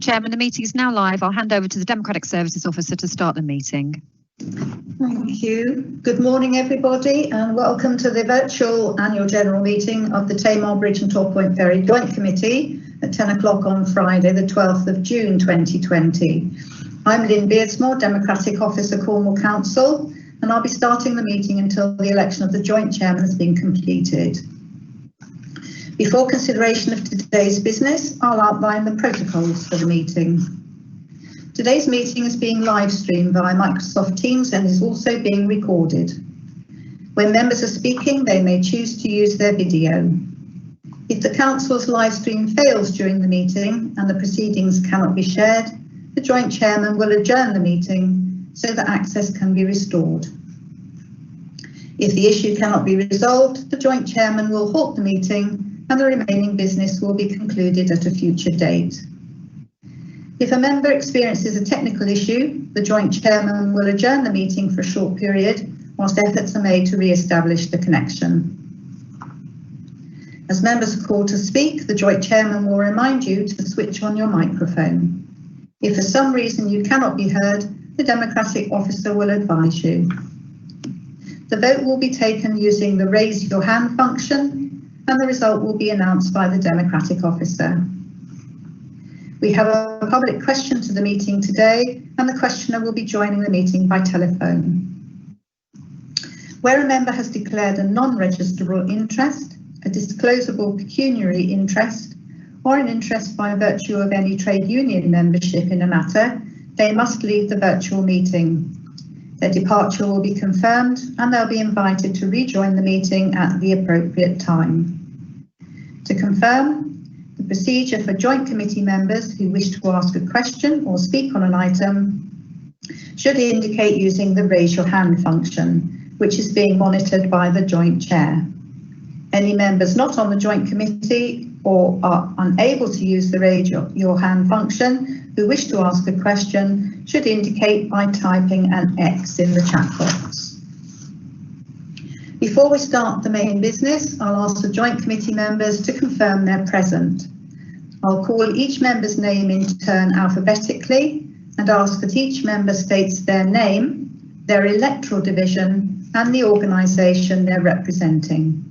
Chairman, the meeting is now live. I'll hand over to the Democratic Services Officer to start the meeting. Thank you. Good morning, everybody, and welcome to the virtual annual general meeting of the Tamar Bridge and Torpoint Ferry Joint Committee at 10 o'clock on Friday, the 12th of June 2020. I'm Lynn Beardsmore, Democratic Officer, Cornwall Council, and I'll be starting the meeting until the election of the Joint Chairman has been completed. Before consideration of today's business, I'll outline the protocols for the meeting. Today's meeting is being live streamed via Microsoft Teams and is also being recorded. When members are speaking, they may choose to use their video. If the Council's live stream fails during the meeting and the proceedings cannot be shared, the Joint Chairman will adjourn the meeting so that access can be restored. If the issue cannot be resolved, the Joint Chairman will halt the meeting and the remaining business will be concluded at a future date. If a member experiences a technical issue, the Joint Chairman will adjourn the meeting for a short period whilst efforts are made to re-establish the connection. As members are called to speak, the Joint Chairman will remind you to switch on your microphone. If for some reason you cannot be heard, the Democratic Officer will advise you. The vote will be taken using the raise your hand function, and the result will be announced by the Democratic Officer. We have a public question to the meeting today, and the questioner will be joining the meeting by telephone. Where a member has declared a non-registrable interest, a disclosable pecuniary interest, or an interest by virtue of any trade union membership in a matter, they must leave the virtual meeting. Their departure will be confirmed and they'll be invited to rejoin the meeting at the appropriate time. To confirm, the procedure for Joint Committee members who wish to ask a question or speak on an item should indicate using the raise your hand function, which is being monitored by the Joint Chair. Any members not on the Joint Committee or are unable to use the raise your hand function who wish to ask a question should indicate by typing an X in the chat box. Before we start the main business, I'll ask the Joint Committee members to confirm they're present. I'll call each member's name in turn alphabetically and ask that each member states their name, their electoral division and the organisation they're representing.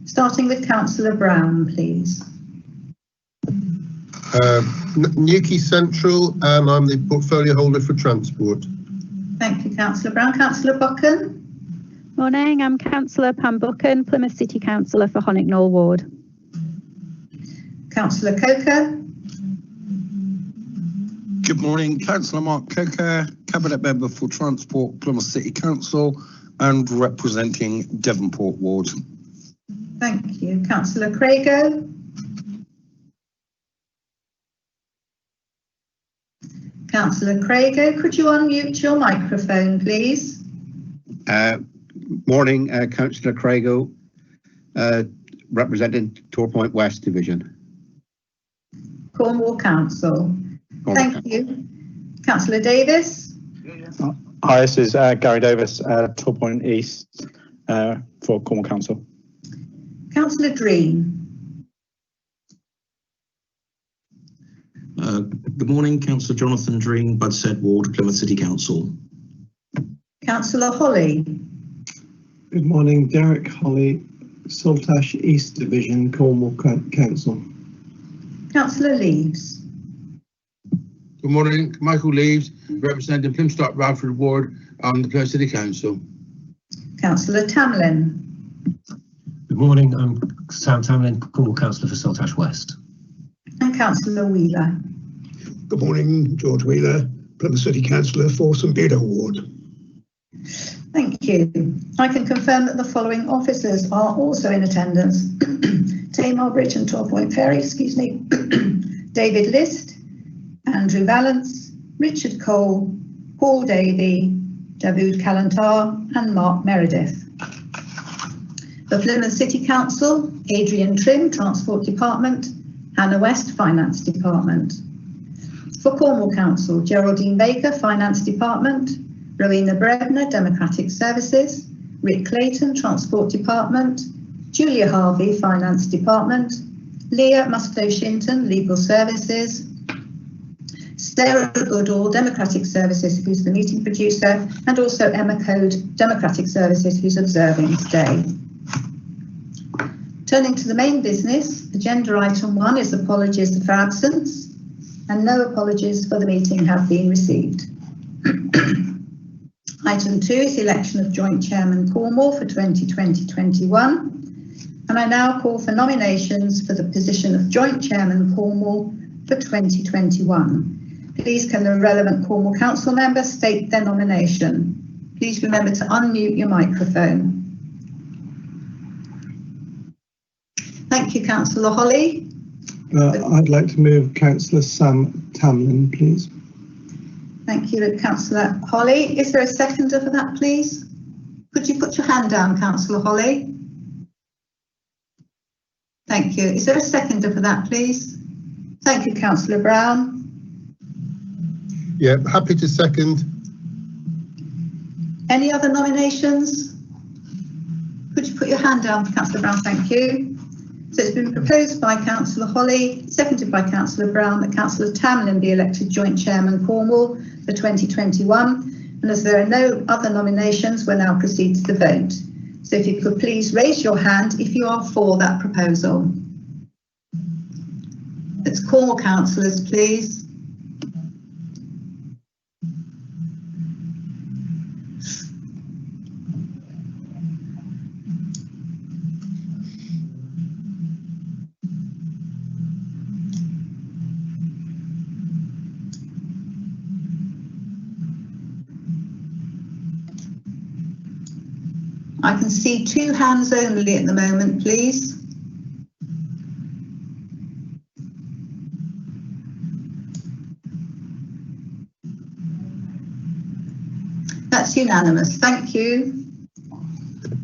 Starting with Councillor Brown, please. Newquay Central, I'm the portfolio holder for transport. Thank you, Councillor Brown. Councillor Buchan. Morning, I'm Councillor Pam Buchan, Plymouth City Councillor for Honecknall Ward. Councillor Coker. Good morning, Councillor Mark Coker, Cabinet Member for Transport, Plymouth City Council and representing Devonport Ward. Thank you. Councillor Crago. Councillor Crago, could you unmute your microphone, please? Morning, Councillor Crago, representing Torpoint West Division. Cornwall Council. Thank you. Councillor Davis. Hi, this is Gary Davis, Torpoint East for Cornwall Council. Councillor Green. Good morning, Councillor Jonathan Dreen, Budshead Ward, Plymouth City Council. Councillor Holly. Good morning, Derek Holly, Saltash East Division, Cornwall Council. Councillor Leaves. Good morning, Michael Leaves, representing Plymstock Radford Ward on the Plymouth City Council. Councillor Tamlin. Good morning, I'm Sam Tamlin, Cornwall Councillor for Saltash West. And Councillor Wheeler. Good morning, George Wheeler, Plymouth City Councillor for St Beda Ward. Thank you. I can confirm that the following officers are also in attendance. Tamar Bridge and Torpoint Ferry, David List, Andrew Vallance, Richard Cole, Paul Davey, Dawood Kalantar and Mark Meredith. For Plymouth City Council, Adrian Trim, Transport Department, Hannah West, Finance Department. For Cornwall Council, Geraldine Baker, Finance Department, Rowena Brebner, Democratic Services, Rick Clayton, Transport Department, Julia Harvey, Finance Department, Leah Musto-Shinton, Legal Services, Sarah Goodall, Democratic Services, who's the meeting producer, and also Emma Code, Democratic Services, who's observing today. Turning to the main business, agenda item 1 is apologies for absence, and no apologies for the meeting have been received. Item 2 is the election of Joint Chairman Cornwall for 2020-21, and I now call for nominations for the position of Joint Chairman Cornwall for 2021. Please can the relevant Cornwall Council member state their nomination. Please remember to unmute your microphone. Thank you, Councillor Holly. I'd like to move Councillor Sam Tamlin, please. Thank you, Councillor Holly. Is there a seconder for that, please? Could you put your hand down, Councillor Holly? Thank you. Is there a seconder for that, please? Thank you, Councillor Brown. Yeah, happy to second. Any other nominations? Could you put your hand down, Councillor Brown? Thank you. So it's been proposed by Councillor Holly, seconded by Councillor Brown, that Councillor Tamlin be elected Joint Chairman Cornwall for 2021. And as there are no other nominations, we'll now proceed to the vote. So if you could please raise your hand if you are for that proposal. Let's call councillors, please. I can see 2 hands only at the moment, please. That's unanimous. Thank you.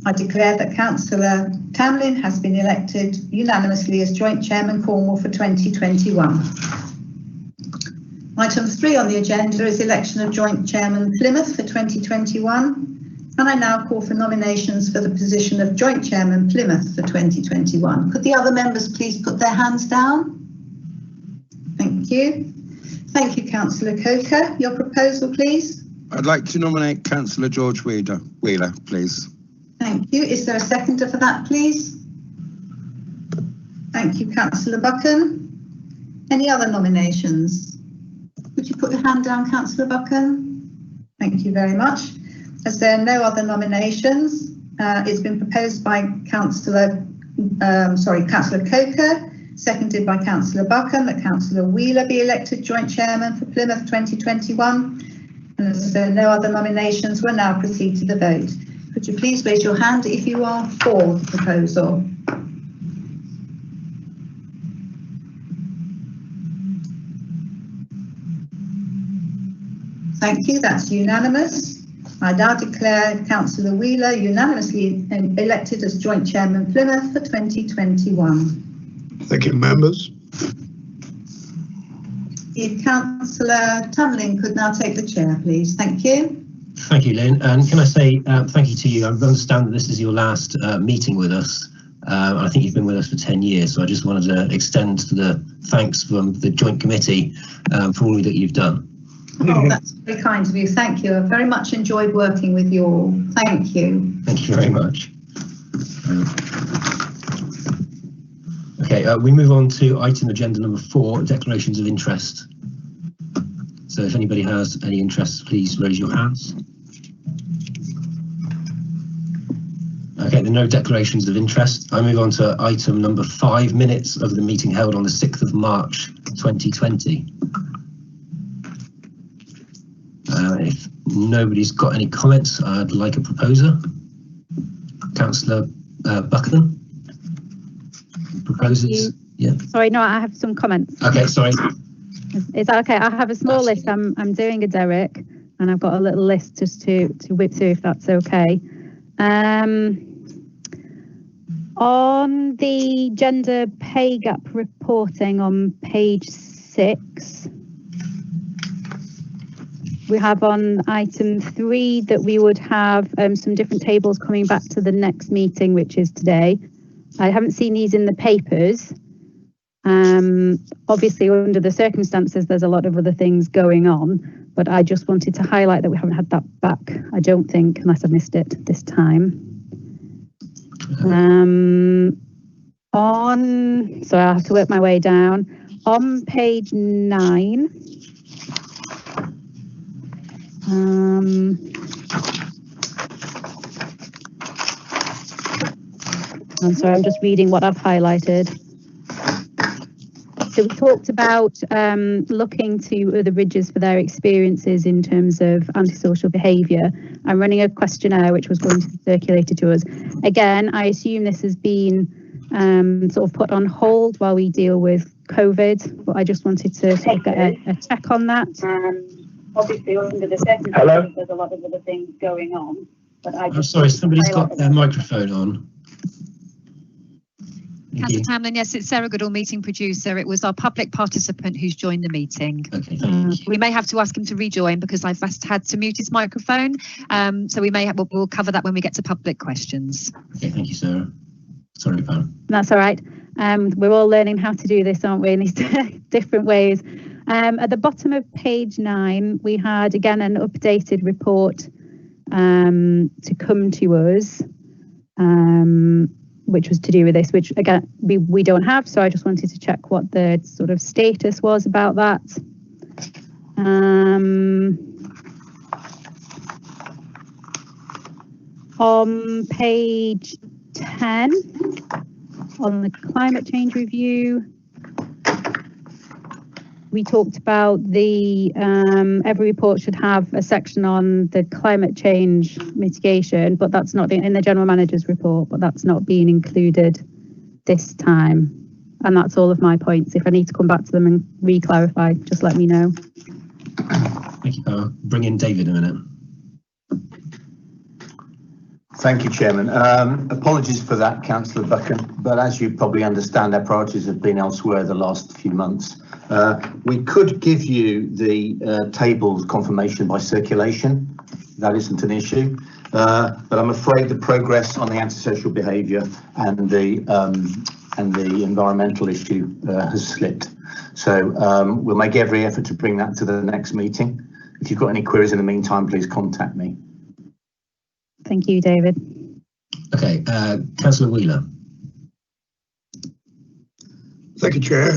I declare that Councillor Tamlin has been elected unanimously as Joint Chairman Cornwall for 2021. Item 3 on the agenda is election of Joint Chairman Plymouth for 2021. And I now call for nominations for the position of Joint Chairman Plymouth for 2021. Could the other members please put their hands down? Thank you. Thank you, Councillor Coker. Your proposal, please. I'd like to nominate Councillor George Wheeler, please. Thank you. Is there a seconder for that, please? Thank you, Councillor Buchan. Any other nominations? Could you put your hand down, Councillor Buchan? Thank you very much. As there are no other nominations, it's been proposed by Councillor Coker, seconded by Councillor Buchan, that Councillor Wheeler be elected Joint Chairman for Plymouth 2021. And as there are no other nominations, we'll now proceed to the vote. Could you please raise your hand if you are for the proposal? Thank you, that's unanimous. I now declare Councillor Wheeler unanimously elected as Joint Chairman Plymouth for 2021. Thank you, members. If Councillor Tamlin could now take the chair, please. Thank you. Thank you, Lynn. And can I say thank you to you? I understand that this is your last meeting with us. I think you've been with us for 10 years, so I just wanted to extend the thanks from the Joint Committee for all that you've done. Oh, that's very kind of you. Thank you. I've very much enjoyed working with you all. Thank you. Thank you very much. Okay, we move on to item agenda number 4, declarations of interest. So if anybody has any interests, please raise your hands. Okay, there are no declarations of interest. I move on to item number 5, minutes of the meeting held on the 6th of March 2020. If nobody's got any comments, I'd like a proposer. Councillor Buchan. Proposers. Yeah. Sorry, no, I have some comments. Okay, sorry. Is that okay? I have a small list. I'm doing a Derek, and I've got a little list just to whip through, if that's okay. On the gender pay gap reporting on page 6. We have on item 3 that we would have some different tables coming back to the next meeting, which is today. I haven't seen these in the papers. Obviously, under the circumstances, there's a lot of other things going on, but I just wanted to highlight that we haven't had that back, I don't think, unless I've missed it this time. So I have to work my way down. On page 9, I'm sorry, I'm just reading what I've highlighted. So we talked about looking to other bridges for their experiences in terms of antisocial behaviour. I'm running a questionnaire which was going to be circulated to us. Again, I assume this has been sort of put on hold while we deal with COVID, but I just wanted to sort of get a check on that. Obviously, under the circumstances, there's a lot of other things going on. But I'm sorry, somebody's got their microphone on. Councillor Tamlin, yes, it's Sarah Goodall, meeting producer. It was our public participant who's joined the meeting. Okay, thank you. We may have to ask him to rejoin because I've had to mute his microphone. So we'll cover that when we get to public questions. Okay, thank you, Sarah. Sorry, Pam. That's all right. We're all learning how to do this, aren't we, in these different ways. At the bottom of page 9, we had, again, an updated report to come to us, which was to do with this, which, again, we don't have. So I just wanted to check what the sort of status was about that. On page 10, on the climate change review, we talked about the every report should have a section on the climate change mitigation, but that's not in the general manager's report, but that's not being included this time. And that's all of my points. If I need to come back to them and re-clarify, just let me know. Thank you, Pam. Bring in David in a minute. Thank you, Chairman. Apologies for that, Councillor Buchan, but as you probably understand, our priorities have been elsewhere the last few months. We could give you the tables confirmation by circulation. That isn't an issue, but I'm afraid the progress on the antisocial behaviour and the environmental issue has slipped. So we'll make every effort to bring that to the next meeting. If you've got any queries in the meantime, please contact me. Thank you, David. Okay, Councillor Wheeler. Thank you, Chair.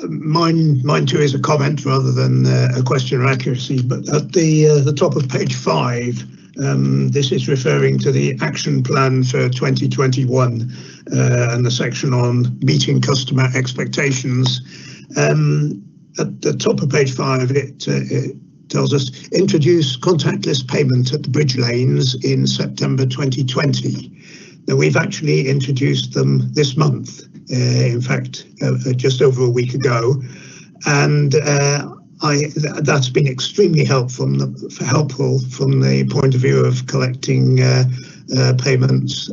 Mine too is a comment rather than a question of accuracy, but at the top of page 5, this is referring to the action plan for 2021 and the section on meeting customer expectations. At the top of page 5, it tells us introduce contactless payment at the bridge lanes in September 2020. Now we've actually introduced them this month, in fact, just over a week ago, and that's been extremely helpful from the point of view of collecting payments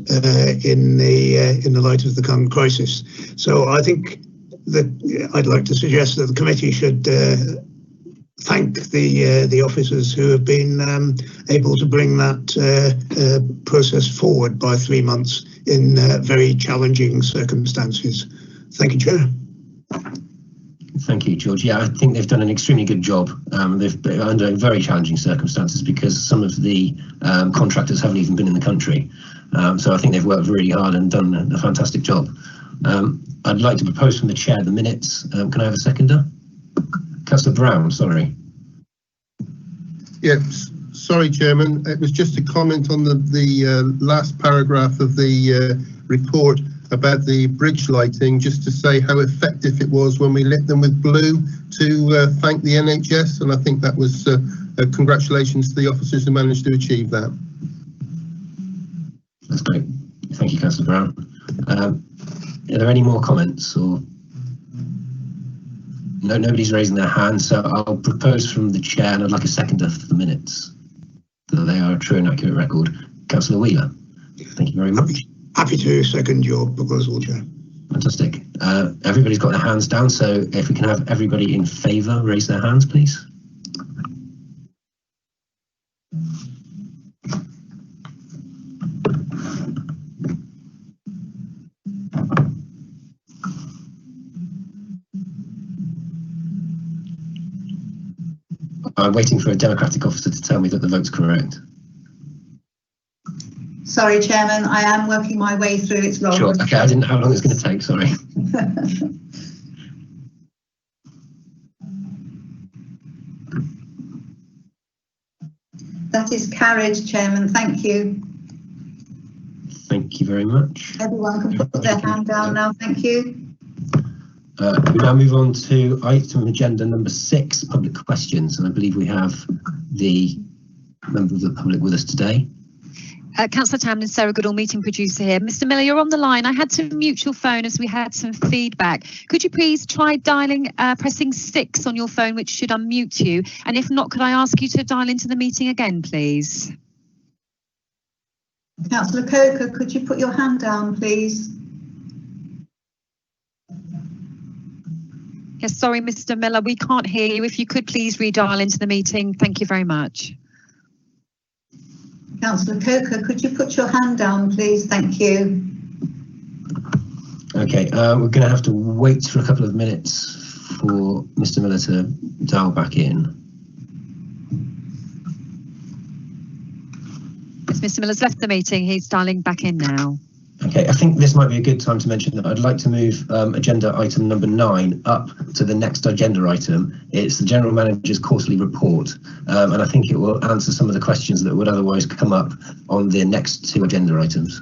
in the light of the current crisis. So I think that I'd like to suggest that the committee should thank the officers who have been able to bring that process forward by 3 months in very challenging circumstances. Thank you, Chair. Thank you, George. Yeah, I think they've done an extremely good job. They've been under very challenging circumstances because some of the contractors haven't even been in the country. So I think they've worked really hard and done a fantastic job. I'd like to propose from the chair the minutes. Can I have a seconder? Councillor Brown, sorry. Yes, sorry, Chairman. It was just a comment on the last paragraph of the report about the bridge lighting, just to say how effective it was when we lit them with blue to thank the NHS, and I think that was congratulations to the officers who managed to achieve that. That's great. Thank you, Councillor Brown. Are there any more comments or? No, nobody's raising their hand, so I'll propose from the chair, and I'd like a seconder for the minutes, that they are a true and accurate record. Councillor Wheeler, thank you very much. Happy to second your proposal, Chair. Fantastic. Everybody's got their hands down, so if we can have everybody in favour raise their hands, please. I'm waiting for a democratic officer to tell me that the vote's correct. Sorry, Chairman, I am working my way through. It's wrong. Sure. Okay, I didn't know how long it's going to take. Sorry. That is carried, Chairman. Thank you. Thank you very much. Everyone can put their hand down now. Thank you. We now move on to item agenda number 6, public questions, and I believe we have the member of the public with us today. Councillor Tamlin, Sarah Goodall, meeting producer here. Mr. Miller, you're on the line. I had to mute your phone as we had some feedback. Could you please try dialing, pressing 6 on your phone, which should unmute you? And if not, could I ask you to dial into the meeting again, please? Councillor Coker, could you put your hand down, please? Yes, sorry, Mr. Miller, we can't hear you. If you could please redial into the meeting. Thank you very much. Councillor Coker, could you put your hand down, please? Thank you. Okay, we're going to have to wait for a couple of minutes for Mr. Miller to dial back in. Yes, Mr. Miller's left the meeting. He's dialing back in now. Okay, I think this might be a good time to mention that I'd like to move agenda item number 9 up to the next agenda item. It's the General Manager's quarterly report, and I think it will answer some of the questions that would otherwise come up on the next 2 agenda items.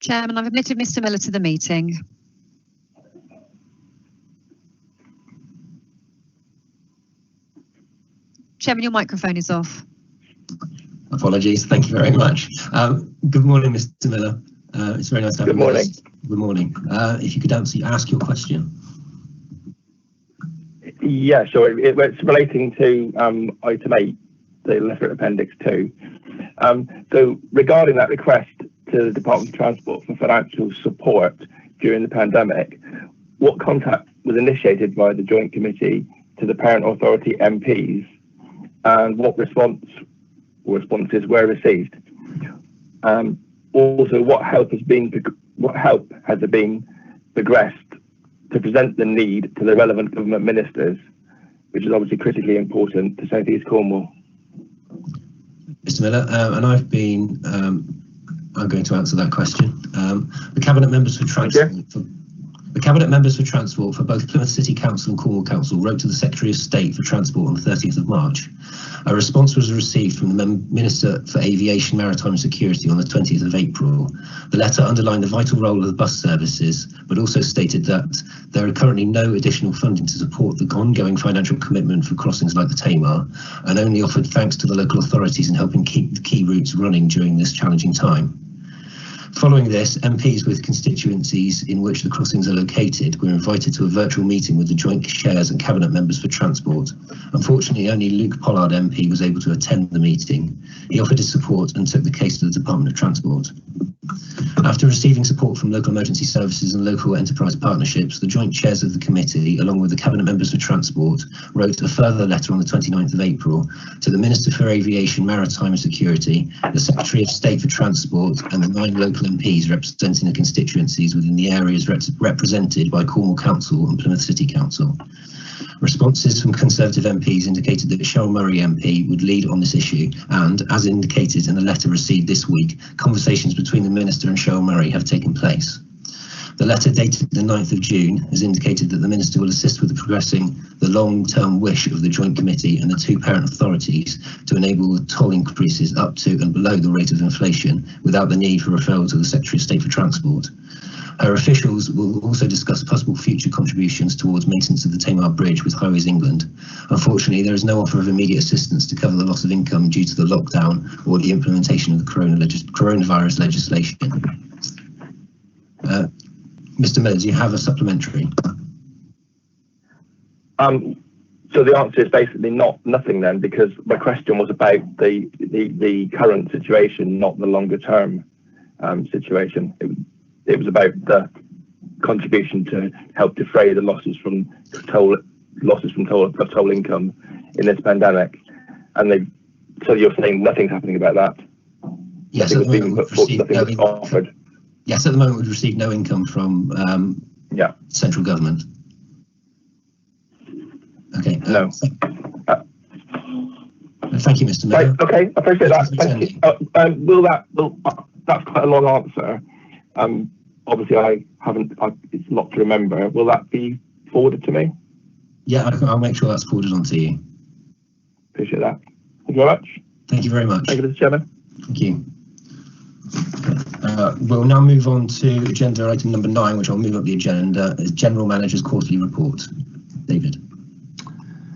Chairman, I've admitted Mr. Miller to the meeting. Chairman, your microphone is off. Apologies, thank you very much. Good morning, Mr. Miller. It's very nice to have you with us. Good morning. If you could ask your question. Yeah, sure. It's relating to item 8, the letter appendix 2. So regarding that request to the Department of Transport for financial support during the pandemic, what contact was initiated by the Joint Committee to the parent authority MPs, and what responses were received? Also, what help has been progressed to present the need to the relevant government ministers, which is obviously critically important to South East Cornwall? Mr. Miller, and I'm going to answer that question. The Cabinet members for Transport for both Plymouth City Council and Cornwall Council wrote to the Secretary of State for Transport on the 30th of March. A response was received from the Minister for Aviation, Maritime and Security on the 20th of April. The letter underlined the vital role of the bus services, but also stated that there are currently no additional funding to support the ongoing financial commitment for crossings like the Tamar, and only offered thanks to the local authorities in helping keep the key routes running during this challenging time. Following this, MPs with constituencies in which the crossings are located were invited to a virtual meeting with the Joint Chairs and Cabinet members for Transport. Unfortunately, only Luke Pollard MP was able to attend the meeting. He offered his support and took the case to the Department of Transport. After receiving support from local emergency services and local enterprise partnerships, the joint chairs of the committee, along with the cabinet members for transport, wrote a further letter on the 29th of April to the Minister for Aviation, Maritime and Security, the Secretary of State for Transport and the 9 local MPs representing the constituencies within the areas represented by Cornwall Council and Plymouth City Council. Responses from Conservative MPs indicated that Cheryl Murray MP would lead on this issue, and, as indicated in a letter received this week, conversations between the Minister and Cheryl Murray have taken place. The letter dated the 9th of June has indicated that the Minister will assist with progressing the long-term wish of the Joint Committee and the 2 parent authorities to enable the toll increases up to and below the rate of inflation without the need for referral to the Secretary of State for Transport. Her officials will also discuss possible future contributions towards maintenance of the Tamar Bridge with Highways England. Unfortunately, there is no offer of immediate assistance to cover the loss of income due to the lockdown or the implementation of the coronavirus legislation. Mr. Miller, do you have a supplementary? So the answer is basically nothing then, because my question was about the current situation, not the longer term situation. It was about the contribution to help defray the losses from toll income in this pandemic, and so you're saying nothing's happening about that? Yes, at the moment we've received no income. Yes, at the moment we've received no income from central government. Okay. No. Thank you, Mr. Miller. Right, okay, I appreciate that. Thank you. That's quite a long answer. Obviously, it's a lot to remember. Will that be forwarded to me? Yeah, I'll make sure that's forwarded on to you. Appreciate that. Thank you very much. Thank you very much. Thank you, Mr. Chairman. Thank you. We'll now move on to agenda item number 9, which I'll move up the agenda, is General Manager's Quarterly Report. David.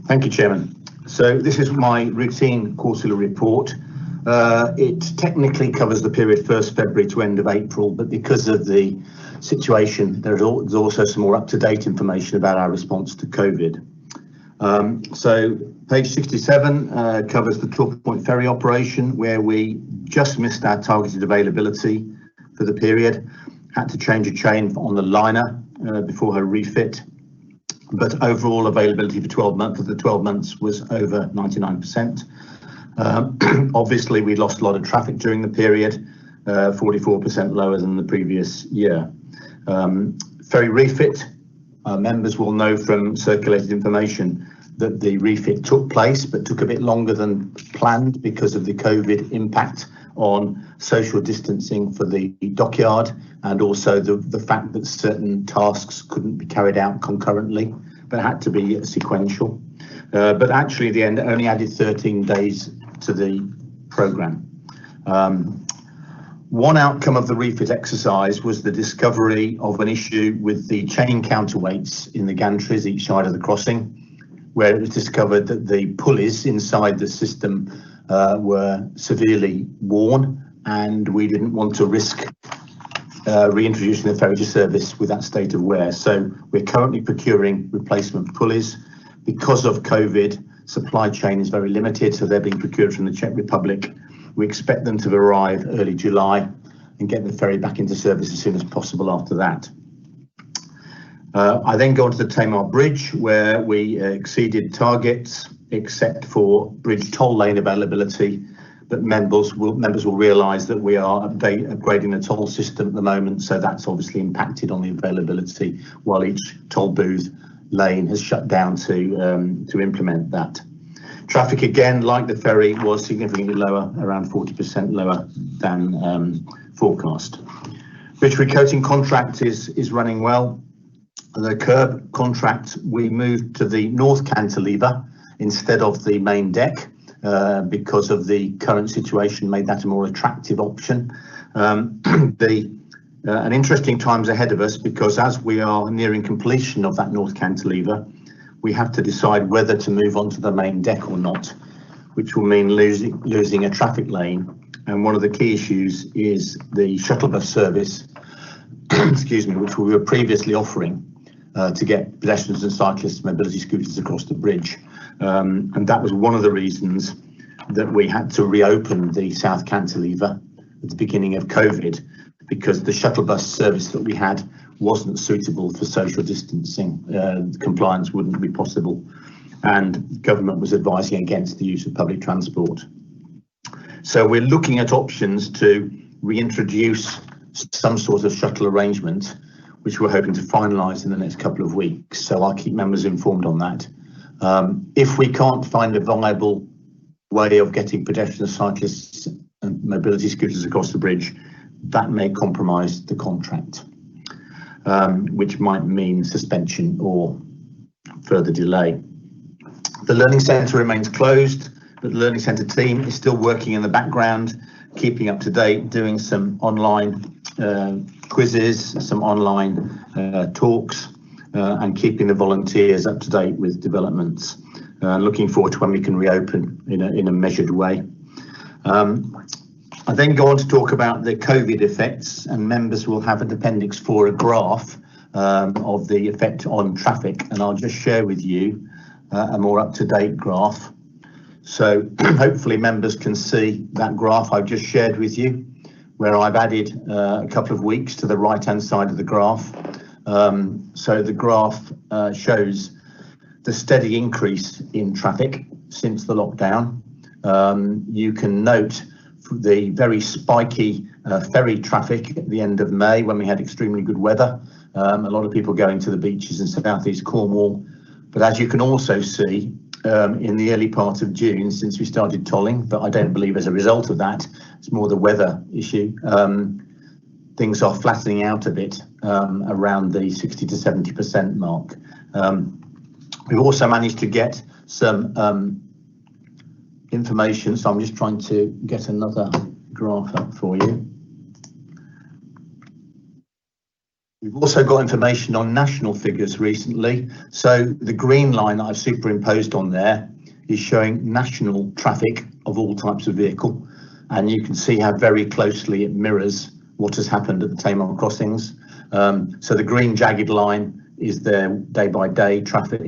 Thank you, Chairman. So this is my routine quarterly report. It technically covers the period 1st February to end of April, but because of the situation, there's also some more up-to-date information about our response to COVID. So page 67 covers the Torpoint Ferry operation, where we just missed our targeted availability for the period, had to change a chain on the liner before her refit, but overall availability for 12 months was over 99%. Obviously, we lost a lot of traffic during the period, 44% lower than the previous year. Ferry Refit, members will know from circulated information that the refit took place, but took a bit longer than planned because of the COVID impact on social distancing for the dockyard, and also the fact that certain tasks couldn't be carried out concurrently, but had to be sequential. But actually, the end only added 13 days to the programme. One outcome of the refit exercise was the discovery of an issue with the chain counterweights in the gantries each side of the crossing, where it was discovered that the pulleys inside the system were severely worn, and we didn't want to risk reintroducing the ferry to service with that state of wear. So we're currently procuring replacement pulleys. Because of COVID, supply chain is very limited, so they're being procured from the Czech Republic. We expect them to arrive early July and get the ferry back into service as soon as possible after that. I then go on to the Tamar Bridge, where we exceeded targets except for bridge toll lane availability, but members will realise that we are upgrading the toll system at the moment, so that's obviously impacted on the availability while each toll booth lane has shut down to implement that. Traffic again, like the ferry, was significantly lower, around 40% lower than forecast. Bridge recoating contract is running well. The curb contract, we moved to the north cantilever instead of the main deck because of the current situation, made that a more attractive option. An interesting times ahead of us, because as we are nearing completion of that north cantilever, we have to decide whether to move on to the main deck or not, which will mean losing a traffic lane. And one of the key issues is the shuttle bus service, excuse me, which we were previously offering to get pedestrians and cyclists, mobility scooters across the bridge. And that was one of the reasons that we had to reopen the south cantilever at the beginning of COVID, because the shuttle bus service that we had wasn't suitable for social distancing. Compliance wouldn't be possible, and government was advising against the use of public transport. So we're looking at options to reintroduce some sort of shuttle arrangement, which we're hoping to finalise in the next couple of weeks. So I'll keep members informed on that. If we can't find a viable way of getting pedestrians, cyclists and mobility scooters across the bridge, that may compromise the contract, which might mean suspension or further delay. The Learning Centre remains closed, but the Learning Centre team is still working in the background, keeping up to date, doing some online quizzes, some online talks, and keeping the volunteers up to date with developments. Looking forward to when we can reopen in a measured way. I then go on to talk about the COVID effects, and members will have an Appendix 4, a graph of the effect on traffic, and I'll just share with you a more up-to-date graph. So hopefully members can see that graph I've just shared with you, where I've added a couple of weeks to the right-hand side of the graph. So the graph shows the steady increase in traffic since the lockdown. You can note the very spiky ferry traffic at the end of May when we had extremely good weather. A lot of people going to the beaches in southeast Cornwall. But as you can also see, in the early part of June, since we started tolling, but I don't believe as a result of that, it's more the weather issue, things are flattening out a bit around the 60 to 70% mark. We've also managed to get some information, so I'm just trying to get another graph up for you. We've also got information on national figures recently. So the green line that I've superimposed on there is showing national traffic of all types of vehicle, and you can see how very closely it mirrors what has happened at the Tamar crossings. So the green jagged line is their day-by-day traffic,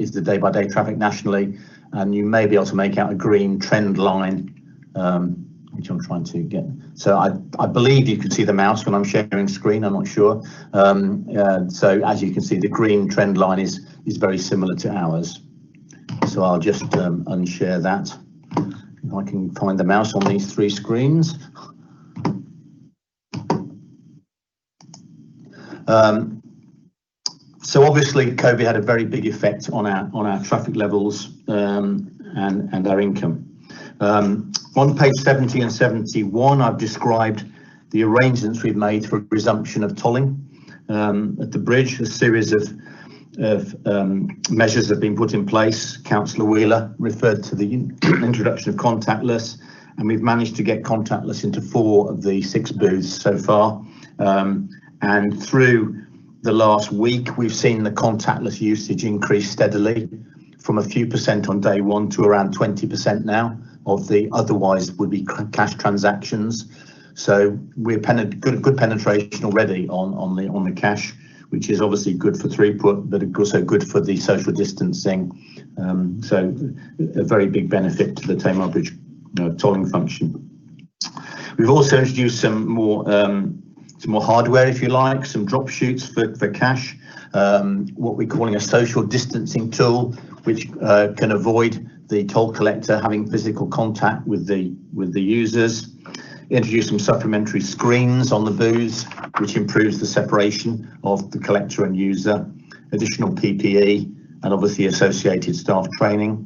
nationally, and you may be able to make out a green trend line, which I'm trying to get. So I believe you can see the mouse when I'm sharing screen, I'm not sure. So as you can see, the green trend line is very similar to ours. So I'll just unshare that. If I can find the mouse on these three screens. So obviously COVID had a very big effect on our traffic levels and our income. On page 70 and 71, I've described the arrangements we've made for resumption of tolling at the bridge. A series of measures have been put in place. Councillor Wheeler referred to the introduction of contactless, and we've managed to get contactless into 4 of the 6 booths so far. And through the last week, we've seen the contactless usage increase steadily from a few percent on day 1 to around 20% now of the otherwise would be cash transactions. So we're good penetration already on the cash, which is obviously good for throughput, but also good for the social distancing. So a very big benefit to the Tamar Bridge tolling function. We've also introduced some more hardware, if you like, some drop chutes for cash, what we're calling a social distancing tool, which can avoid the toll collector having physical contact with the users. Introduce some supplementary screens on the booths, which improves the separation of the collector and user. Additional PPE and obviously associated staff training.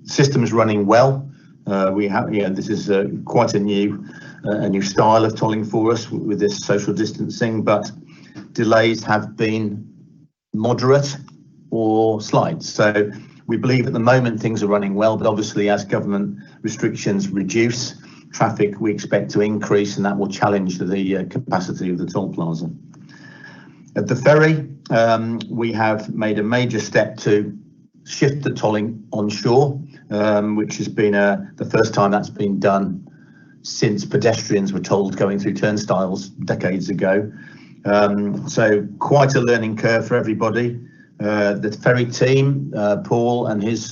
Systems running well. We have, this is quite a new style of tolling for us with this social distancing, but delays have been moderate or slight. So we believe at the moment things are running well, but obviously as government restrictions reduce, traffic we expect to increase, and that will challenge the capacity of the toll plaza. At the ferry, we have made a major step to shift the tolling onshore, which has been the first time that's been done since pedestrians were tolled going through turnstiles decades ago. So quite a learning curve for everybody. The ferry team, Paul and his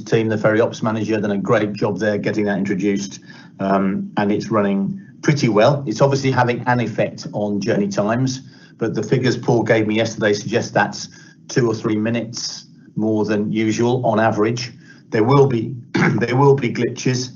team, the ferry ops manager, done a great job there getting that introduced, and it's running pretty well. It's obviously having an effect on journey times, but the figures Paul gave me yesterday suggest that's 2 or 3 minutes more than usual on average. There will be glitches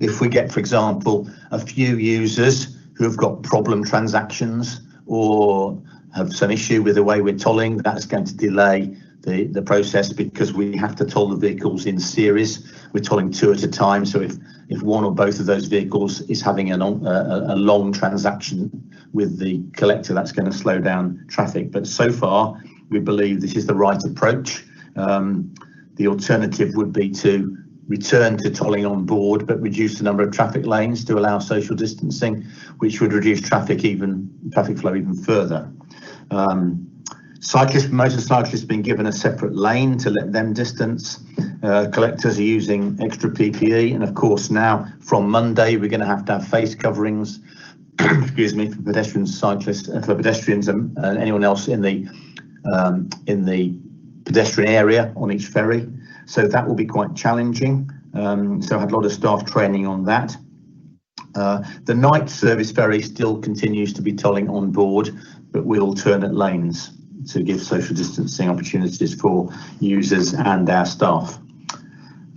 if we get, for example, a few users who have got problem transactions or have some issue with the way we're tolling. That's going to delay the process because we have to toll the vehicles in series. We're tolling 2 at a time, so if one or both of those vehicles is having a long transaction with the collector, that's going to slow down traffic. But so far, we believe this is the right approach. The alternative would be to return to tolling on board, but reduce the number of traffic lanes to allow social distancing, which would reduce traffic flow even further. Motorcyclists been given a separate lane to let them distance. Collectors are using extra PPE, and of course now from Monday we're going to have face coverings. Excuse me, for pedestrians, cyclists, for pedestrians and anyone else in the pedestrian area on each ferry. So that will be quite challenging. So I had a lot of staff training on that. The night service ferry still continues to be tolling on board, but with alternate lanes to give social distancing opportunities for users and our staff.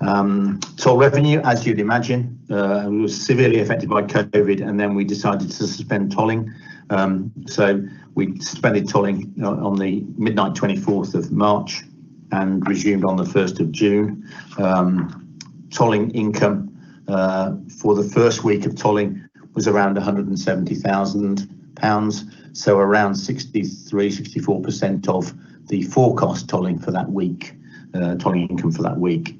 Toll revenue, as you'd imagine, was severely affected by COVID, and then we decided to suspend tolling. So we suspended tolling on the midnight 24th of March and resumed on the 1st of June. Tolling income for the first week of tolling was around £170,000, so around 64% of the forecast tolling for that week, tolling income for that week.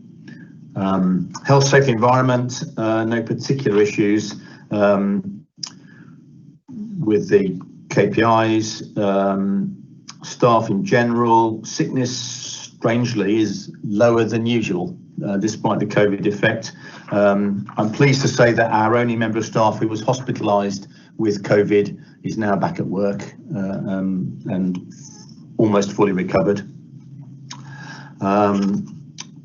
Health, safety, environment, no particular issues with the KPIs. Staff in general, sickness strangely is lower than usual despite the COVID effect. I'm pleased to say that our only member of staff who was hospitalised with COVID is now back at work and almost fully recovered.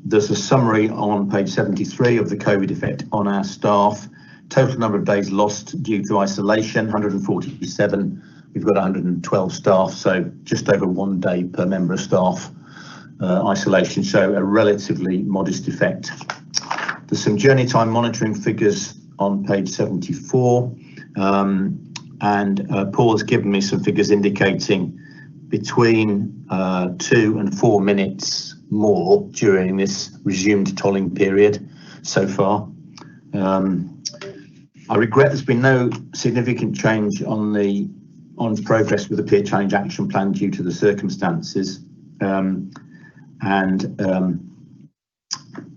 There's a summary on page 73 of the COVID effect on our staff. Total number of days lost due to isolation, 147. We've got 112 staff, so just over 1 day per member of staff isolation, so a relatively modest effect. There's some journey time monitoring figures on page 74, and Paul has given me some figures indicating between 2 and 4 minutes more during this resumed tolling period so far. I regret there's been no significant change on progress with the peer challenge action plan due to the circumstances.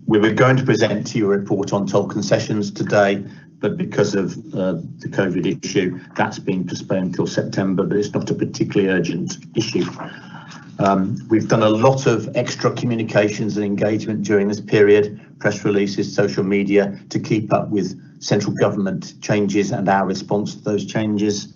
We were going to present to you a report on toll concessions today, but because of the COVID issue, that's been postponed until September, but it's not a particularly urgent issue. We've done a lot of extra communications and engagement during this period, press releases, social media, to keep up with central government changes and our response to those changes.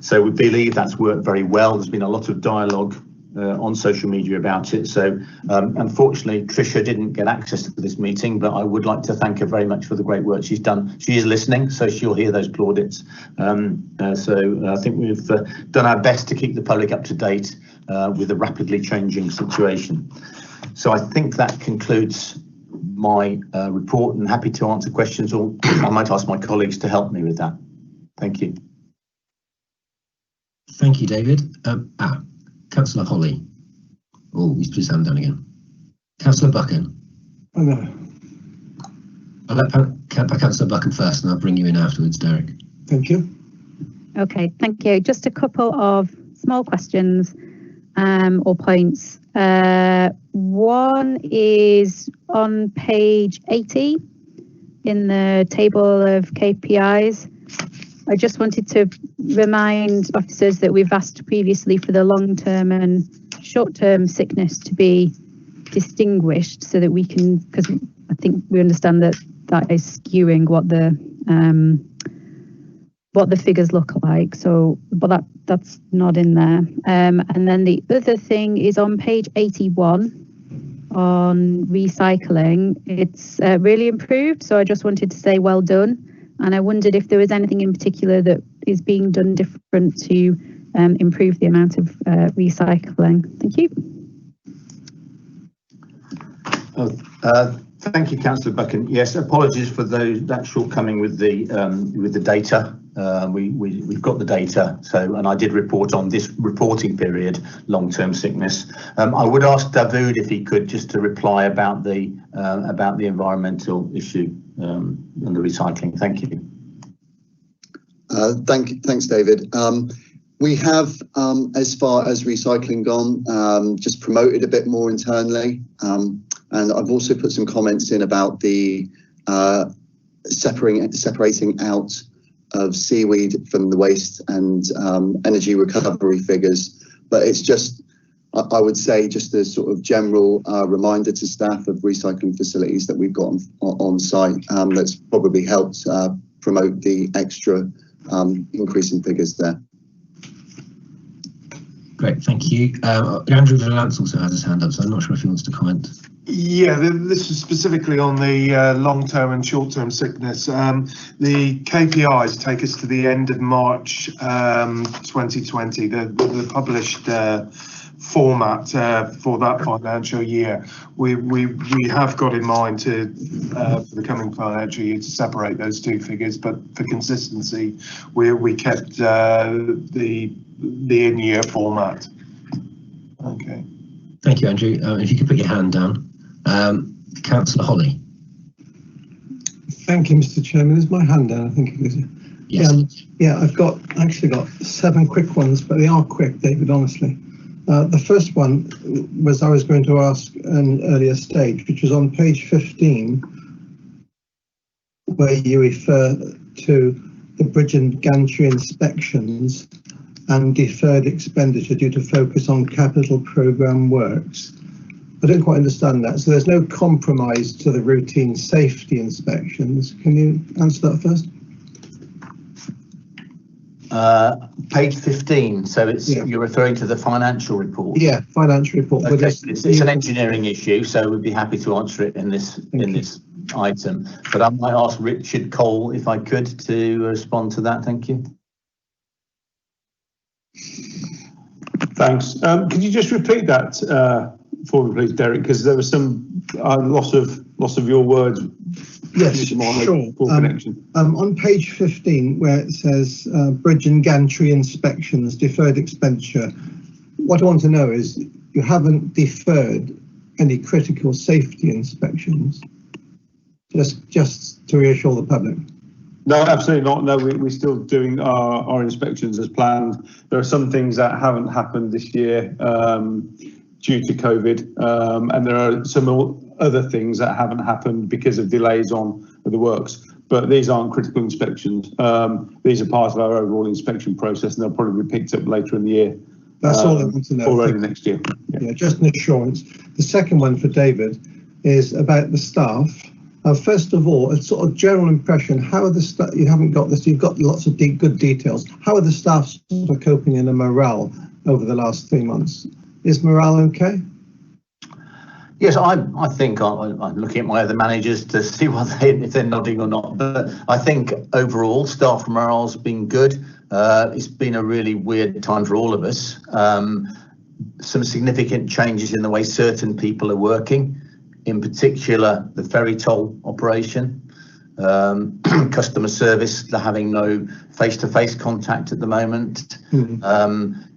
So we believe that's worked very well. There's been a lot of dialogue on social media about it. So unfortunately, Tricia didn't get access to this meeting, but I would like to thank her very much for the great work she's done. She is listening, so she'll hear those plaudits. So I think we've done our best to keep the public up to date with a rapidly changing situation. So I think that concludes my report, and happy to answer questions, or I might ask my colleagues to help me with that. Thank you. Thank you, David. Councillor Holly. Oh, he's put his hand down again. Councillor Buchan. Hello. I'll let Councillor Buchan first, and I'll bring you in afterwards, Derek. Thank you. Okay, thank you. Just a couple of small questions or points. One is on page 80 in the table of KPIs. I just wanted to remind officers that we've asked previously for the long-term and short-term sickness to be distinguished so that we can, because I think we understand that that is skewing what the figures look like. So, but that's not in there. And then the other thing is on page 81 on recycling. It's really improved. So I just wanted to say well done. And I wondered if there was anything in particular that is being done different to improve the amount of recycling. Thank you. Thank you, Councillor Buchan. Yes, apologies for that shortcoming with the data. We've got the data, and I did report on this reporting period long-term sickness. I would ask Dawood if he could just to reply about the environmental issue and the recycling. Thank you. Thanks, David. We have, as far as recycling gone, just promoted a bit more internally. And I've also put some comments in about the separating out of seaweed from the waste and energy recovery figures. But it's just, I would say, just a sort of general reminder to staff of recycling facilities that we've got on site that's probably helped promote the extra increase in figures there. Great, thank you. Andrew Valance also has his hand up, so I'm not sure if he wants to comment. Yeah, this is specifically on the long-term and short-term sickness. The KPIs take us to the end of March 2020, the published format for that financial year. We have got in mind to for the coming financial year to separate those two figures, but for consistency, we kept the in-year format. Okay. Thank you, Andrew. If you could put your hand down. Councillor Holly. Thank you, Mr. Chairman. Is my hand down? I think it is. Yes. Yeah, I've actually got 7 quick ones, but they are quick, David, honestly. The first one was I was going to ask an earlier stage, which was on page 15, where you refer to the bridge and gantry inspections and deferred expenditure due to focus on capital programme works. I don't quite understand that. So there's no compromise to the routine safety inspections. Can you answer that first? Page 15. So you're referring to the financial report. Yeah, financial report. Okay. It's an engineering issue, so we'd be happy to answer it in this item. But I might ask Richard Cole if I could to respond to that. Thank you. Thanks. Could you just repeat that for me, please, Derek? Because there was some loss of your words. Yes, sure. On page 15, where it says bridge and gantry inspections, deferred expenditure, what I want to know is you haven't deferred any critical safety inspections, just to reassure the public. No, absolutely not. No, we're still doing our inspections as planned. There are some things that haven't happened this year due to COVID, and there are some other things that haven't happened because of delays on the works. But these aren't critical inspections. These are part of our overall inspection process, and they'll probably be picked up later in the year. That's all I want to know. Already next year. Yeah, just an assurance. The second one for David is about the staff. First of all, a sort of general impression, how are the staff, you haven't got this, you've got lots of good details. How are the staff sort of coping in a morale over the last 3 months? Is morale okay? Yes, I think I'm looking at my other managers to see if they're nodding or not. But I think overall staff morale's been good. It's been a really weird time for all of us. Some significant changes in the way certain people are working. In particular, the ferry toll operation, customer service, they're having no face-to-face contact at the moment,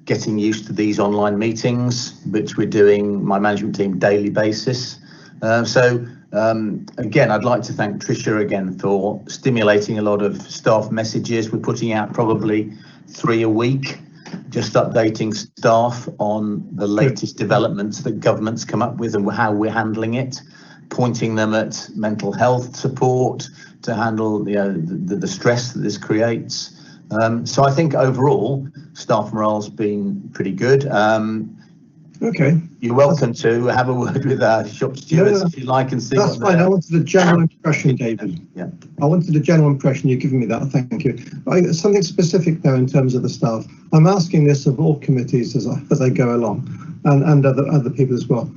getting used to these online meetings, which we're doing, my management team, daily basis. Again, I'd like to thank Tricia again for stimulating a lot of staff messages. We're putting out probably 3 a week, just updating staff on the latest developments that government's come up with and how we're handling it, pointing them at mental health support to handle the stress that this creates. So I think overall staff morale's been pretty good. Okay. You're welcome to have a word with our shop stewards if you like and see. That's fine. I wanted a general impression, David. Yeah. I wanted a general impression. You've given me that. Thank you. Something specific now in terms of the staff. I'm asking this of all committees as I go along, and other people as well.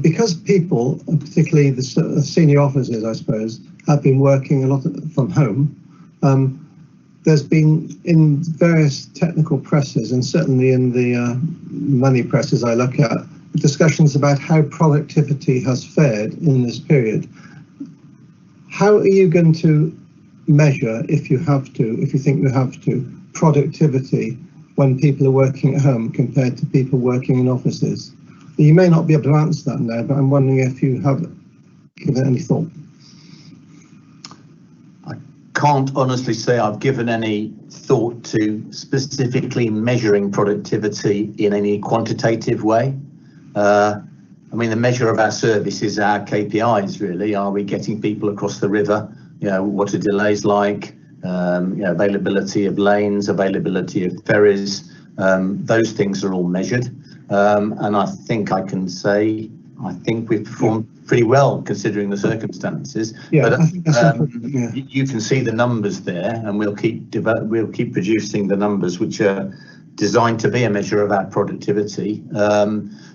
Because people, particularly the senior officers, I suppose, have been working a lot from home. There's been in various technical presses and certainly in the money presses I look at, discussions about how productivity has fared in this period. How are you going to measure, if you think you have to, productivity when people are working at home compared to people working in offices? You may not be able to answer that now, but I'm wondering if you have given it any thought. I can't honestly say I've given any thought to specifically measuring productivity in any quantitative way. I mean, the measure of our service is our KPIs, really. Are we getting people across the river? You know, what are delays like? Availability of lanes, availability of ferries. Those things are all measured. And I think I can say, I think we've performed pretty well considering the circumstances. Yeah, but I think that's important, yeah. You can see the numbers there, and we'll keep producing the numbers which are designed to be a measure of our productivity.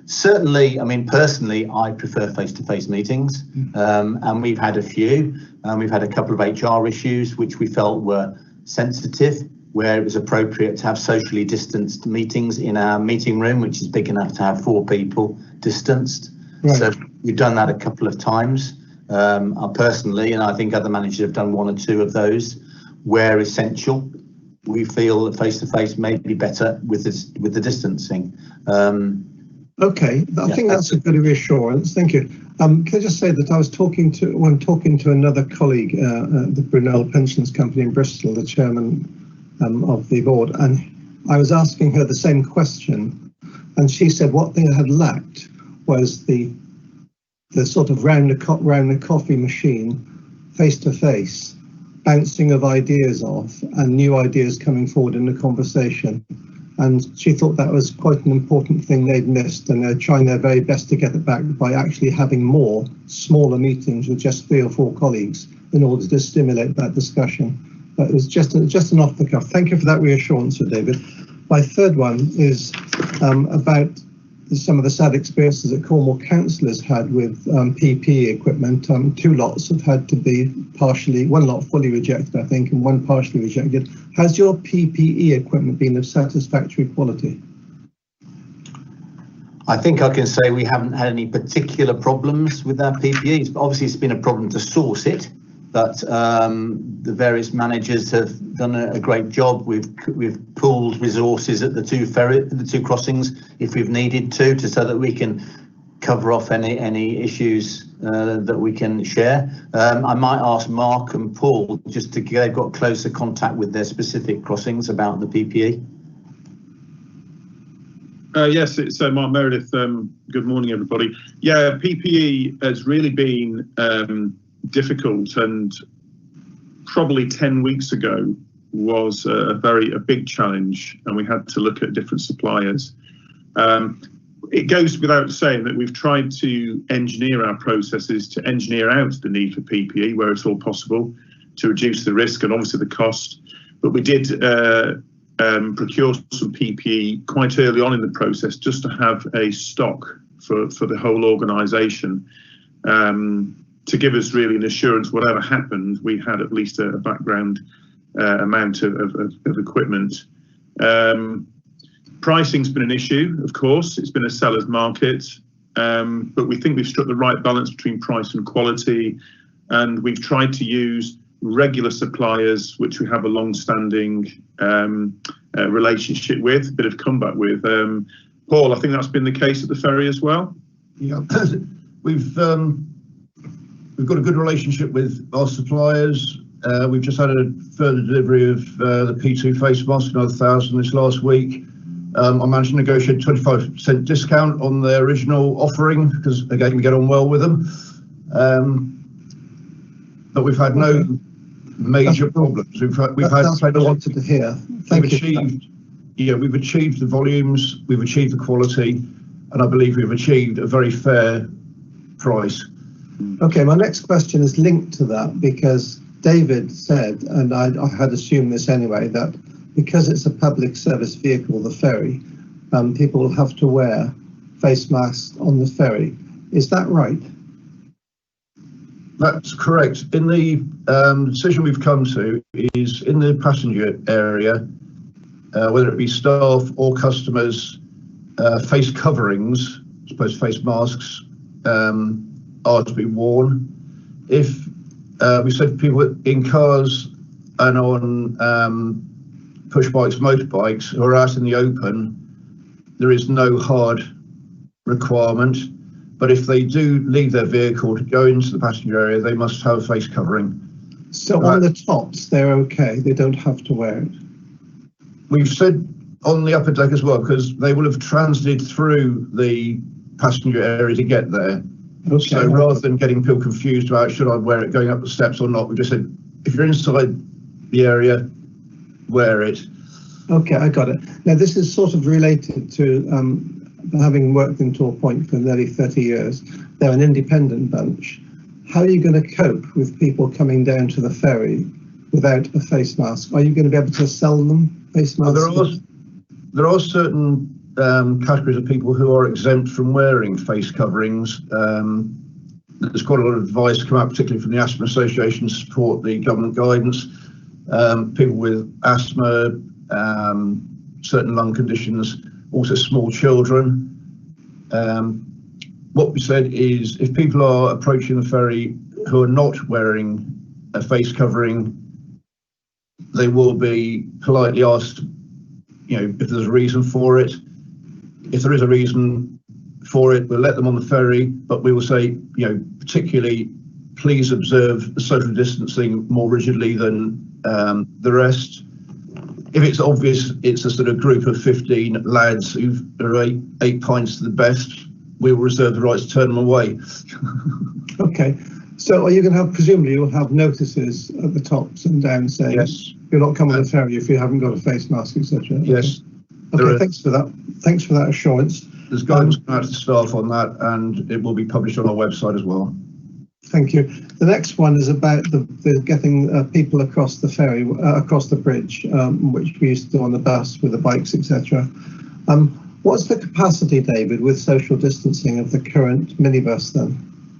Certainly, I mean, personally, I prefer face-to-face meetings, and we've had a few. We've had a couple of HR issues which we felt were sensitive, where it was appropriate to have socially distanced meetings in our meeting room, which is big enough to have 4 people distanced. Right. So we've done that a couple of times. Personally, and I think other managers have done 1 or 2 of those, where essential. We feel that face-to-face may be better with the distancing. Okay, I think that's a good reassurance. Thank you. Can I just say that I was talking to another colleague at the Brunel Pensions Company in Bristol, the chairman of the board, and I was asking her the same question, and she said what they had lacked was the sort of round the coffee machine, face-to-face, bouncing of ideas off and new ideas coming forward in the conversation. And she thought that was quite an important thing they'd missed, and they're trying their very best to get it back by actually having more smaller meetings with just 3 or 4 colleagues in order to stimulate that discussion. But it was just an off the cuff. Thank you for that reassurance, Sir David. My third one is about some of the sad experiences that Cornwall councillors had with PPE equipment. 2 lots have had to be one lot fully rejected, I think, and 1 partially rejected. Has your PPE equipment been of satisfactory quality? I think I can say we haven't had any particular problems with our PPE. Obviously, it's been a problem to source it, but the various managers have done a great job. We've pooled resources at the 2 crossings if we've needed to so that we can cover off any issues that we can share. I might ask Mark and Paul just to they've got closer contact with their specific crossings about the PPE. Yes, it's Mark Meredith. Good morning, everybody. Yeah, PPE has really been difficult, and probably 10 weeks ago was a big challenge, and we had to look at different suppliers. It goes without saying that we've tried to engineer our processes to engineer out the need for PPE where it's all possible to reduce the risk and obviously the cost. But we did procure some PPE quite early on in the process just to have a stock for the whole organisation, to give us really an assurance whatever happened, we had at least a background amount of equipment. Pricing's been an issue, of course. It's been a seller's market, but we think we've struck the right balance between price and quality, and we've tried to use regular suppliers which we have a long-standing relationship with, a bit of comeback with. Paul, I think that's been the case at the ferry as well. Yeah, we've got a good relationship with our suppliers. We've just had a further delivery of the P2 face mask, another 1,000 this last week. I managed to negotiate 25% discount on their original offering because, again, we get on well with them. But we've had no major problems. We've had that's what I wanted to hear. Thank you. We've achieved the volumes, we've achieved the quality, and I believe we've achieved a very fair price. Okay, my next question is linked to that because David said, and I had assumed this anyway, that because it's a public service vehicle, the ferry, people will have to wear face masks on the ferry. Is that right? That's correct. In the decision we've come to is in the passenger area, whether it be staff or customers, face coverings, I suppose face masks, are to be worn. If we said people in cars and on push bikes, motorbikes who are out in the open, there is no hard requirement. But if they do leave their vehicle to go into the passenger area, they must have a face covering. So on the tops, they're okay. They don't have to wear it. We've said on the upper deck as well, because they will have transited through the passenger area to get there. Okay. So rather than getting people confused about should I wear it going up the steps or not, we just said if you're inside the area, wear it. Okay, I got it. Now this is sort of related to having worked in Torpoint for nearly 30 years. They're an independent bunch. How are you going to cope with people coming down to the ferry without a face mask? Are you going to be able to sell them face masks? Well, there are certain categories of people who are exempt from wearing face coverings. There's quite a lot of advice come out, particularly from the Asthma Association, to support the government guidance. People with asthma, certain lung conditions, also small children. What we said is if people are approaching the ferry who are not wearing a face covering, they will be politely asked, if there's a reason for it. If there is a reason for it, we'll let them on the ferry, but we will say, particularly please observe the social distancing more rigidly than the rest. If it's obvious it's a sort of group of 15 lads who are eight pints to the best, we will reserve the right to turn them away. Okay, so are you going to have, presumably you'll have notices at the tops and down saying yes, you're not coming on the ferry if you haven't got a face mask, etc. Yes. Okay, thanks for that. Thanks for that assurance. There's guidance out to staff on that, and it will be published on our website as well. Thank you. The next one is about the getting people across the ferry, across the bridge, which we used to do on the bus with the bikes, etc. What's the capacity, David, with social distancing of the current minibus then?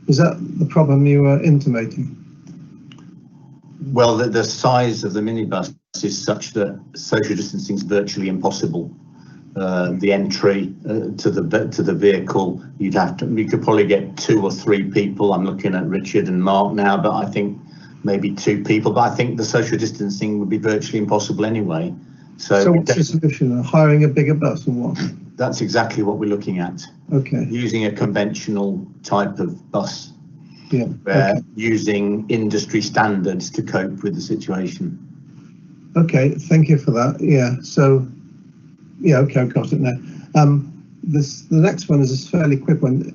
Is that the problem you were intimating? Well, the size of the minibus is such that social distancing is virtually impossible. The entry to the vehicle, you could probably get 2 or 3 people. I'm looking at Richard and Mark now, but I think maybe 2 people. But I think the social distancing would be virtually impossible anyway. So what's the solution? Hiring a bigger bus or what? That's exactly what we're looking at. Okay. Using a conventional type of bus. Yeah. Okay. Using industry standards to cope with the situation. Okay, thank you for that. Yeah. So. Yeah, okay, I've got it now. The next one is a fairly quick one.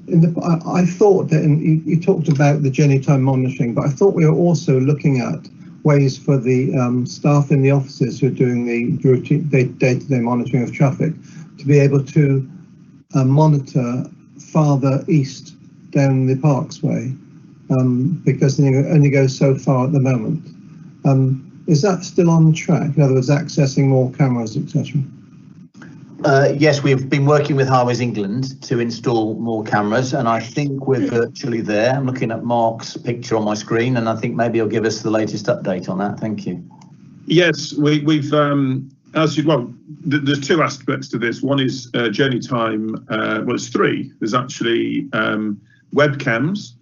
I thought that you talked about the journey time monitoring, but I thought we were also looking at ways for the staff in the offices who are doing the routine day-to-day monitoring of traffic to be able to monitor farther east down the Parksway, because they only go so far at the moment. Is that still on track? In other words, accessing more cameras, etc.? Yes, we've been working with Highways England to install more cameras, and I think we're virtually there. I'm looking at Mark's picture on my screen, and I think maybe he'll give us the latest update on that. Thank you. Yes, we've there's 2 aspects to this. One is journey time. Well, it's 3. There's actually webcams,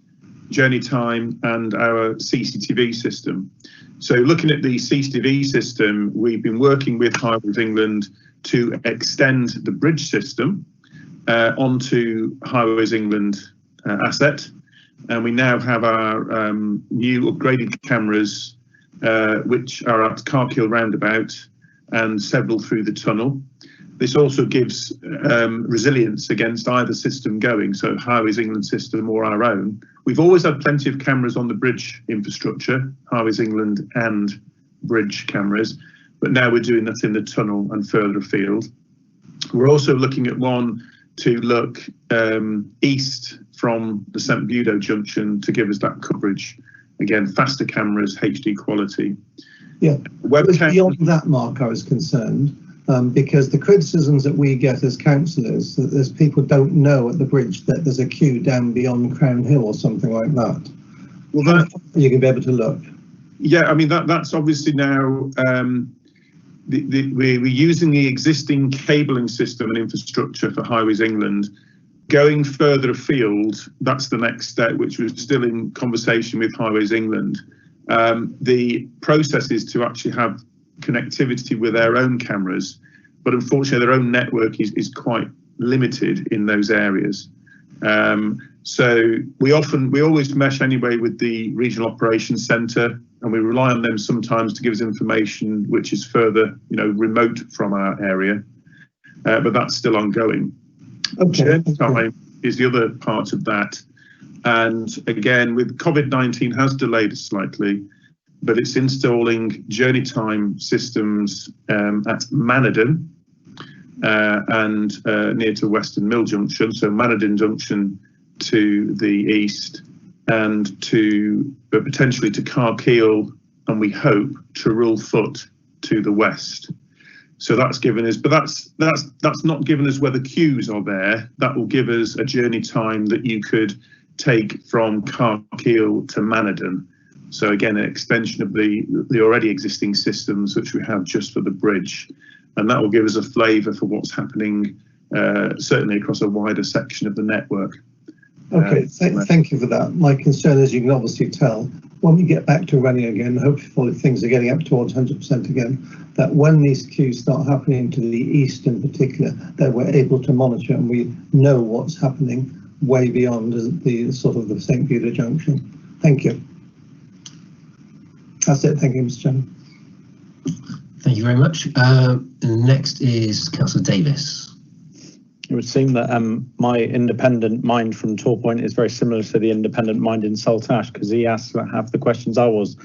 journey time, and our CCTV system. So looking at the CCTV system, we've been working with Highways England to extend the bridge system onto Highways England asset, and we now have our new upgraded cameras, which are at Carkill roundabout and several through the tunnel. This also gives resilience against either system going, so Highways England system or our own. We've always had plenty of cameras on the bridge infrastructure, Highways England and bridge cameras, but now we're doing that in the tunnel and further afield. We're also looking at one to look east from the St Budo junction to give us that coverage. Again, faster cameras, HD quality. Yeah, beyond that, Mark, I was concerned because the criticisms that we get as councillors, that there's people don't know at the bridge that there's a queue down beyond Crown Hill or something like that. Well, that, you can be able to look. Yeah, I mean that's obviously now we're using the existing cabling system and infrastructure for Highways England. Going further afield, that's the next step, which we're still in conversation with Highways England. The process is to actually have connectivity with their own cameras, but unfortunately their own network is quite limited in those areas. So we always mesh anyway with the Regional Operations Centre, and we rely on them sometimes to give us information which is further, remote from our area, but that's still ongoing. Okay. Time is the other part of that, and again with COVID-19 has delayed us slightly, but it's installing journey time systems at Manadon and near to Western Mill Junction, so Manadon Junction to the east, and to potentially to Carkeel, and we hope to Rule Foot to the west. So that's given us, but that's not given us where the queues are there. That will give us a journey time that you could take from Carkeel to Manadon. So again, an extension of the already existing systems which we have just for the bridge, and that will give us a flavour for what's happening certainly across a wider section of the network. Okay, thank you for that. My concern, as you can obviously tell, when we get back to running again, hopefully things are getting up towards 100% again, that when these queues start happening to the east in particular, that we're able to monitor and we know what's happening way beyond the sort of the St. Peter Junction. Thank you. That's it. Thank you, Mr. Chairman. Thank you very much. Next is Councillor Davis. It would seem that my independent mind from Torpoint is very similar to the independent mind in Saltash, because he asked half the questions I was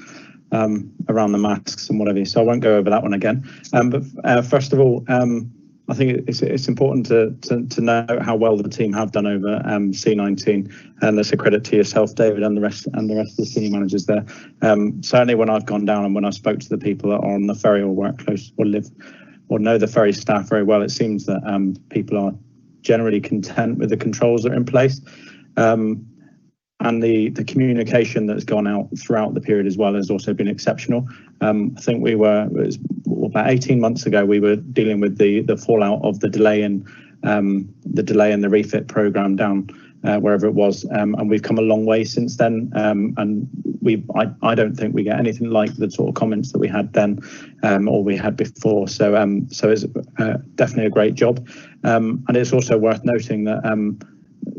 around the masks and whatever, so I won't go over that one again. But first of all, I think it's important to know how well the team have done over C19, and that's a credit to yourself, David, and the rest of the senior managers there. Certainly when I've gone down and when I spoke to the people that are on the ferry or work close or live or know the ferry staff very well, it seems that people are generally content with the controls that are in place, and the communication that's gone out throughout the period as well has also been exceptional. I think it was about 18 months ago we were dealing with the fallout of the delay in the refit program down wherever it was, and we've come a long way since then, and I don't think we get anything like the sort of comments that we had then or we had before, so it's definitely a great job, and it's also worth noting that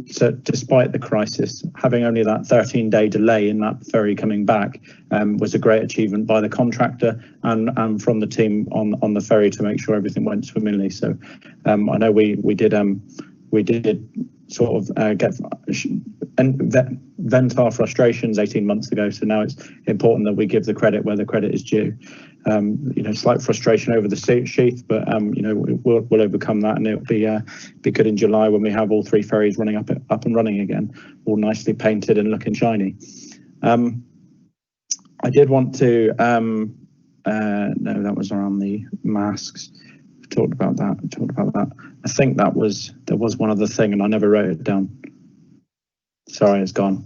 so despite the crisis, having only that 13-day delay in that ferry coming back was a great achievement by the contractor and from the team on the ferry to make sure everything went swimmingly. So I know we did sort of vent our frustrations 18 months ago. So now it's important that we give the credit where the credit is due. Slight frustration over the sheath, but we'll overcome that, and it'll be good in July when we have all three ferries running up and running again, all nicely painted and looking shiny. I did want to no, that was around the masks. We've talked about that. I think there was one other thing, and I never wrote it down. Sorry, it's gone.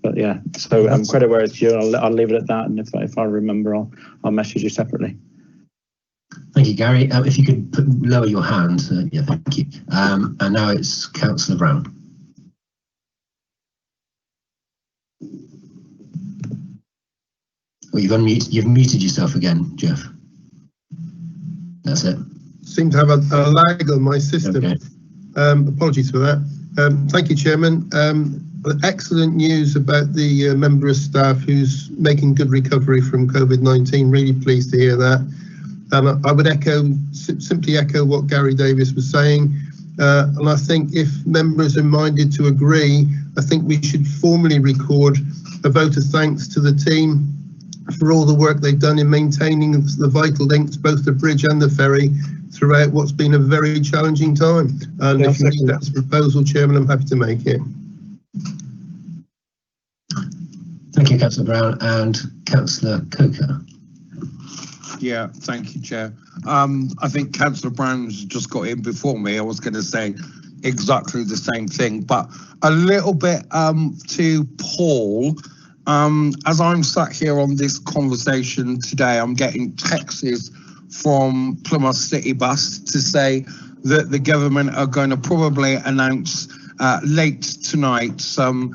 But yeah, so credit where it's due. I'll leave it at that, and if I remember, I'll message you separately. Thank you, Gary. If you could lower your hand, yeah, thank you. And now it's Councillor Brown. Well, you've muted yourself again, Jeff. That's it. Seem to have a lag on my system. Okay. Apologies for that. Thank you, Chairman. Excellent news about the member of staff who's making good recovery from COVID-19. Really pleased to hear that. I would simply echo what Gary Davis was saying. And I think if members are minded to agree, I think we should formally record a vote of thanks to the team for all the work they've done in maintaining the vital links, both the bridge and the ferry, throughout what's been a very challenging time. And if you need that as a proposal, Chairman, I'm happy to make it. Thank you, Councillor Brown. And Councillor Coker. Yeah, thank you, Chair. I think Councillor Brown's just got in before me. I was going to say exactly the same thing, but a little bit to Paul. As I'm sat here on this conversation today, I'm getting texts from Plymouth City Bus to say that the government are going to probably announce late tonight some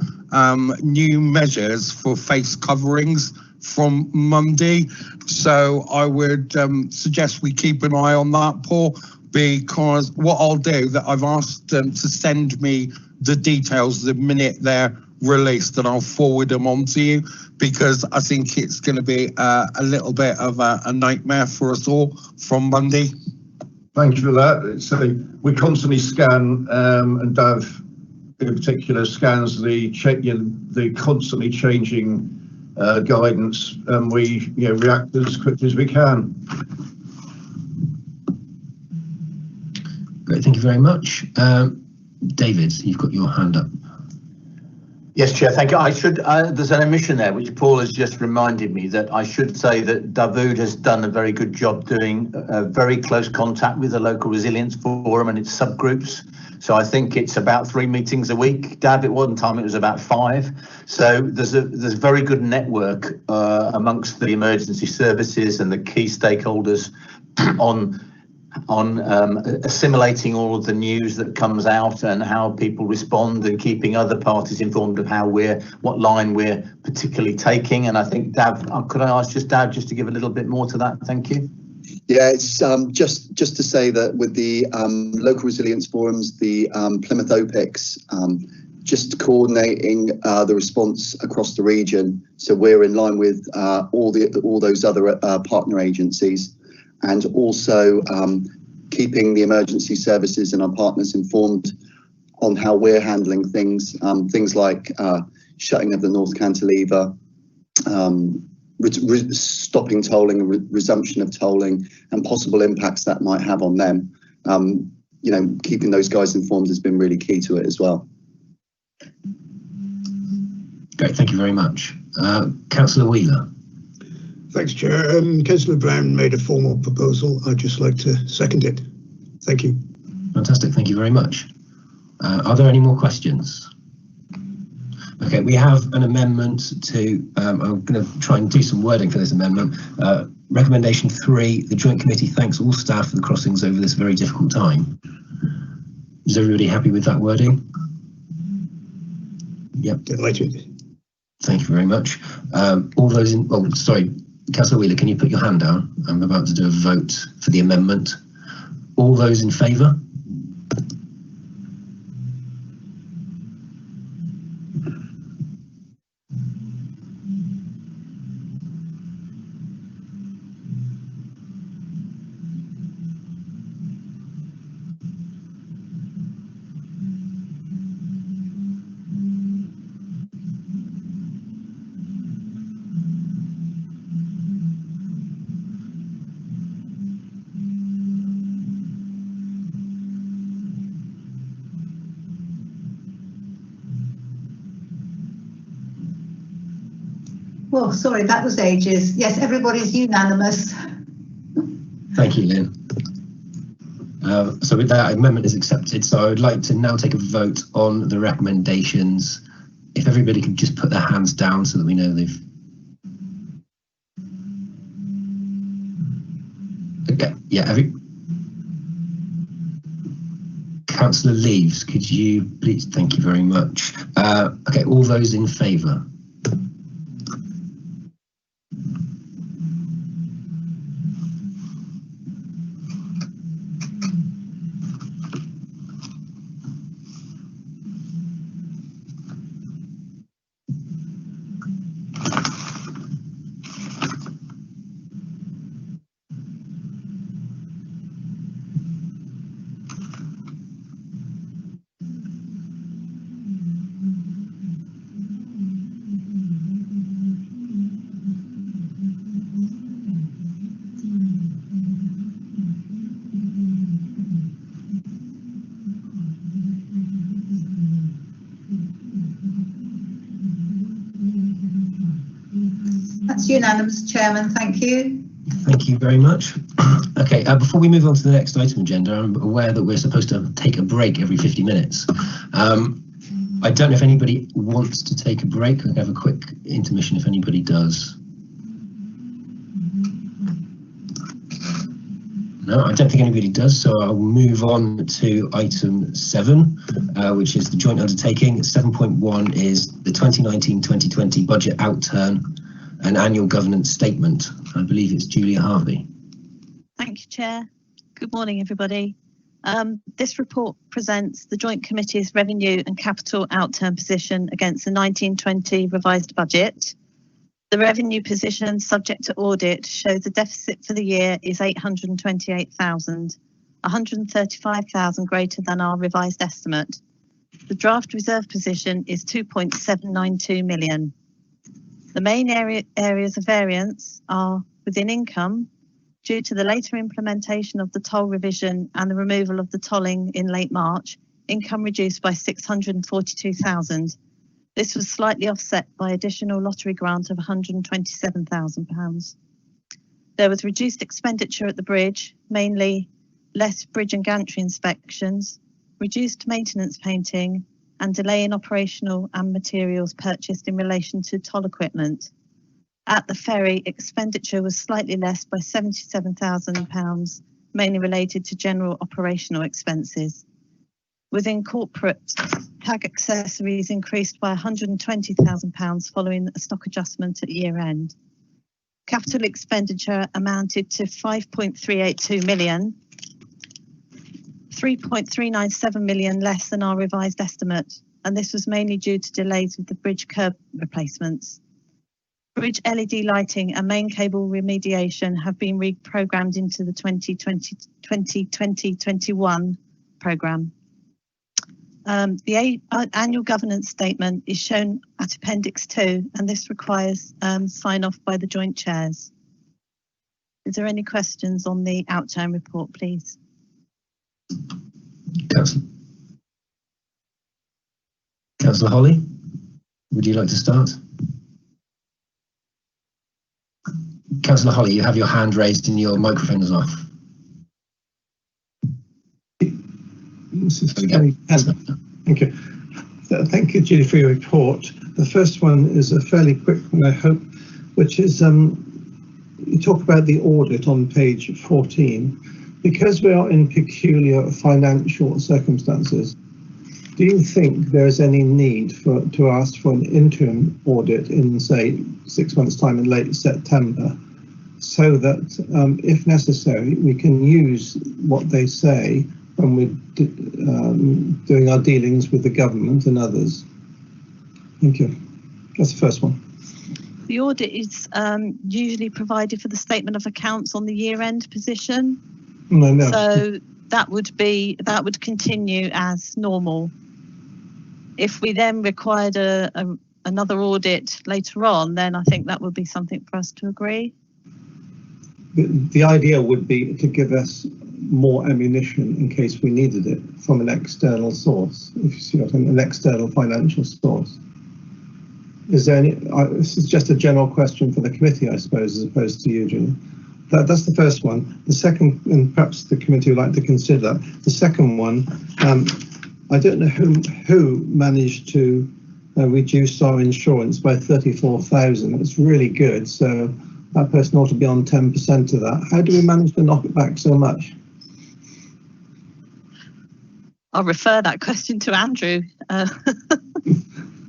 new measures for face coverings from Monday. So I would suggest we keep an eye on that, Paul, because what I'll do, that I've asked them to send me the details the minute they're released, and I'll forward them on to you, because I think it's going to be a little bit of a nightmare for us all from Monday. Thank you for that. So we constantly scan, and Dav in particular scans the constantly changing guidance, and we react as quickly as we can. Great, thank you very much. David, you've got your hand up. Yes, Chair, thank you. I should, there's an omission there, which Paul has just reminded me, that I should say that Dawood has done a very good job doing very close contact with the local resilience forum and its subgroups. So I think it's about 3 meetings a week. Dav, at one time it was about 5. So there's a very good network amongst the emergency services and the key stakeholders on assimilating all of the news that comes out and how people respond, and keeping other parties informed of what line we're particularly taking. And I think Dav, could I ask Dav just to give a little bit more to that? Thank you. Yeah, it's just to say that with the local resilience forums, the Plymouth OPICs, just coordinating the response across the region, so we're in line with all those other partner agencies. And also keeping the emergency services and our partners informed on how we're handling things, things like shutting of the North Cantilever, stopping tolling and resumption of tolling, and possible impacts that might have on them. Keeping those guys informed has been really key to it as well. Great, thank you very much. Councillor Wheeler. Thanks, Chair. Councillor Brown made a formal proposal. I'd just like to second it. Thank you. Fantastic, thank you very much. Are there any more questions? Okay, we have an amendment to, I'm going to try and do some wording for this amendment. Recommendation 3, the Joint Committee thanks all staff for the crossings over this very difficult time. Is everybody happy with that wording? Yep. Delighted. Thank you very much. All those in, oh, sorry, Councillor Wheeler, can you put your hand down? I'm about to do a vote for the amendment. All those in favour? Well, sorry, that was ages. Yes, everybody's unanimous. Thank you, Lynn. So with that, amendment is accepted. So I would like to now take a vote on the recommendations. If everybody could just put their hands down so that we know they've... Okay, yeah, Councillor Leaves, could you please, thank you very much. Okay, all those in favour? That's unanimous, Chairman. Thank you. Thank you very much. Okay, before we move on to the next item agenda, I'm aware that we're supposed to take a break every 50 minutes. I I don't know if anybody wants to take a break. I can have a quick intermission if anybody does. No, I don't think anybody does, so I'll move on to item 7, which is the joint undertaking. 7.1 is the 2019-2020 budget outturn and annual governance statement. I believe it's Julia Harvey. Thank you, Chair. Good morning, everybody. This report presents the Joint Committee's revenue and capital outturn position against the 1920 revised budget. The revenue position, subject to audit, shows the deficit for the year is 828,000, 135,000 greater than our revised estimate. The draft reserve position is 2.792 million. The main areas of variance are within income, due to the later implementation of the toll revision and the removal of the tolling in late March, income reduced by 642,000. This was slightly offset by additional lottery grant of £127,000. There was reduced expenditure at the bridge, mainly less bridge and gantry inspections, reduced maintenance painting, and delay in operational and materials purchased in relation to toll equipment. At the ferry, expenditure was slightly less by £77,000, mainly related to general operational expenses. Within corporate, tag accessories increased by £120,000 following a stock adjustment at year end. Capital expenditure amounted to 5.382 million, 3.397 million less than our revised estimate, and this was mainly due to delays with the bridge curb replacements. Bridge LED lighting and main cable remediation have been reprogrammed into the 2020-2021 programme. The annual governance statement is shown at Appendix 2, and this requires sign-off by the joint chairs. Is there any questions on the outturn report, please? Councillor Holly, would you like to start? Councillor Holly, you have your hand raised and your microphone is off. Thank you. Thank you, Julie, for your report. The first one is a fairly quick one, I hope, which is you talk about the audit on page 14. Because we are in peculiar financial circumstances, do you think there is any need to ask for an interim audit in, say, 6 months' time in late September, so that, if necessary, we can use what they say when we're doing our dealings with the government and others? Thank you. That's the first one. The audit is usually provided for the statement of accounts on the year-end position. No. So that would continue as normal. If we then required another audit later on, then I think that would be something for us to agree. The idea would be to give us more ammunition in case we needed it from an external source, if you see what I mean, an external financial source. Is there any, this is just a general question for the committee, I suppose, as opposed to you, Julie. That's the first one. The second, and perhaps the committee would like to consider that. The second one, I don't know who managed to reduce our insurance by 34,000. It's really good. So that person ought to be on 10% of that. How do we manage to knock it back so much? I'll refer that question to Andrew.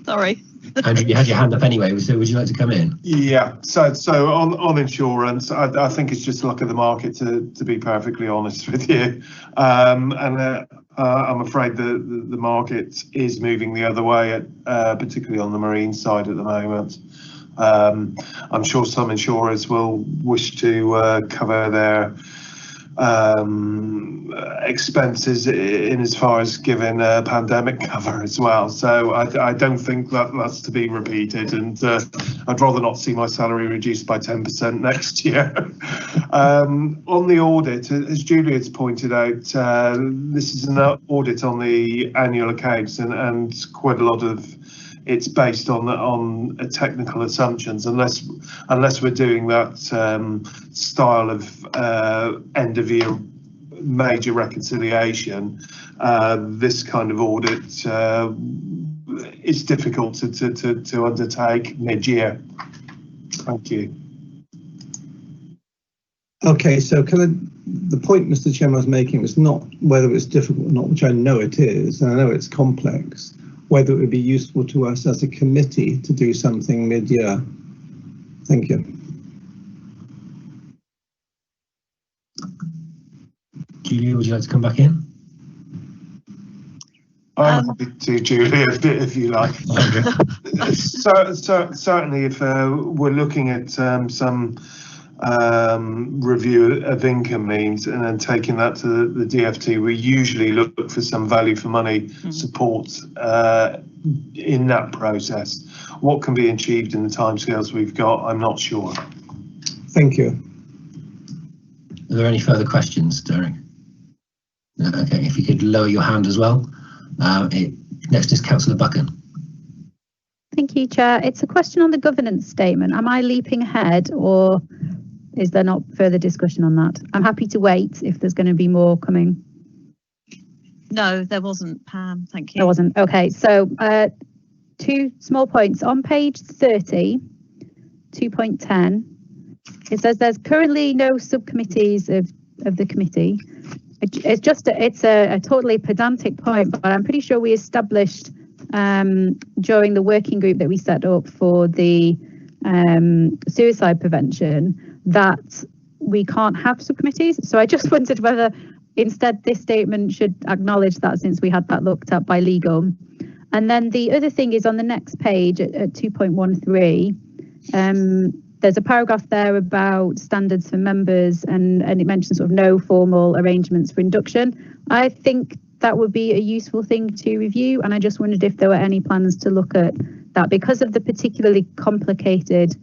Sorry. Andrew, you had your hand up anyway, so would you like to come in? Yeah, so on insurance, I think it's just luck of the market, to be perfectly honest with you. I'm afraid the market is moving the other way, particularly on the marine side at the moment. I'm sure some insurers will wish to cover their expenses in as far as giving pandemic cover as well. So I don't think that's to be repeated, and I'd rather not see my salary reduced by 10% next year. On the audit, as Juliet's pointed out, this is an audit on the annual accounts, and quite a lot of it's based on technical assumptions, unless we're doing that style of end of year major reconciliation. This kind of audit it's difficult to undertake mid-year. Thank you. Okay, so the point Mr. Chairman was making was not whether it's difficult or not, which I know it is, and I know it's complex, whether it would be useful to us as a committee to do something mid-year. Thank you. Julia, would you like to come back in? I'm happy to, Julia, if you like. Certainly, if we're looking at some review of income means and then taking that to the DFT, we usually look for some value for money support in that process. What can be achieved in the timescales we've got, I'm not sure. Thank you. Are there any further questions, Derek? No, okay, if you could lower your hand as well. Next is Councillor Buchan. Thank you, Chair. It's a question on the governance statement. Am I leaping ahead, or is there not further discussion on that? I'm happy to wait if there's going to be more coming. No, there wasn't, Pam. Thank you. There wasn't. Okay, so 2 small points. On page 30, 2.10, it says there's currently no subcommittees of the committee. It's a totally pedantic point, but I'm pretty sure we established during the working group that we set up for the suicide prevention that we can't have subcommittees. So I just wondered whether instead this statement should acknowledge that, since we had that looked at by legal. And then the other thing is on the next page at 2.13, there's a paragraph there about standards for members, and it mentions sort of no formal arrangements for induction. I think that would be a useful thing to review, and I just wondered if there were any plans to look at that because of the particularly complicated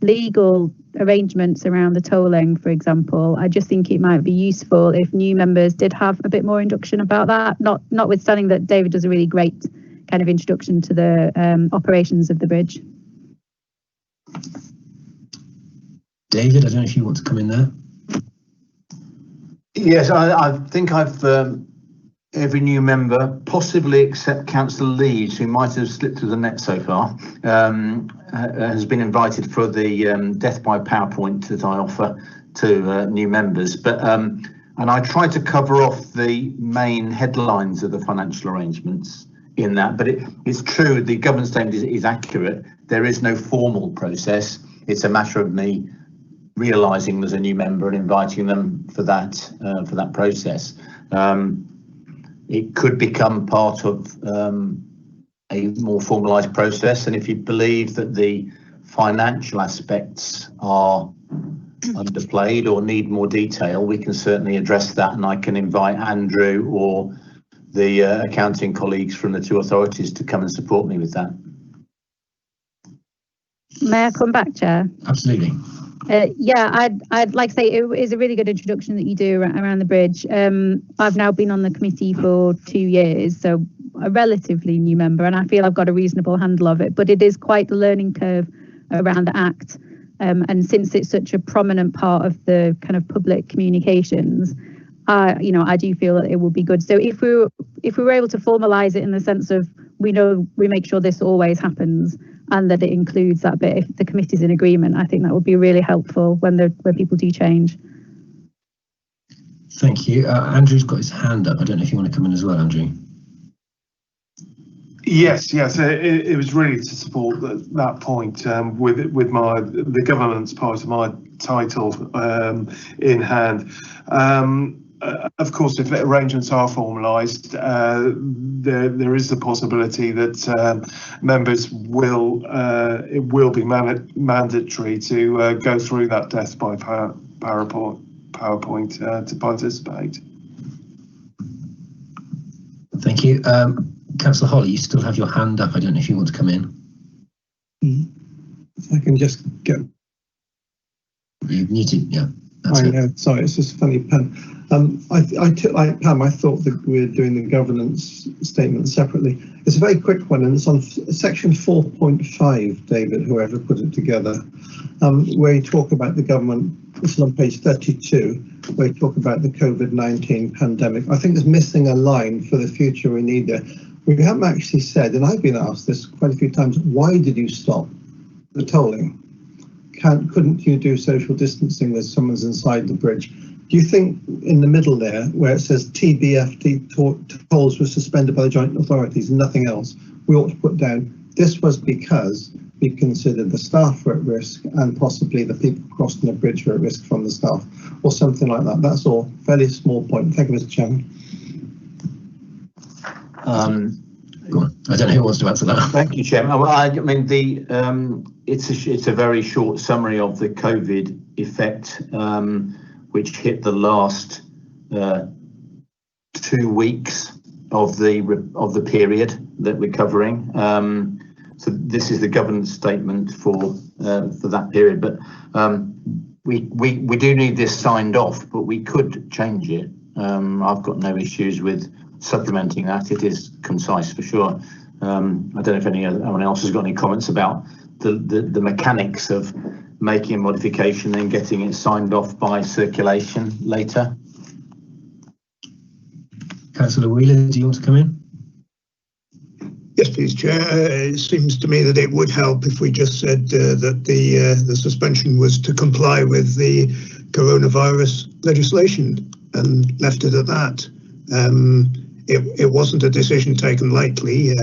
legal arrangements around the tolling, for example. I just think it might be useful if new members did have a bit more induction about that, notwithstanding that David does a really great kind of introduction to the operations of the bridge. David, I don't know if you want to come in there. Yes, I think I've every new member, possibly except Councillor Leeds, who might have slipped through the net so far, has been invited for the Death by PowerPoint that I offer to new members. But and I try to cover off the main headlines of the financial arrangements in that. But it's true, the governance statement is accurate. There is no formal process. It's a matter of me realising there's a new member and inviting them for that process. It could become part of a more formalised process, and if you believe that the financial aspects are underplayed or need more detail, we can certainly address that, and I can invite Andrew or the accounting colleagues from the 2 authorities to come and support me with that. May I come back, Chair? Absolutely. Yeah, I'd like to say it is a really good introduction that you do around the bridge. I've now been on the committee for 2 years, so a relatively new member, and I feel I've got a reasonable handle of it, but it is quite the learning curve around the Act. And since it's such a prominent part of the kind of public communications, I do feel that it would be good. So if we were able to formalise it in the sense of we make sure this always happens, and that it includes that bit if the committee's in agreement, I think that would be really helpful when people do change. Thank you. Andrew's got his hand up. I don't know if you want to come in as well, Andrew. Yes. It was really to support that point with the governance part of my title in hand. Of course, if arrangements are formalised, there is the possibility that members it will be mandatory to go through that death by PowerPoint to participate. Thank you. Councillor Holly, you still have your hand up. I don't know if you want to come in. If I can just get... You've muted, yeah. I know, sorry, it's just a funny pen. Like Pam, I thought that we were doing the governance statement separately. It's a very quick one, and it's on section 4.5, David, whoever put it together, where you talk about the government. This is on page 32, where you talk about the COVID-19 pandemic. I think there's missing a line for the future. We need We haven't actually said, and I've been asked this quite a few times, why did you stop the tolling? Couldn't you do social distancing with someone's inside the bridge? Do you think in the middle there, where it says TBFT tolls were suspended by the joint authorities and nothing else, we ought to put down this was because we considered the staff were at risk and possibly the people crossing the bridge were at risk from the staff, or something like that? That's all. Fairly small point. Thank you, Mr. Chairman. Go on. I don't know who wants to answer that. Thank you, Chairman. Well, I mean, it's a very short summary of the COVID effect, which hit the last 2 weeks of the period that we're covering. So this is the governance statement for that period. But we do need this signed off, but we could change it. I've got no issues with supplementing that. It is concise for sure. I don't know if anyone else has got any comments about the mechanics of making a modification and getting it signed off by circulation later. Councillor Wheeler, do you want to come in? Yes, please, Chair. It seems to me that it would help if we just said that the suspension was to comply with the coronavirus legislation and left it at that. It wasn't a decision taken lightly,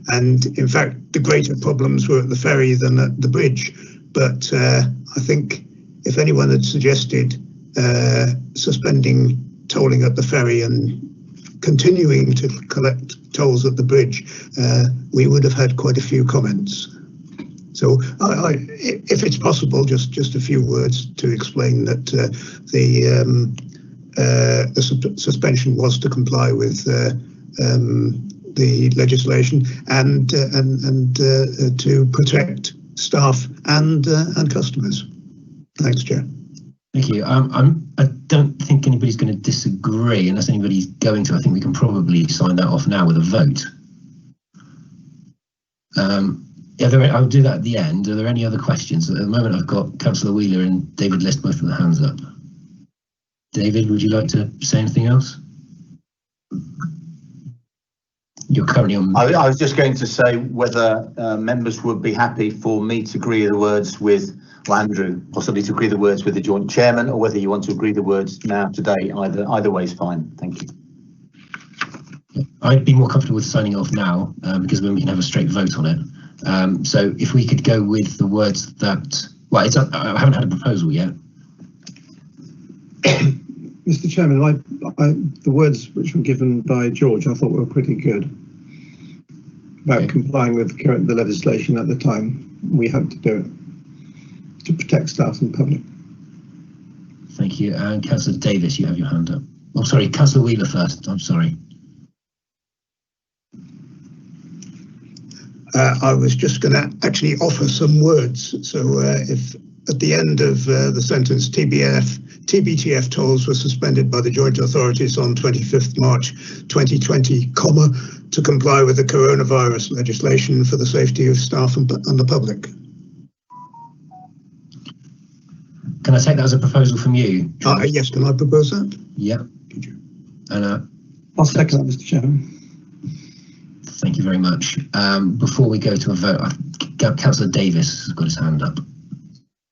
and in fact, the greater problems were at the ferry than at the bridge. But I think if anyone had suggested suspending tolling at the ferry and continuing to collect tolls at the bridge, we would have had quite a few comments. So if it's possible, just a few words to explain that the suspension was to comply with the legislation and to protect staff and customers. Thanks, Chair. Thank you. I don't think anybody's going to disagree unless anybody's going to. I think we can probably sign that off now with a vote. I'll do that at the end. Are there any other questions? At the moment, I've got Councillor Wheeler and David List both with their hands up. David, would you like to say anything else? You're currently on. I was just going to say whether members would be happy for me to agree the words with, or Andrew, possibly to agree the words with the joint chairman, or whether you want to agree the words now today. Either way is fine. Thank you. I'd be more comfortable with signing off now because then we can have a straight vote on it. So if we could go with the words that, well, I haven't had a proposal yet. Mr. Chairman, the words which were given by George, I thought were pretty good about complying with the legislation at the time. We had to do it to protect staff and public. Thank you. And Councillor Davis, you have your hand up. Oh, sorry, Councillor Wheeler first. I'm sorry. I was just going to actually offer some words. So if at the end of the sentence, TBTF tolls were suspended by the joint authorities on 25th March 2020, comma, to comply with the coronavirus legislation for the safety of staff and the public. Can I take that as a proposal from you? Yes, can I propose that? Yeah. And I'll second that, Mr. Chairman. Thank you very much. Before we go to a vote, Councillor Davis has got his hand up.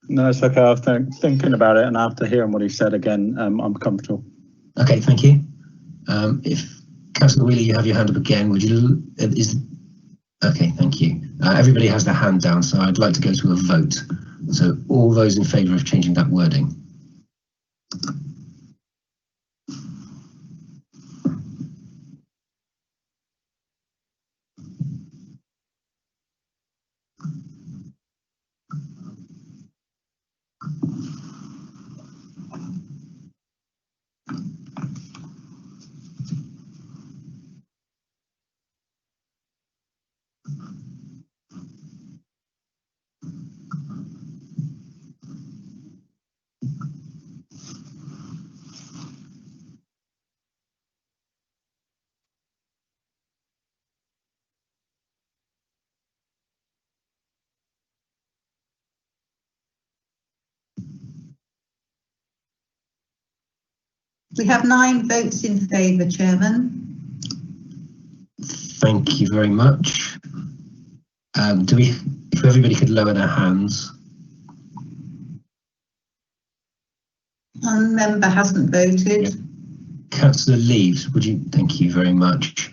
No, it's okay. I was thinking about it, and after hearing what he said again, I'm comfortable. Okay, thank you. If Councillor Wheeler, you have your hand up again, would you? Okay, thank you. Everybody has their hand down, so I'd like to go to a vote. So all those in favour of changing that wording. We have 9 votes in favour, Chairman. Thank you very much. If everybody could lower their hands. One member hasn't voted. Yeah. Councillor Leaves, thank you very much.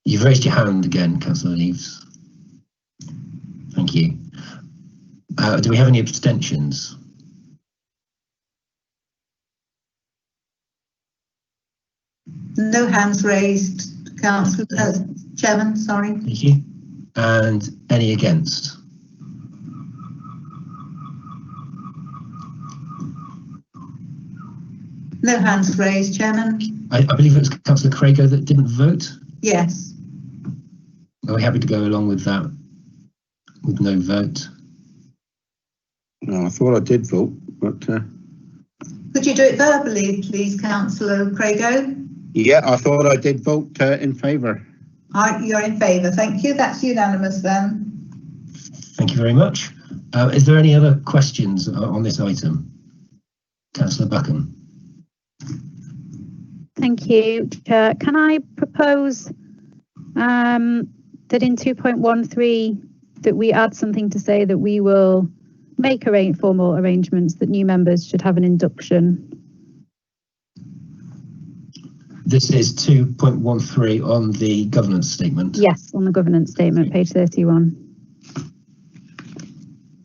You've raised your hand again, Councillor Leaves. Thank you. Do we have any abstentions? No hands raised, Chairman, sorry. Thank you. And any against? No hands raised, Chairman. I believe it was Councillor Crago that didn't vote. Yes. Are we happy to go along with that? With no vote? No, I thought I did vote, but... Could you do it verbally, please, Councillor Crago? Yeah, I thought I did vote in favour. You're in favour, thank you. That's unanimous then. Thank you very much. Is there any other questions on this item? Councillor Buchan. Thank you, Chair. Can I propose that in 2.13 that we add something to say that we will make formal arrangements that new members should have an induction? This is 2.13 on the governance statement. Yes, on the governance statement, page 31.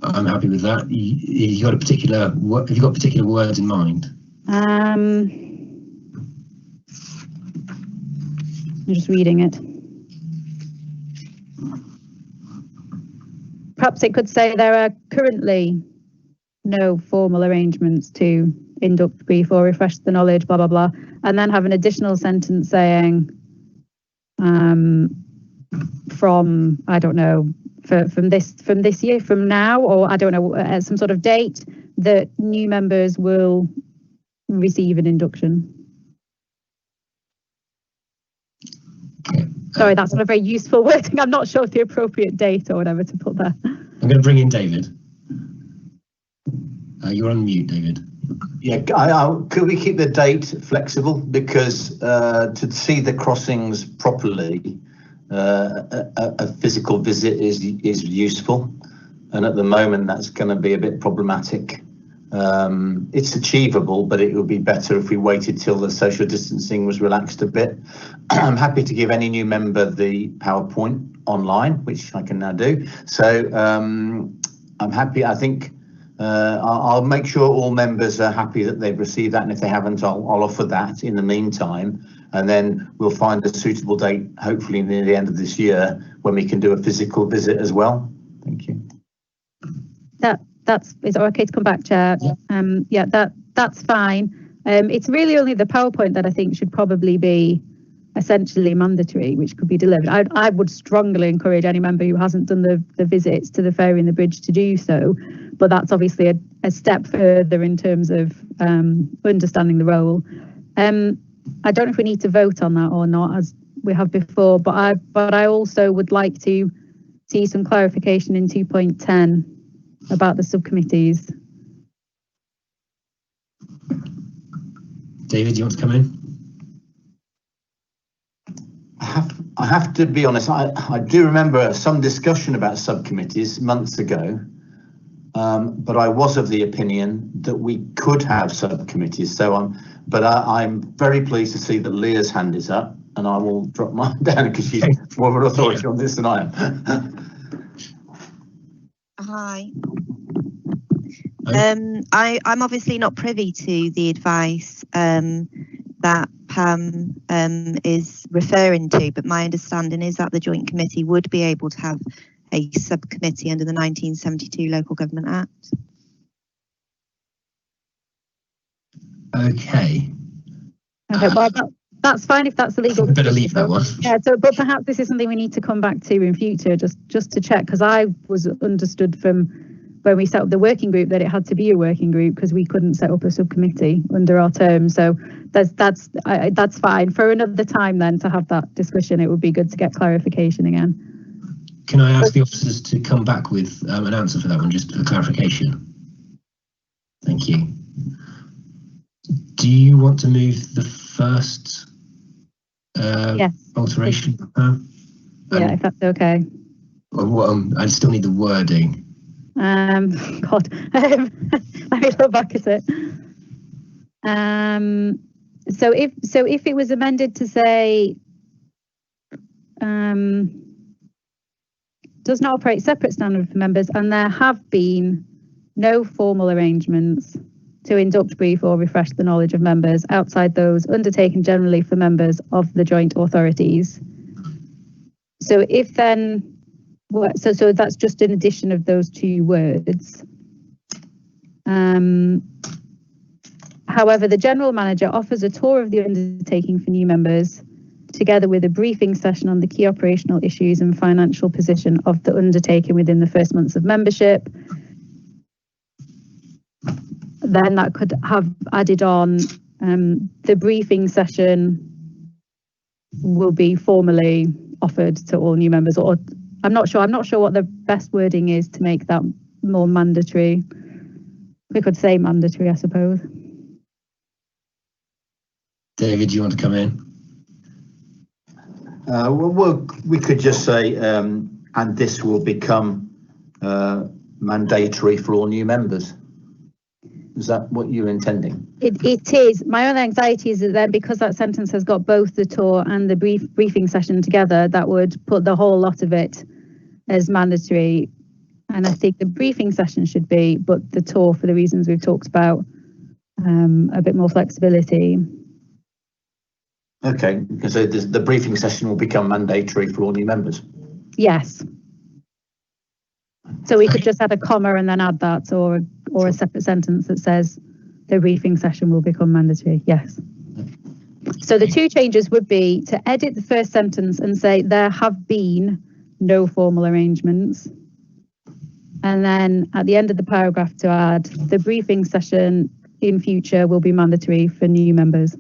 I'm happy with that. Have you got particular words in mind? I'm just reading it. Perhaps it could say there are currently no formal arrangements to induct, brief or refresh the knowledge, blah, blah, blah, and then have an additional sentence saying from, I don't know, from this year, from now, or I don't know, some sort of date that new members will receive an induction. Sorry, that's not a very useful wording. I'm not sure of the appropriate date or whatever to put there. I'm going to bring in David. You're on mute, David. Yeah, could we keep the date flexible? Because to see the crossings properly, a physical visit is useful, and at the moment that's going to be a bit problematic. It's achievable, but it would be better if we waited till the social distancing was relaxed a bit. I'm happy to give any new member the PowerPoint online, which I can now do. So I'm happy. I think I'll make sure all members are happy that they've received that, and if they haven't, I'll offer that in the meantime, and then we'll find a suitable date, hopefully near the end of this year, when we can do a physical visit as well. Thank you. Is it okay to come back, Chair? Yeah, that's fine. It's really only the PowerPoint that I think should probably be essentially mandatory, which could be delivered. I would strongly encourage any member who hasn't done the visits to the ferry and the bridge to do so, but that's obviously a step further in terms of understanding the role. I don't know if we need to vote on that or not, as we have before, but I also would like to see some clarification in 2.10 about the subcommittees. David, do you want to come in? I have to be honest, I do remember some discussion about subcommittees months ago, but I was of the opinion that we could have subcommittees. So I'm very pleased to see that Leah's hand is up, and I will drop mine down because she's more of an authority on this than I am. Hi. I'm obviously not privy to the advice that Pam is referring to, but my understanding is that the Joint Committee would be able to have a subcommittee under the 1972 Local Government Act. Okay. Well, that's fine if that's the legal. Better leave that one. Yeah. So, but perhaps this is something we need to come back to in future, just to check, because I was understood from when we set up the working group that it had to be a working group because we couldn't set up a subcommittee under our term. So that's fine for another time then to have that discussion. It would be good to get clarification again. Can I ask the officers to come back with an answer for that one, just for clarification? Thank you. Do you want to move the first Yes. alteration? Yeah, if that's okay. I still need the wording. God, let me look back at it. So if it was amended to say does not operate separate standard for members, and there have been no formal arrangements to induct, brief or refresh the knowledge of members outside those undertaken generally for members of the joint authorities. So if then, so that's just an addition of those two words. However, the general manager offers a tour of the undertaking for new members, together with a briefing session on the key operational issues and financial position of the undertaking within the first months of membership. Then that could have added on the briefing session will be formally offered to all new members, or I'm not sure what the best wording is to make that more mandatory. We could say mandatory, I suppose. David, do you want to come in? We could just say, and this will become mandatory for all new members. Is that what you're intending? It is. My own anxiety is that then, because that sentence has got both the tour and the briefing session together, that would put the whole lot of it as mandatory. And I think the briefing session should be, but the tour, for the reasons we've talked about, a bit more flexibility. Okay, so the briefing session will become mandatory for all new members? Yes. So we could just add a comma and then add that, or a separate sentence that says the briefing session will become mandatory. Yes. So the two changes would be to edit the first sentence and say there have been no formal arrangements. And then at the end of the paragraph to add the briefing session in future will be mandatory for new members.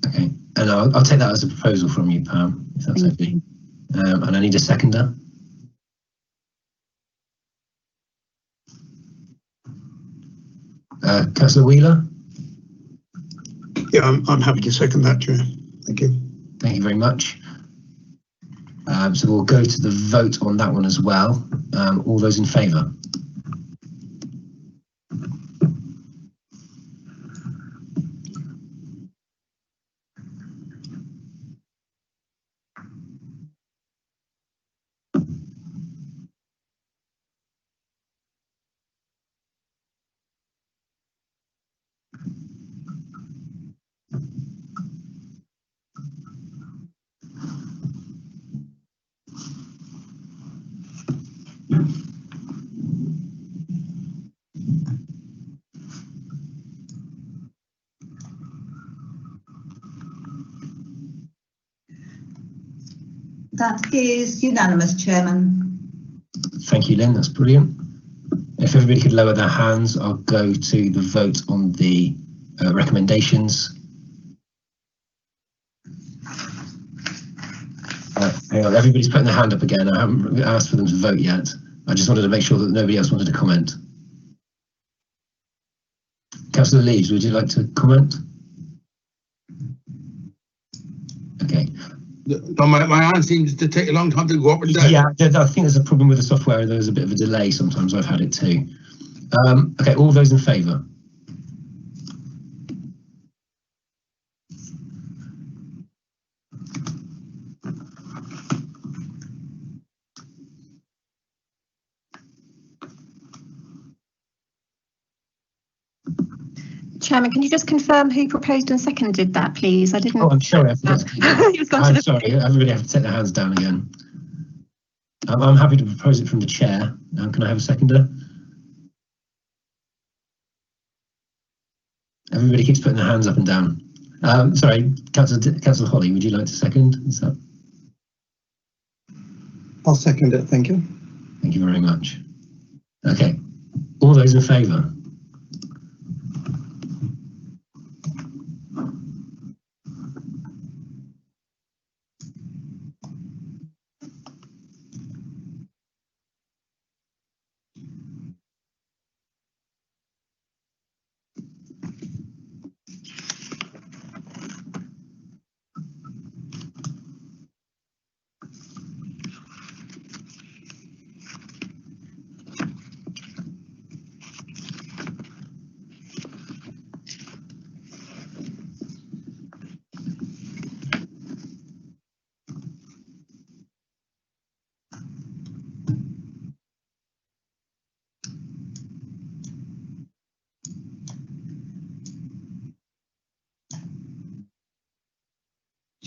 Okay, and I'll take that as a proposal from you, Pam, if that's okay. And I need a seconder. Councillor Wheeler? Yeah, I'm happy to second that, Chair. Thank you. Thank you very much. So we'll go to the vote on that one as well. All those in favour? That is unanimous, Chairman. Thank you, Lynn. That's brilliant. If everybody could lower their hands, I'll go to the vote on the recommendations. Hang on, everybody's putting their hand up again. I haven't asked for them to vote yet. I just wanted to make sure that nobody else wanted to comment. Councillor Leeds, would you like to comment? Okay. My hand seems to take a long time to go up and down. Yeah, I think there's a problem with the software. There's a bit of a delay sometimes. I've had it too. Okay, all those in favour? Chairman, can you just confirm who proposed and seconded that, please? I didn't. Oh, I'm sorry. I forgot. I'm sorry. Everybody have to take their hands down again. I'm happy to propose it from the chair. Can I have a seconder? Everybody keeps putting their hands up and down. Sorry, Councillor Holly, would you like to second? Is that? I'll second it. Thank you. Thank you very much. Okay. All those in favour?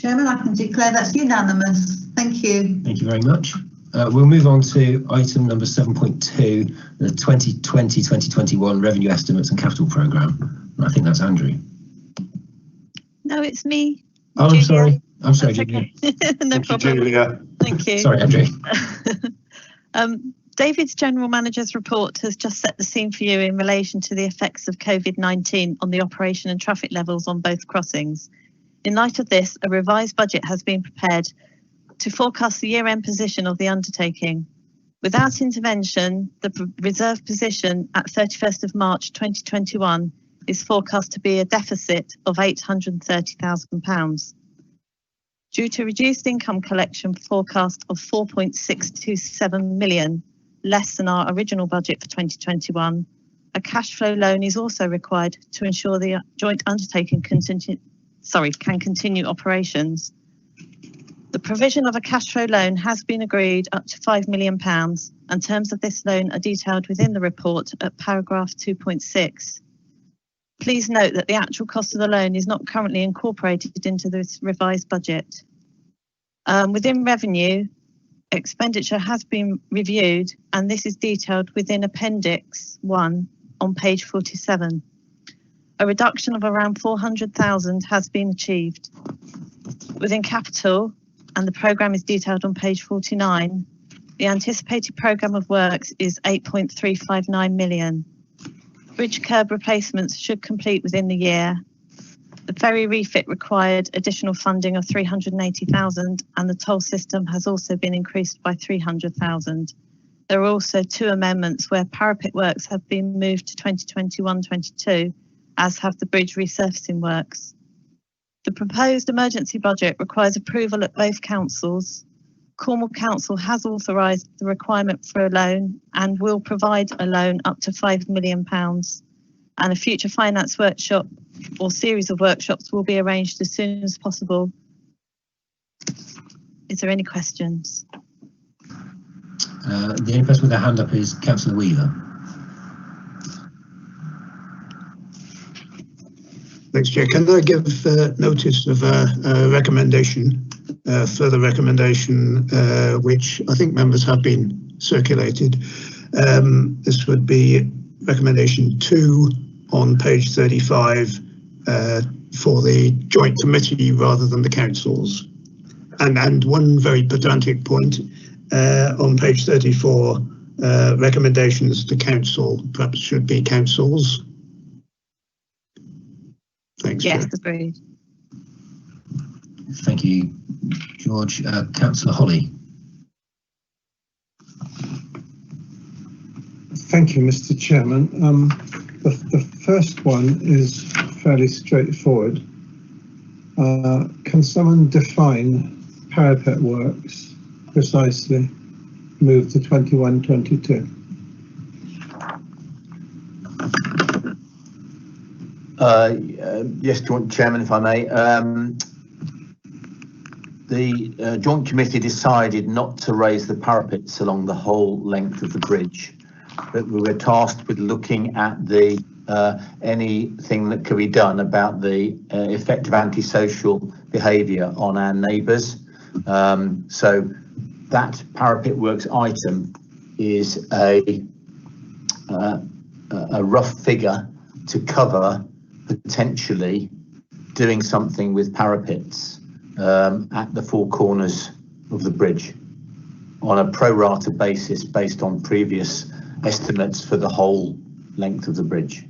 Chairman, I can declare that's unanimous. Thank you. Thank you very much. We'll move on to item number 7.2, the 2020-2021 revenue estimates and capital programme. I think that's Andrew. No, it's me. Oh, Julia. I'm sorry. I'm sorry, That's Julia. okay. No problem. Julia. Thank you. Sorry, Andrew. David's General Manager's report has just set the scene for you in relation to the effects of COVID-19 on the operation and traffic levels on both crossings. In light of this, a revised budget has been prepared to forecast the year-end position of the undertaking. Without intervention, the reserve position at 31st of March 2021 is forecast to be a deficit of £830,000. Due to reduced income collection forecast of 4.627 million, less than our original budget for 2021, a cash flow loan is also required to ensure the joint undertaking can continue operations. The provision of a cash flow loan has been agreed up to £5 million, and terms of this loan are detailed within the report at paragraph 2.6. Please note that the actual cost of the loan is not currently incorporated into this revised budget. Within revenue, expenditure has been reviewed, and this is detailed within Appendix 1 on page 47. A reduction of around 400,000 has been achieved. Within capital, and the programme is detailed on page 49, the anticipated programme of works is 8.359 million. Bridge curb replacements should complete within the year. The ferry refit required additional funding of 380,000, and the toll system has also been increased by 300,000. There are also 2 amendments where parapet works have been moved to 2021-22, as have the bridge resurfacing works. The proposed emergency budget requires approval at both councils. Cornwall Council has authorised the requirement for a loan and will provide a loan up to £5 million. And a future finance workshop or series of workshops will be arranged as soon as possible. Is there any questions? The only person with their hand up is Councillor Wheeler. Thanks, Chair. Can I give notice of a recommendation, further recommendation, which I think members have been circulated. This would be recommendation 2 on page 35 for the joint committee rather than the councils. And one very pedantic point on page 34, recommendations to council, perhaps should be councils. Thanks. Yes, Chair. agreed. Thank you, George. Councillor Holly. Thank you, Mr. Chairman. The first one is fairly straightforward. Can someone define parapet works precisely? Move to 21-22. Yes, Joint Chairman, if I may. The Joint Committee decided not to raise the parapets along the whole length of the bridge, but we were tasked with looking at the anything that could be done about the effect of antisocial behaviour on our neighbours. So that parapet works item is a rough figure to cover potentially doing something with parapets at the 4 corners of the bridge on a pro rata basis based on previous estimates for the whole length of the bridge.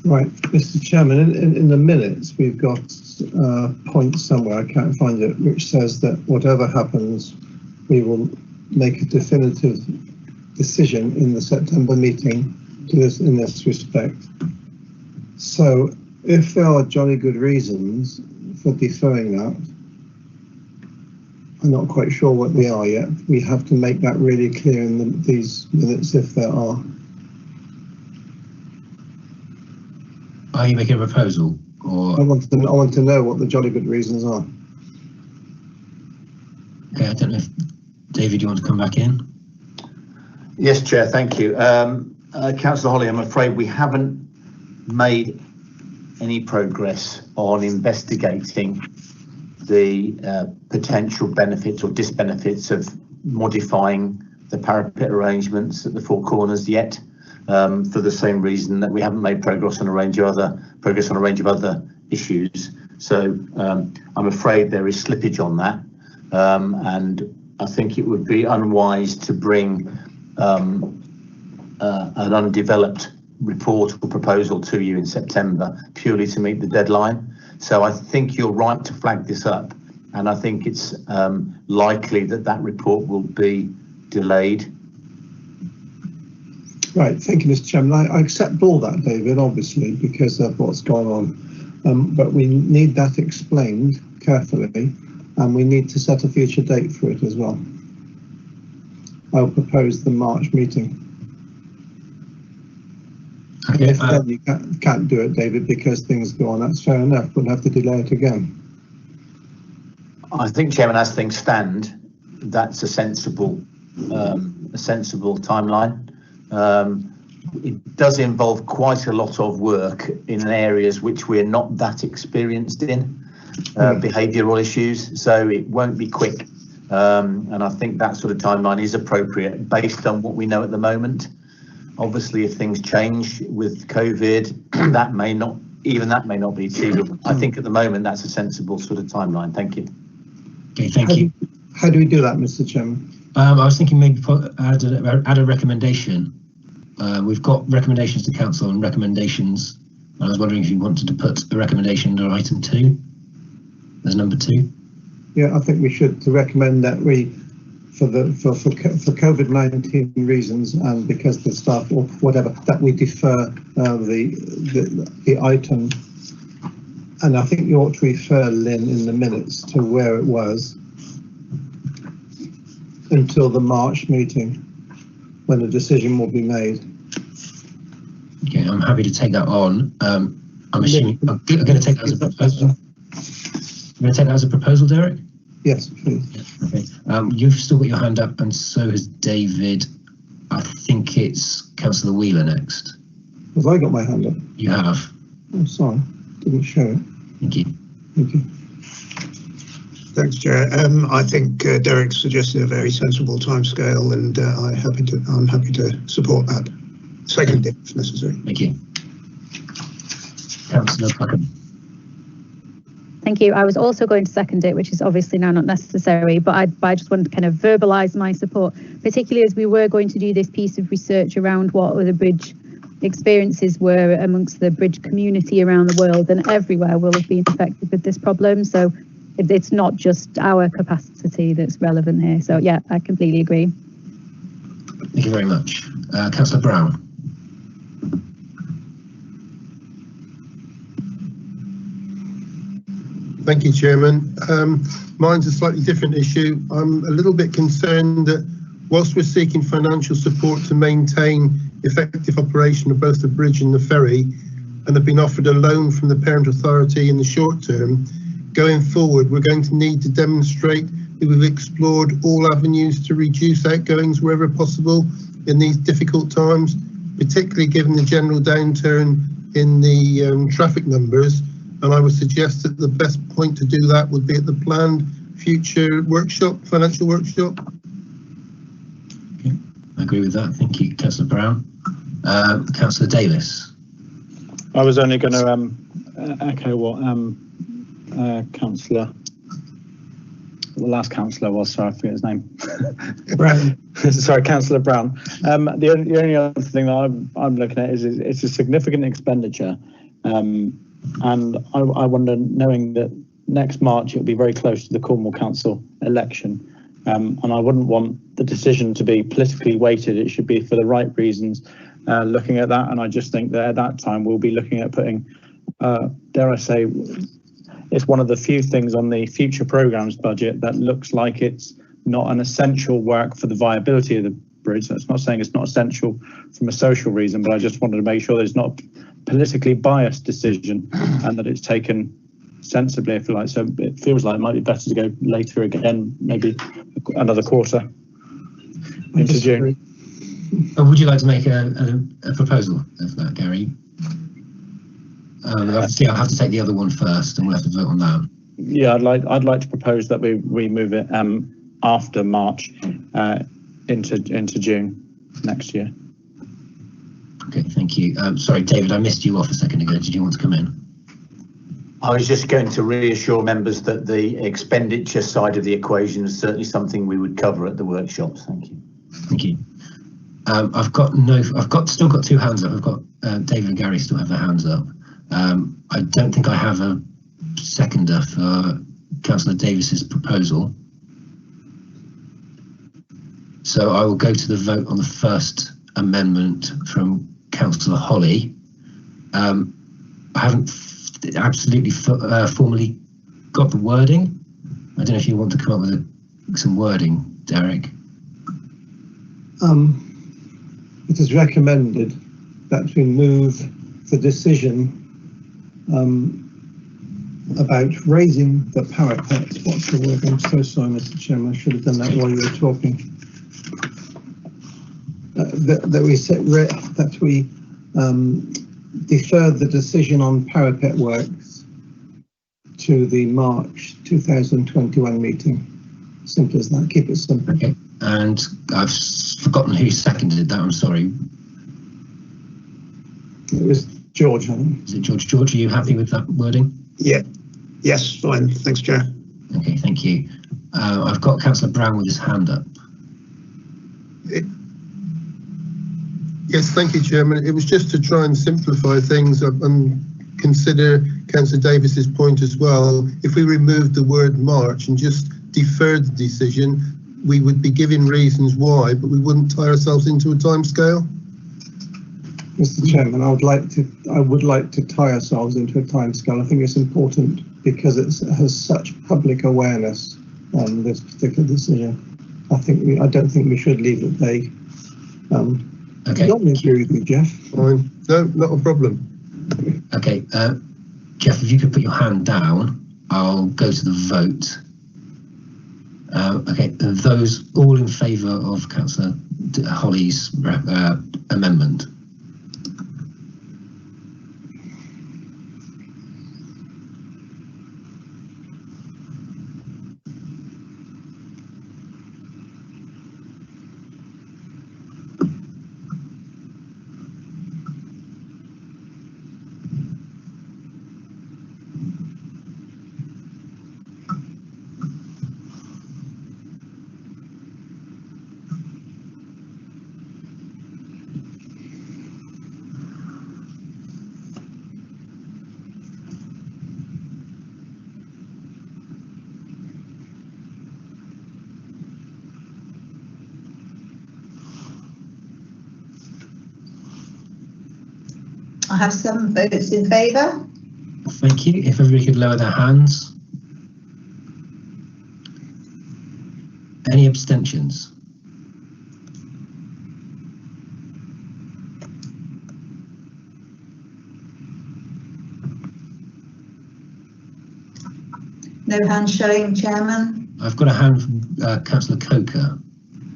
Right, Mr. Chairman, in the minutes we've got a point somewhere, I can't find it, which says that whatever happens, we will make a definitive decision in the September meeting in this respect. So if there are jolly good reasons for deferring that, I'm not quite sure what they are yet. We have to make that really clear in these minutes if there are. Are you making a proposal, or? I want to know what the jolly good reasons are. Okay, I don't know if David, you want to come back in? Yes, Chair, thank you. Councillor Holly, I'm afraid we haven't made any progress on investigating the potential benefits or disbenefits of modifying the parapet arrangements at the four corners yet, for the same reason that we haven't made progress on a range of other issues. So I'm afraid there is slippage on that, and I think it would be unwise to bring an undeveloped report or proposal to you in September purely to meet the deadline. So I think you're right to flag this up, and I think it's likely that that report will be delayed. Right, thank you, Mr. Chairman. I accept all that, David, obviously, because of what's gone on, but we need that explained carefully, and we need to set a future date for it as well. I'll propose the March meeting. Okay, if then you can't do it, David, because things go on, that's fair enough. We'll have to delay it again. I think, Chairman, as things stand, that's a sensible timeline. It does involve quite a lot of work in areas which we're not that experienced in, behavioural issues, so it won't be quick. And I think that sort of timeline is appropriate based on what we know at the moment. Obviously, if things change with COVID, that may not be achievable. I think at the moment that's a sensible sort of timeline. Thank you. Okay, thank you. How do we do that, Mr. Chairman? I was thinking maybe add a recommendation. We've got recommendations to council and recommendations. I was wondering if you wanted to put a recommendation under item 2 as number 2. Yeah, I think we should to recommend that we, for COVID-19 reasons and because the staff or whatever, that we defer the item. And I think you ought to refer, Lynn, in the minutes to where it was until the March meeting when a decision will be made. Okay, I'm happy to take that on. I'm assuming I'm going to take that as a proposal. I'm going to take that as a proposal, Derek? Yes, please. Okay. You've still got your hand up, and so has David. I think it's Councillor Wheeler next. Have I got my hand up? You have. Oh, sorry, didn't show it. Thank you. Thank you. Thanks, Chair. I think Derek suggested a very sensible timescale, and I'm happy to support that. Second, if necessary. Thank you. Councillor Buchan. Thank you. I was also going to second it, which is obviously now not necessary, but I just wanted to kind of verbalise my support, particularly as we were going to do this piece of research around what the bridge experiences were amongst the bridge community around the world, and everywhere will have been affected with this problem. So it's not just our capacity that's relevant here. So yeah, I completely agree. Thank you very much. Councillor Brown. Thank you, Chairman. Mine's a slightly different issue. I'm a little bit concerned that whilst we're seeking financial support to maintain effective operation of both the bridge and the ferry, and have been offered a loan from the parent authority in the short term, going forward, we're going to need to demonstrate that we've explored all avenues to reduce outgoings wherever possible in these difficult times, particularly given the general downturn in the traffic numbers. And I would suggest that the best point to do that would be at the planned future workshop, financial workshop. Okay, I agree with that. Thank you, Councillor Brown. Councillor Davis. I was only going to echo what Councillor, the last councillor was, sorry, I forget his name. Brown. Sorry, Councillor Brown. The only other thing that I'm looking at is it's a significant expenditure. And I wonder, knowing that next March it'll be very close to the Cornwall Council election, and I wouldn't want the decision to be politically weighted. It should be for the right reasons, looking at that. And I just think that at that time we'll be looking at putting, dare I say, it's one of the few things on the future programmes budget that looks like it's not an essential work for the viability of the bridge. That's not saying it's not essential from a social reason, but I just wanted to make sure there's not politically biased decision and that it's taken sensibly, if you like. So it feels like it might be better to go later again, maybe another quarter into June. Would you like to make a proposal of that, Gary? Obviously, I'll have to take the other one first, and we'll have to vote on that. Yeah, I'd like to propose that we move it after March into June next year. Okay, thank you. Sorry, David, I missed you off a second ago. Did you want to come in? I was just going to reassure members that the expenditure side of the equation is certainly something we would cover at the workshops. Thank you. Thank you. I've still got two hands up. I've got David and Gary still have their hands up. I don't think I have a seconder for Councillor Davis's proposal. So I will go to the vote on the first amendment from Councillor Holly. I haven't absolutely formally got the wording. I don't know if you want to come up with some wording, Derek. It is recommended that we move the decision about raising the parapet. What's the word? I'm so sorry, Mr. Chairman. I should have done that while you were talking. That we defer the decision on parapet works to the March 2021 meeting. Simple as that. Keep it simple. Okay. And I've forgotten who seconded that. I'm sorry. It was George. Is it George? George, are you happy with that wording? Yeah. Yes, fine. Thanks, Chair. Okay, thank you. I've got Councillor Brown with his hand up. Yes, thank you, Chairman. It was just to try and simplify things and consider Councillor Davis's point as well. If we removed the word March and just deferred the decision, we would be giving reasons why, but we wouldn't tie ourselves into a timescale. Mr. Chairman, I would like to tie ourselves into a timescale. I think it's important because it has such public awareness on this particular decision. I don't think we should leave it vague. Okay. I don't agree with you, Jeff. Fine. No, not a problem. Okay, Jeff, if you could put your hand down, I'll go to the vote. Okay, those all in favour of Councillor Holly's amendment? I have 7 votes in favour. Thank you. If everybody could lower their hands. Any abstentions? No hand showing, Chairman. I've got a hand from Councillor Coker.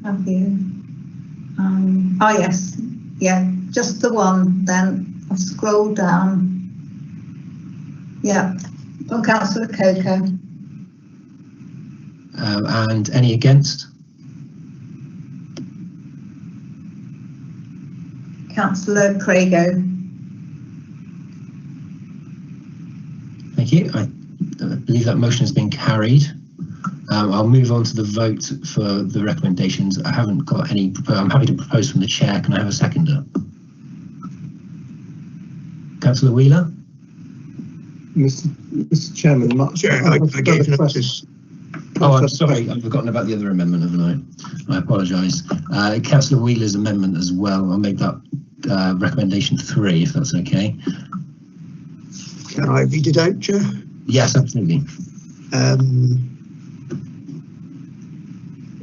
Have you? Oh yes, yeah, just the one then. I'll scroll down. Yeah, from Councillor Coker. And any against? Councillor Crago. Thank you. I believe that motion has been carried. I'll move on to the vote for the recommendations. I haven't got any. I'm happy to propose from the chair. Can I have a seconder? Councillor Wheeler. Mr. Chairman, I gave notice. Oh, I'm sorry. I've forgotten about the other amendment, haven't I? I apologise. Councillor Wheeler's amendment as well. I'll make that recommendation 3, if that's okay. Can I read it out, Chair? Yes, absolutely.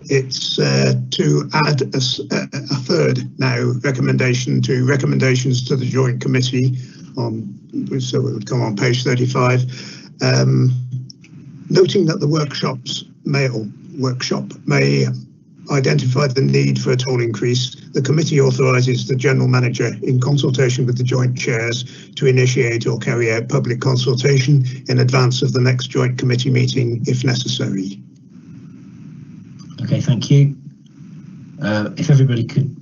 It's to add a third now recommendation to recommendations to the Joint Committee, so it would come on page 35, noting that the workshop may identified the need for a toll increase, the committee authorises the General Manager, in consultation with the joint chairs, to initiate or carry out public consultation in advance of the next joint committee meeting if necessary. Okay, thank you. If everybody could.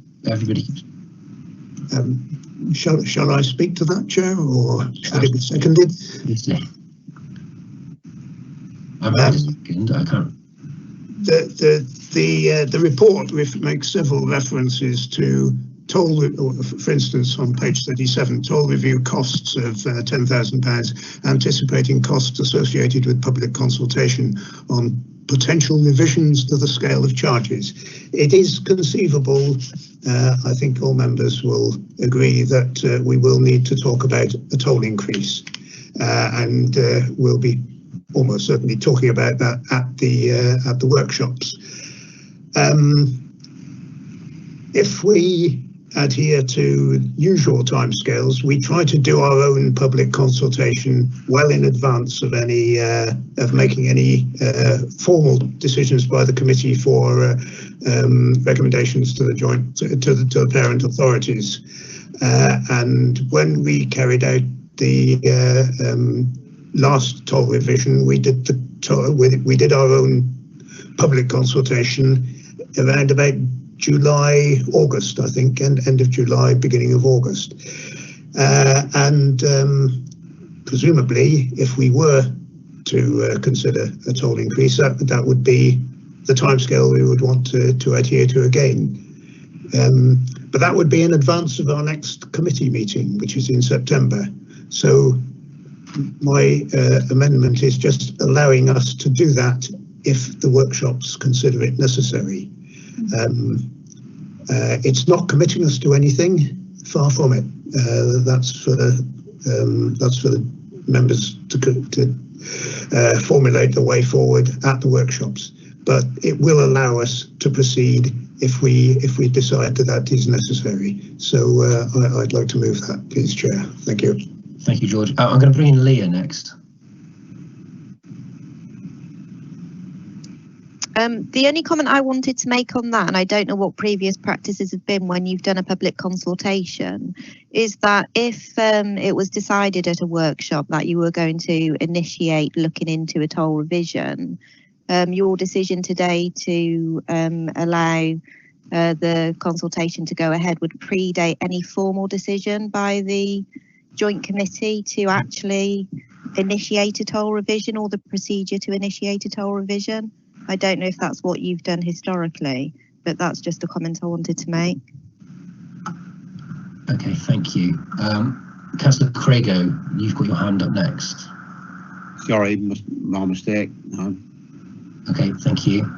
Shall I speak to that, Chair, or should it be seconded? I'm ready to second. I can't. The report makes several references to toll, for instance, on page 37, toll review costs of £10,000, anticipating costs associated with public consultation on potential revisions to the scale of charges. It is conceivable, I think all members will agree, that we will need to talk about a toll increase, and we'll be almost certainly talking about that at the workshops. If we adhere to usual timescales, we try to do our own public consultation well in advance of any of making any formal decisions by the committee for recommendations to the joint to the parent authorities. And when we carried out the last toll revision, we did our own public consultation around about July, August, I think, and end of July, beginning of August. And presumably, if we were to consider a toll increase, that would be the timescale we would want to adhere to again. But that would be in advance of our next committee meeting, which is in September. So my amendment is just allowing us to do that if the workshops consider it necessary. It's not committing us to anything, far from it. That's for the members to formulate the way forward at the workshops. But it will allow us to proceed if we decide that is necessary. So I'd like to move that, please, Chair. Thank you. Thank you, George. I'm going to bring in Leah next. The only comment I wanted to make on that, and I don't know what previous practices have been when you've done a public consultation, is that if it was decided at a workshop that you were going to initiate looking into a toll revision, your decision today to allow the consultation to go ahead would predate any formal decision by the joint committee to actually initiate a toll revision or the procedure to initiate a toll revision. I don't know if that's what you've done historically, but that's just a comment I wanted to make. Okay, thank you. Councillor Craigo, you've got your hand up next. Sorry, my mistake. No. Okay, thank you.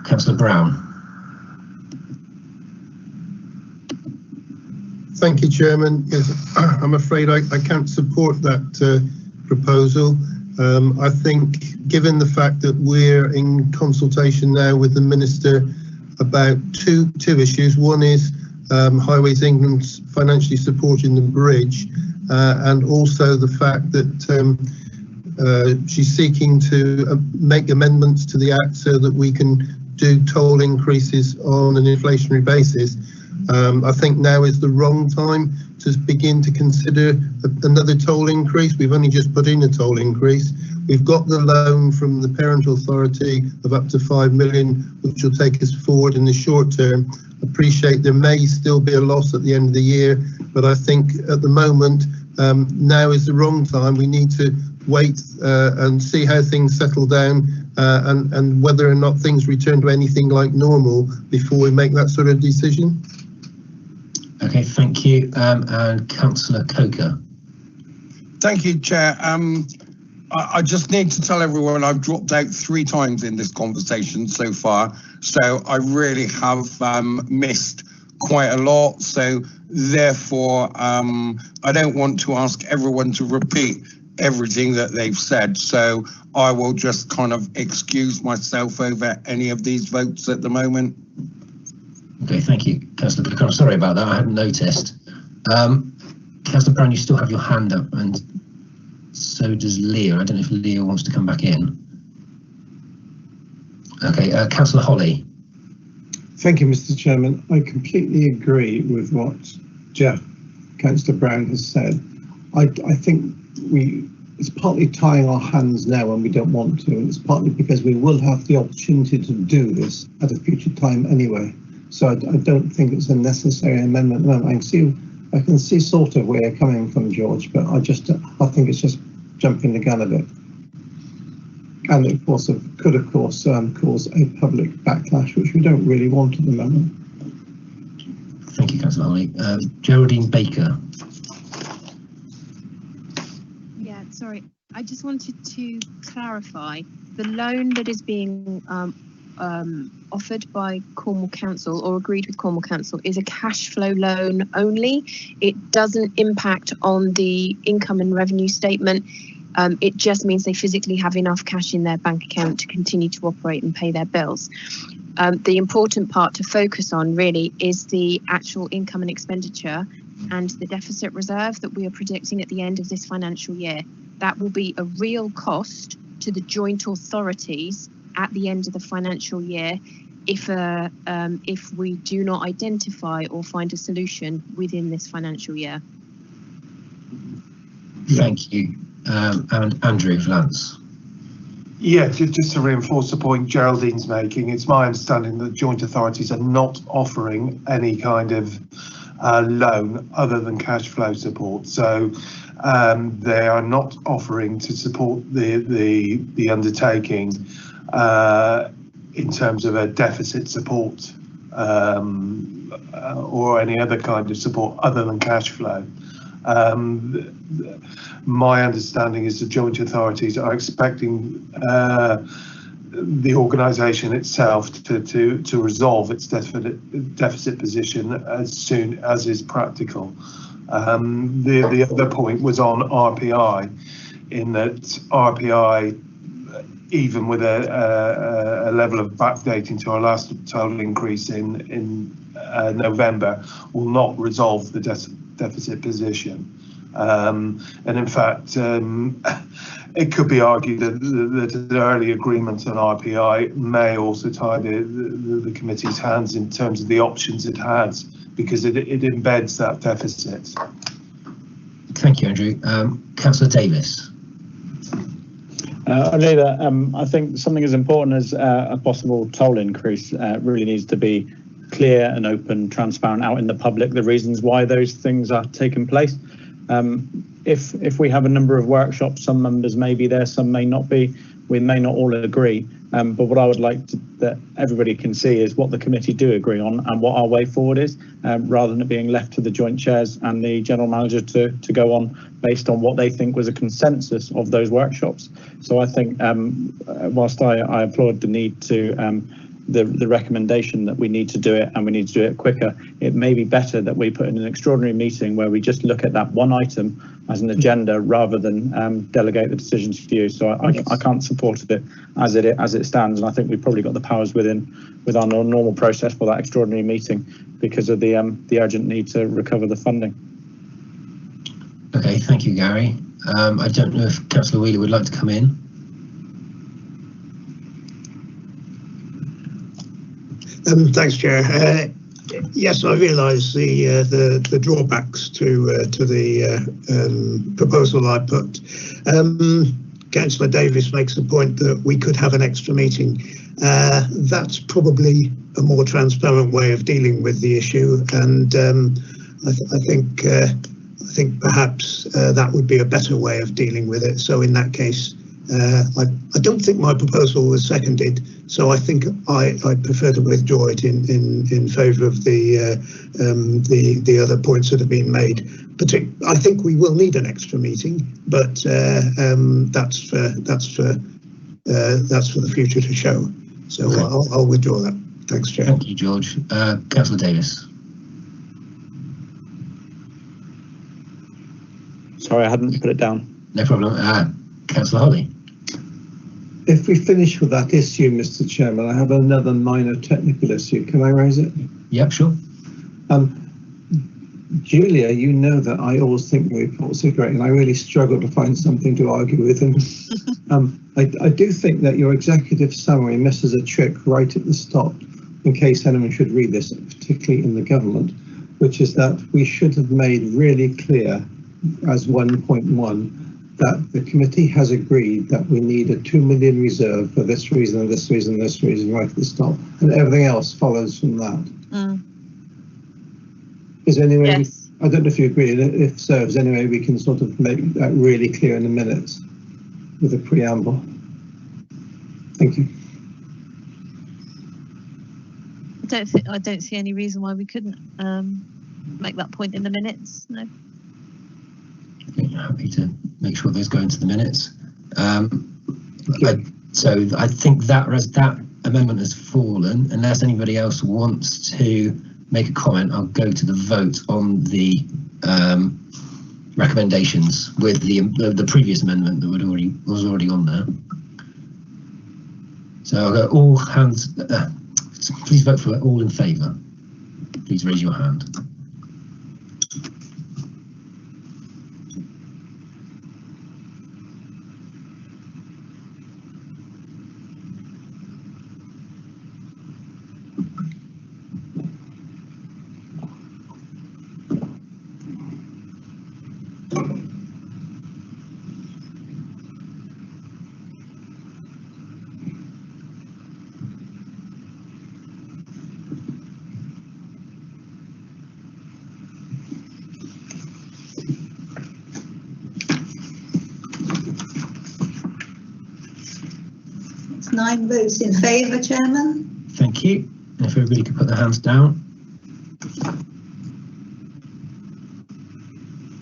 Councillor Brown. Thank you, Chairman. Yes, I'm afraid I can't support that proposal. I think, given the fact that we're in consultation now with the Minister about two issues. One is Highways England's financially supporting the bridge, and also the fact that she's seeking to make amendments to the Act so that we can do toll increases on an inflationary basis. I think now is the wrong time to begin to consider another toll increase. We've only just put in a toll increase. We've got the loan from the parent authority of up to 5 million, which will take us forward in the short term. Appreciate there may still be a loss at the end of the year, but I think at the moment, now is the wrong time. We need to wait and see how things settle down and whether or not things return to anything like normal before we make that sort of decision. Okay, thank you. And Councillor Coker. Thank you, Chair. I just need to tell everyone I've dropped out 3 times in this conversation so far, so I really have missed quite a lot. So therefore, I don't want to ask everyone to repeat everything that they've said. So I will just kind of excuse myself over any of these votes at the moment. Okay, thank you, Councillor Coker. I'm sorry about that. I hadn't noticed. Councillor Brown, you still have your hand up, and so does Leah. I don't know if Leah wants to come back in. Okay, Councillor Holly. Thank you, Mr. Chairman. I completely agree with what Councillor Brown has said. I think it's partly tying our hands now when we don't want to, and it's partly because we will have the opportunity to do this at a future time anyway. So I don't think it's a necessary amendment. No, I can see sort of where you're coming from, George, but I think it's just jumping the gun a bit. And it could of course cause a public backlash, which we don't really want at the moment. Thank you, Councillor Holly. Geraldine Baker. Yeah, sorry. I just wanted to clarify the loan that is being offered by Cornwall Council or agreed with Cornwall Council is a cash flow loan only. It doesn't impact on the income and revenue statement. It just means they physically have enough cash in their bank account to continue to operate and pay their bills. The important part to focus on really is the actual income and expenditure and the deficit reserve that we are predicting at the end of this financial year. That will be a real cost to the joint authorities at the end of the financial year if we do not identify or find a solution within this financial year. Thank you. And Andrew Vance. Yeah, just to reinforce the point Geraldine's making, it's my understanding that joint authorities are not offering any kind of loan other than cash flow support. So they are not offering to support the undertaking in terms of a deficit support or any other kind of support other than cash flow. My understanding is the joint authorities are expecting the organisation itself to resolve its deficit position as soon as is practical. The other point was on RPI, in that RPI, even with a level of backdating to our last total increase in November, will not resolve the deficit position. And in fact, it could be argued that an early agreement on RPI may also tie the committee's hands in terms of the options it has, because it embeds that deficit. Thank you, Andrew. Councillor Davis. Only that I think something as important as a possible toll increase really needs to be clear and open, transparent, out in the public, the reasons why those things are taking place. If we have a number of workshops, some members may be there, some may not be, we may not all agree, but what I would like that everybody can see is what the committee do agree on and what our way forward is, rather than it being left to the joint chairs and the general manager to go on based on what they think was a consensus of those workshops. So I think whilst I applaud the need to the recommendation that we need to do it and we need to do it quicker, it may be better that we put in an extraordinary meeting where we just look at that one item as an agenda rather than delegate the decisions to you. So I can't support it as it stands, and I think we've probably got the powers with our normal process for that extraordinary meeting because of the urgent need to recover the funding. Okay, thank you, Gary. I don't know if Councillor Wheeler would like to come in. Thanks, Chair. Yes, I realise the drawbacks to the proposal I put. Councillor Davis makes the point that we could have an extra meeting. That's probably a more transparent way of dealing with the issue, and I think perhaps that would be a better way of dealing with it. So in that case, I don't think my proposal was seconded, so I think I prefer to withdraw it in favour of the other points that have been made. I think we will need an extra meeting, but that's for the future to show. So okay. I'll withdraw that. Thanks, Chair. Thank you, George. Councillor Davis. Sorry, I hadn't put it down. No problem. Councillor Holly. If we finish with that issue, Mr. Chairman, I have another minor technical issue. Can I raise it? Yep, sure. Julia, you know that I always think the reports are great, and I really struggle to find something to argue with them. I do think that your executive summary misses a trick right at the start in case anyone should read this, particularly in the government, which is that we should have made really clear as 1.1 that the committee has agreed that we need a 2 million reserve for this reason and this reason and this reason right at the top, and everything else follows from that. Is there any way, yes. I don't know if you agree, if so, is there any way we can sort of make that really clear in the minutes with a preamble? Thank you. I don't see any reason why we couldn't make that point in the minutes. No. Happy to make sure those go into the minutes. So I think that amendment has fallen. Unless anybody else wants to make a comment, I'll go to the vote on the recommendations with the previous amendment that was already on there. So I'll go all hands. Please vote for all in favour. Please raise your hand. It's 9 votes in favour, Chairman. Thank you. And if everybody could put their hands down.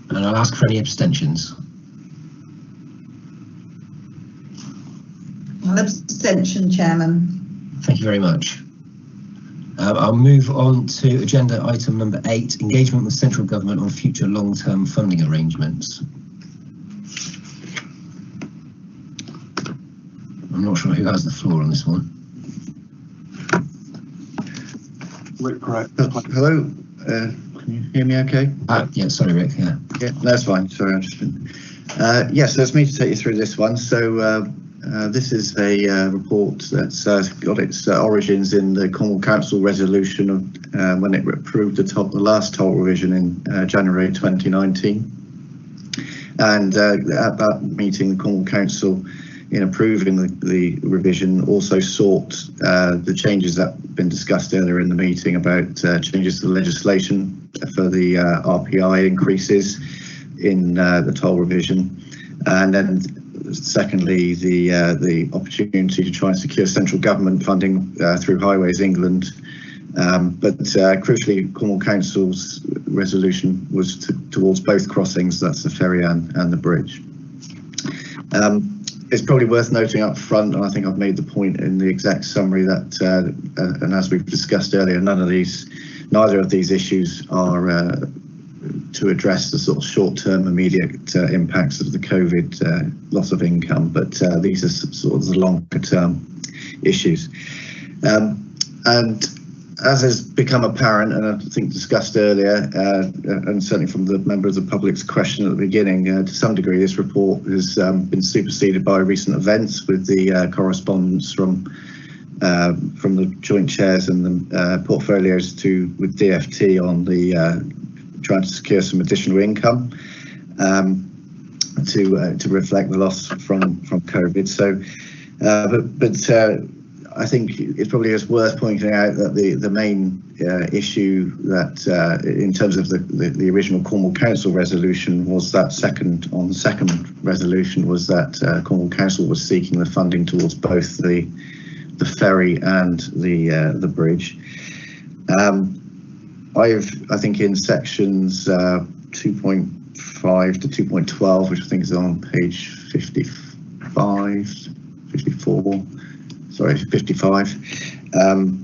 And I'll ask for any abstentions. An abstention, Chairman. Thank you very much. I'll move on to agenda item number 8, engagement with central government on future long-term funding arrangements. I'm not sure who has the floor on this one. Rick, correct. Hello, can you hear me okay? Yeah, sorry Rick, yeah. Yeah, that's fine, sorry, I've just been... yes, so it's me to take you through this one. So this is a report that's got its origins in the Cornwall Council resolution of when it approved the last toll revision in January 2019. And at that meeting, the Cornwall Council, in approving the revision, also sought the changes that have been discussed earlier in the meeting about changes to the legislation for the RPI increases in the toll revision, and then secondly the opportunity to try and secure central government funding through Highways England. But crucially, Cornwall Council's resolution was towards both crossings, that's the ferry and the bridge. It's probably worth noting up front, and I think I've made the point in the exact summary that, and as we've discussed earlier, neither of these issues are to address the sort of short-term immediate impacts of the COVID loss of income, but these are sort of the longer-term issues. And as has become apparent, and I think discussed earlier, and certainly from the member of the public's question at the beginning, to some degree this report has been superseded by recent events with the correspondence from the joint chairs and the portfolios with DFT on the trying to secure some additional income to reflect the loss from COVID. So, but I think it's probably just worth pointing out that the main issue that in terms of the original Cornwall Council resolution was that on the second resolution was that Cornwall Council was seeking the funding towards both the ferry and the bridge. I think in sections 2.5 to 2.12, which I think is on page 55, 54. Sorry, 55. I've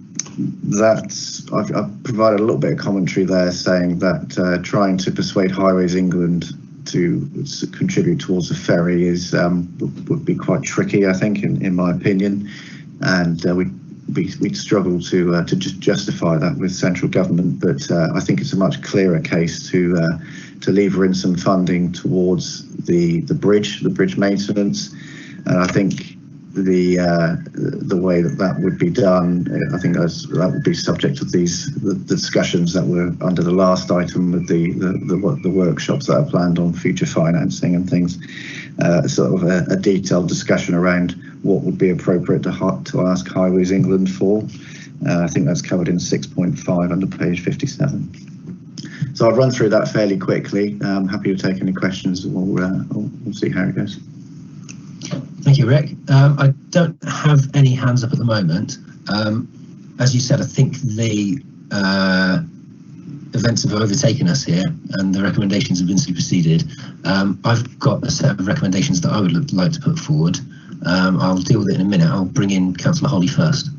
provided a little bit of commentary there saying that trying to persuade Highways England to contribute towards the ferry would be quite tricky, I think, in my opinion, and we'd struggle to just justify that with central government. But I think it's a much clearer case to lever in some funding towards the bridge maintenance, and I think the way that would be done, I think that would be subject to the discussions that were under the last item with the workshops that are planned on future financing and things. Sort of a detailed discussion around what would be appropriate to ask Highways England for. I think that's covered in 6.5 under page 57. So I'll run through that fairly quickly. I'm happy to take any questions, and we'll see how it goes. Thank you, Rick. I don't have any hands up at the moment. As you said, I think the events have overtaken us here and the recommendations have been superseded. I've got a set of recommendations that I would like to put forward. I'll deal with it in a minute. I'll bring in Councillor Holly first.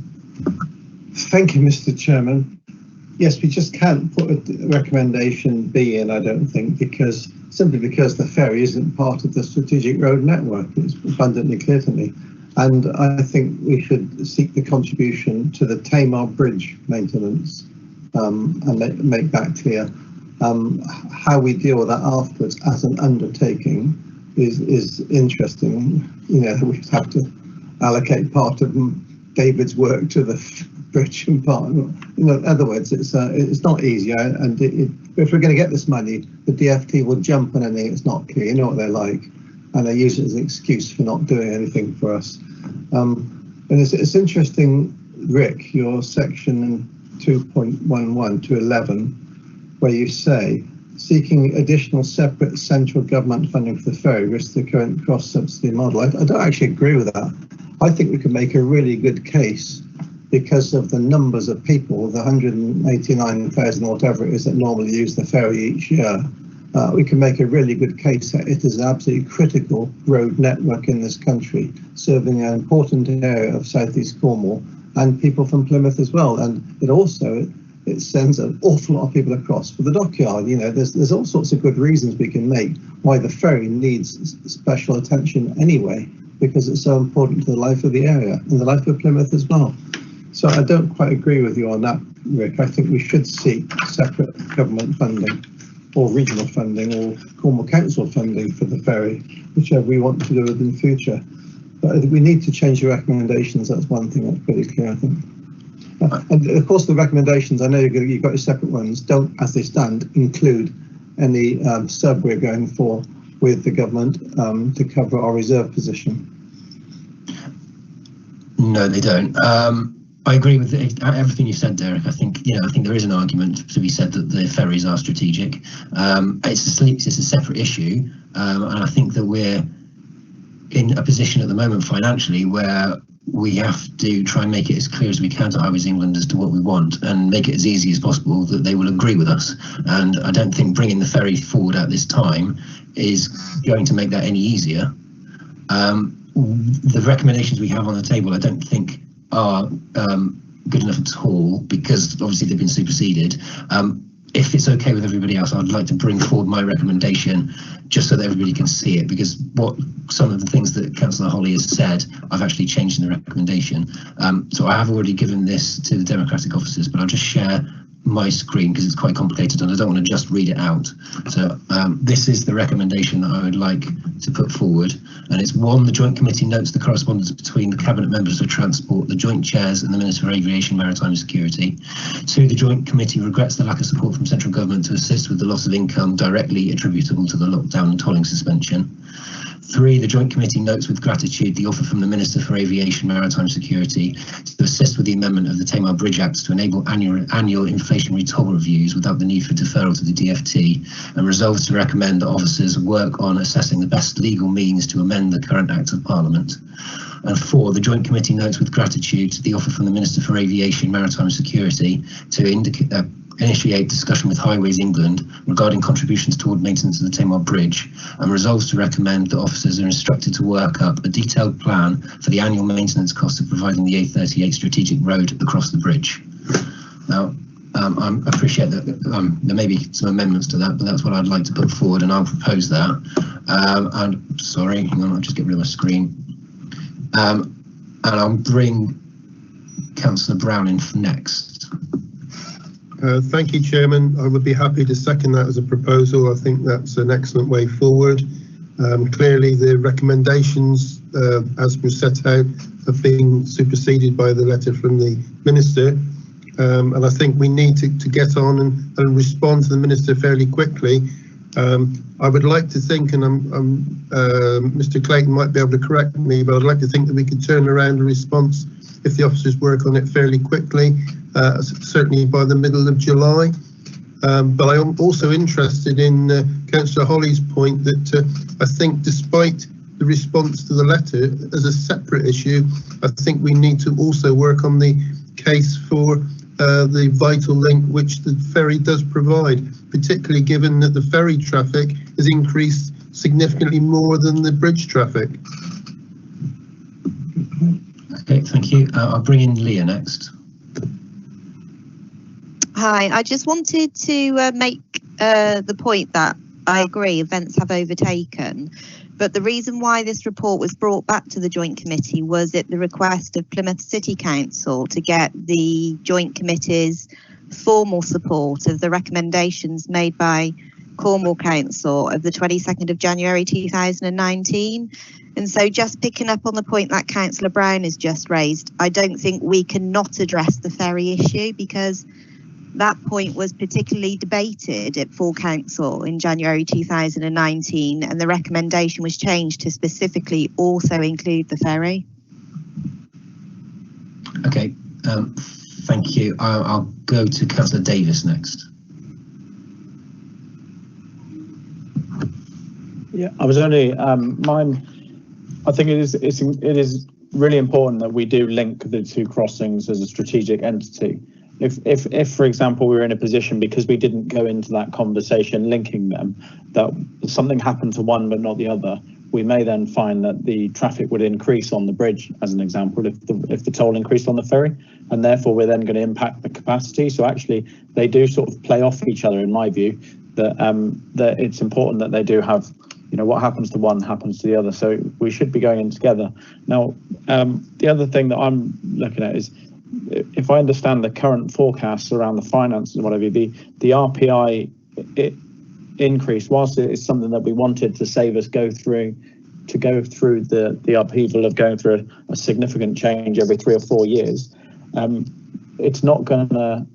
Thank you, Mr. Chairman. Yes, we just can't put a recommendation B in, I don't think, simply because the ferry isn't part of the strategic road network. It's abundantly clear to me. And I think we should seek the contribution to the Tamar Bridge maintenance and make that clear. How we deal with that afterwards as an undertaking is interesting. You know, we have to allocate part of David's work to the bridge and part. You know, in other words, it's not easy. And if we're going to get this money, the DFT will jump on anything it's not clear. You know what they're like, and they use it as an excuse for not doing anything for us. And it's interesting, Rick, your section 2.11 to 11, where you say seeking additional separate central government funding for the ferry risks the current cross-subsidy model. I don't actually agree with that. I think we can make a really good case because of the numbers of people, the 189,000 or whatever it is that normally use the ferry each year. We can make a really good case that it is an absolutely critical road network in this country, serving an important area of southeast Cornwall and people from Plymouth as well. And it sends an awful lot of people across for the dockyard. You know, there's all sorts of good reasons we can make why the ferry needs special attention anyway, because it's so important to the life of the area and the life of Plymouth as well. So I don't quite agree with you on that, Rick. I think we should seek separate government funding or regional funding or Cornwall Council funding for the ferry, whichever we want to do it in the future. But I think we need to change the recommendations. That's one thing that's pretty clear, I think. And of course, the recommendations, I know you've got your separate ones, don't, as they stand, include any sub we're going for with the government to cover our reserve position. No, they don't. I agree with everything you said, Derek. I think there is an argument to be said that the ferries are strategic. It's a separate issue, and I think that we're in a position at the moment financially where we have to try and make it as clear as we can to Highways England as to what we want and make it as easy as possible that they will agree with us. And I don't think bringing the ferry forward at this time is going to make that any easier. The recommendations we have on the table, I don't think are good enough at all, because obviously they've been superseded. If it's okay with everybody else, I'd like to bring forward my recommendation just so that everybody can see it, because some of the things that Councillor Holly has said, I've actually changed in the recommendation. So I have already given this to the Democratic officers, but I'll just share my screen because it's quite complicated and I don't want to just read it out. So this is the recommendation that I would like to put forward, and it's 1, the Joint Committee notes the correspondence between the Cabinet Members of Transport, the Joint Chairs and the Minister for Aviation, Maritime and Security. 2, the Joint Committee regrets the lack of support from central government to assist with the loss of income directly attributable to the lockdown and tolling suspension. 3, the Joint Committee notes with gratitude the offer from the Minister for Aviation, Maritime and Security to assist with the amendment of the Tamar Bridge Act to enable annual inflationary toll reviews without the need for deferral to the DFT, and resolves to recommend that officers work on assessing the best legal means to amend the current Act of Parliament. And 4, the Joint Committee notes with gratitude the offer from the Minister for Aviation, Maritime and Security to initiate discussion with Highways England regarding contributions toward maintenance of the Tamar Bridge, and resolves to recommend that officers are instructed to work up a detailed plan for the annual maintenance cost of providing the A38 strategic road across the bridge. Now, I appreciate that there may be some amendments to that, but that's what I'd like to put forward, and I'll propose that. And sorry, hang on, I'll just get rid of my screen. And I'll bring Councillor Brown in next. Thank you, Chairman. I would be happy to second that as a proposal. I think that's an excellent way forward. Clearly, the recommendations, as was set out, have been superseded by the letter from the Minister. And I think we need to get on and respond to the Minister fairly quickly. I would like to think, and Mr. Clayton might be able to correct me, but I'd like to think that we could turn around a response if the officers work on it fairly quickly, certainly by the middle of July. But I am also interested in Councillor Holly's point that I think despite the response to the letter as a separate issue, I think we need to also work on the case for the vital link which the ferry does provide, particularly given that the ferry traffic has increased significantly more than the bridge traffic. Okay, thank you. I'll bring in Leah next. Hi, I just wanted to make the point that I agree events have overtaken, but the reason why this report was brought back to the Joint Committee was at the request of Plymouth City Council to get the Joint Committee's formal support of the recommendations made by Cornwall Council of the 22nd of January 2019. And so just picking up on the point that Councillor Brown has just raised, I don't think we can not address the ferry issue, because that point was particularly debated at full council in January 2019, and the recommendation was changed to specifically also include the ferry. Okay, thank you. I'll go to Councillor Davis next. Yeah, I was only I think it is really important that we do link the two crossings as a strategic entity. If, for example, we were in a position, because we didn't go into that conversation linking them, that something happened to one but not the other, we may then find that the traffic would increase on the bridge, as an example, if the toll increased on the ferry, and therefore we're then going to impact the capacity. So actually, they do sort of play off each other, in my view. That it's important that they do have, what happens to one happens to the other. So we should be going in together. Now, the other thing that I'm looking at is, if I understand the current forecasts around the finances and whatever, the RPI increase, whilst it is something that we wanted to save us go through the upheaval of going through a significant change every 3 or 4 years, it's not going to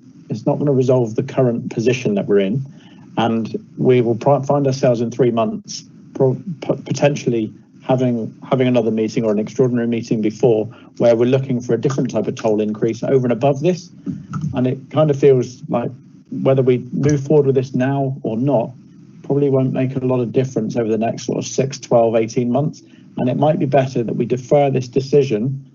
resolve the current position that we're in, and we will find ourselves in 3 months potentially having another meeting or an extraordinary meeting before, where we're looking for a different type of toll increase over and above this. And it kind of feels like whether we move forward with this now or not probably won't make a lot of difference over the next sort of 6, 12, 18 months. And it might be better that we defer this decision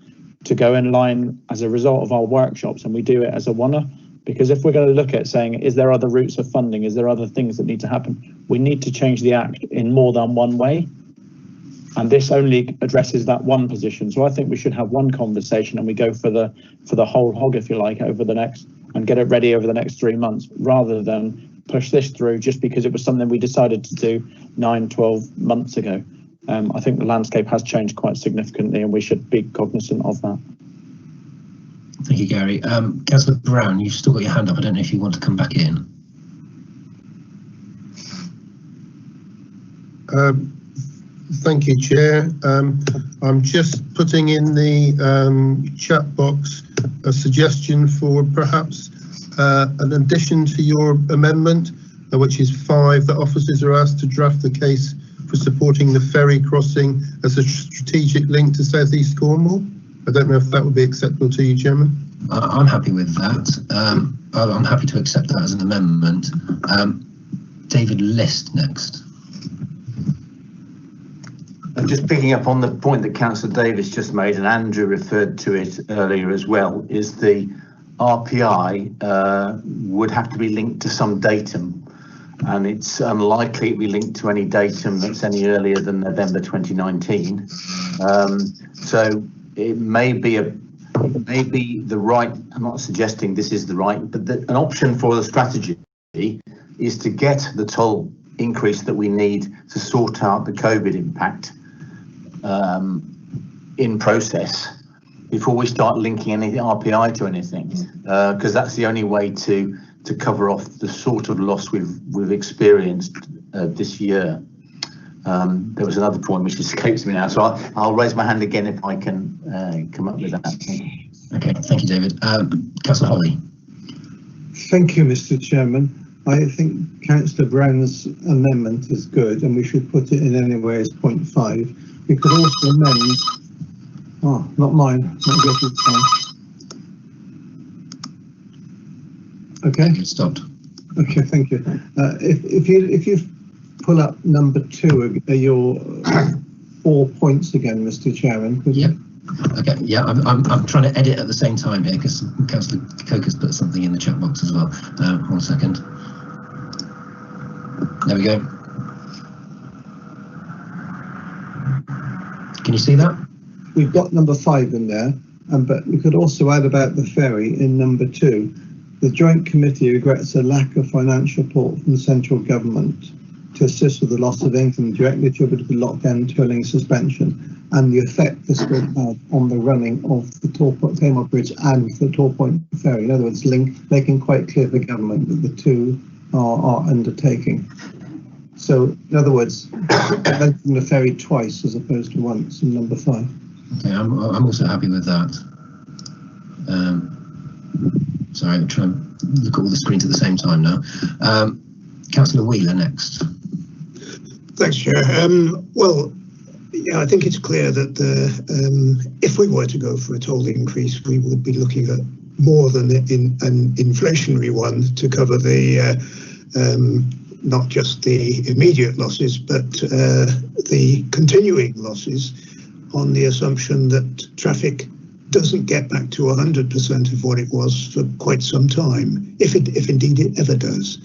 to go in line as a result of our workshops, and we do it as a one-off. Because if we're going to look at saying, is there other routes of funding? Is there other things that need to happen? We need to change the Act in more than one way. And this only addresses that one position. So I think we should have one conversation and we go for the whole hog, if you like, over the next, and get it ready over the next 3 months, rather than push this through just because it was something we decided to do 9, 12 months ago. I think the landscape has changed quite significantly, and we should be cognizant of that. Thank you, Gary. Councillor Brown, you've still got your hand up. I don't know if you want to come back in. Thank you, Chair. I'm just putting in the chat box a suggestion for perhaps an addition to your amendment, which is 5, that officers are asked to draft the case for supporting the ferry crossing as a strategic link to South East Cornwall. I don't know if that would be acceptable to you, Chairman. I'm happy with that. I'm happy to accept that as an amendment. David List next. Just picking up on the point that Councillor Davis just made, and Andrew referred to it earlier as well, is the RPI would have to be linked to some datum, and it's unlikely to be linked to any datum that's any earlier than November 2019. So it may be the right, I'm not suggesting this is the right, but an option for the strategy is to get the toll increase that we need to sort out the COVID impact in process before we start linking any RPI to anything, because that's the only way to cover off the sort of loss we've experienced this year. There was another point which escapes me now, so I'll raise my hand again if I can come up with that. Okay, thank you, David. Councillor Holly. Thank you, Mr. Chairman. I think Councillor Brown's amendment is good, and we should put it in anyway as 0.5. We could also amend. Oh, not mine. Not good this time. Okay. Stopped. Okay, thank you. If you pull up number 2, your 4 points again, Mr. Chairman. Yep. Okay. Yeah, I'm trying to edit at the same time here because Councillor Coke has put something in the chat box as well. 1 second. There we go. Can you see that? We've got number 5 in there, but we could also add about the ferry in number 2. The Joint Committee regrets a lack of financial support from the central government to assist with the loss of income directly attributed to lockdown, tolling, suspension, and the effect this will have on the running of the Tamar Bridge and the Torpoint Ferry. In other words, making quite clear to the government that the two are undertaking. So, in other words, mentioning the ferry twice as opposed to once in number 5. Okay, I'm also happy with that. Sorry, I'm trying to look at all the screens at the same time now. Councillor Wheeler next. Thanks, Chair. Well, yeah, I think it's clear that if we were to go for a toll increase, we would be looking at more than an inflationary one to cover the not just the immediate losses, but the continuing losses on the assumption that traffic doesn't get back to 100% of what it was for quite some time, if indeed it ever does.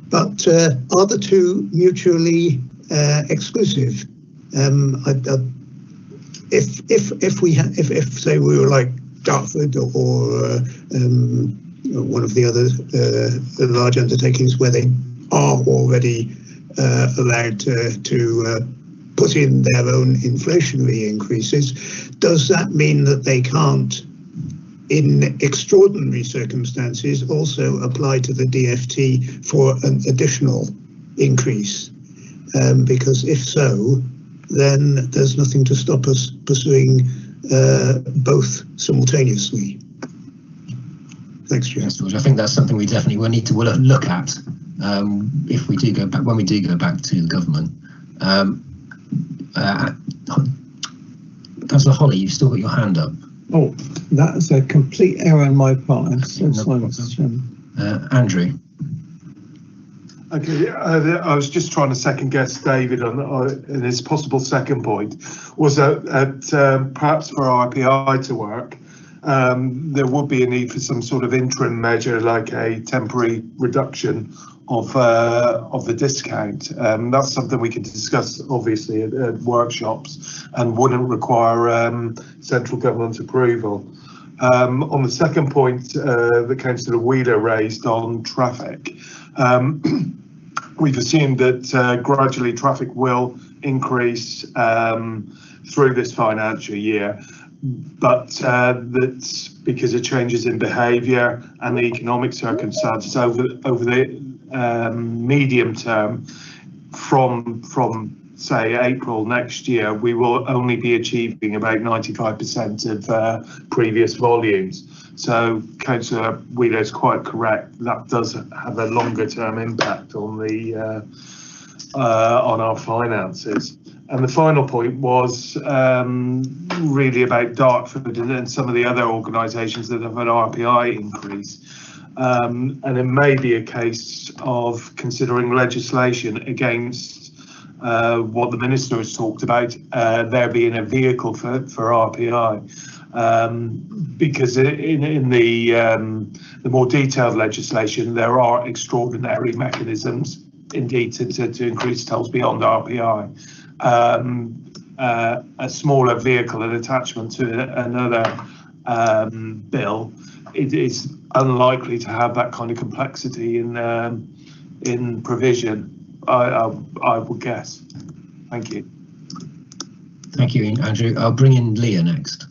But are the two mutually exclusive? If say we were like Dartford or one of the other large undertakings where they are already allowed to put in their own inflationary increases, does that mean that they can't, in extraordinary circumstances, also apply to the DFT for an additional increase? Because if so, then there's nothing to stop us pursuing both simultaneously. Thanks, Chair. Yes, George. I think that's something we definitely will need to look at if we do go back, when we do go back to the government. Councillor Holly, you've still got your hand up. Oh, that's a complete error on my part. I'm so sorry, Mr. Chairman. Andrew. Okay, I was just trying to second guess David on his possible second point, was that perhaps for RPI to work, there would be a need for some sort of interim measure, like a temporary reduction of the discount. That's something we could discuss, obviously, at workshops, and wouldn't require central government approval. On the second point that Councillor Wheeler raised on traffic, we've assumed that gradually traffic will increase through this financial year, but that because of changes in behaviour and the economic circumstances over the medium term, from say April next year, we will only be achieving about 95% of previous volumes. So Councillor Wheeler is quite correct. That does have a longer term impact on the on our finances. And the final point was really about Dartford and some of the other organisations that have an RPI increase. And it may be a case of considering legislation against what the Minister has talked about, there being a vehicle for RPI. Because in the more detailed legislation, there are extraordinary mechanisms, indeed, to increase tolls beyond RPI. A smaller vehicle, an attachment to another bill, it is unlikely to have that kind of complexity in provision, I would guess. Thank you. Thank you, Andrew. I'll bring in Leah next.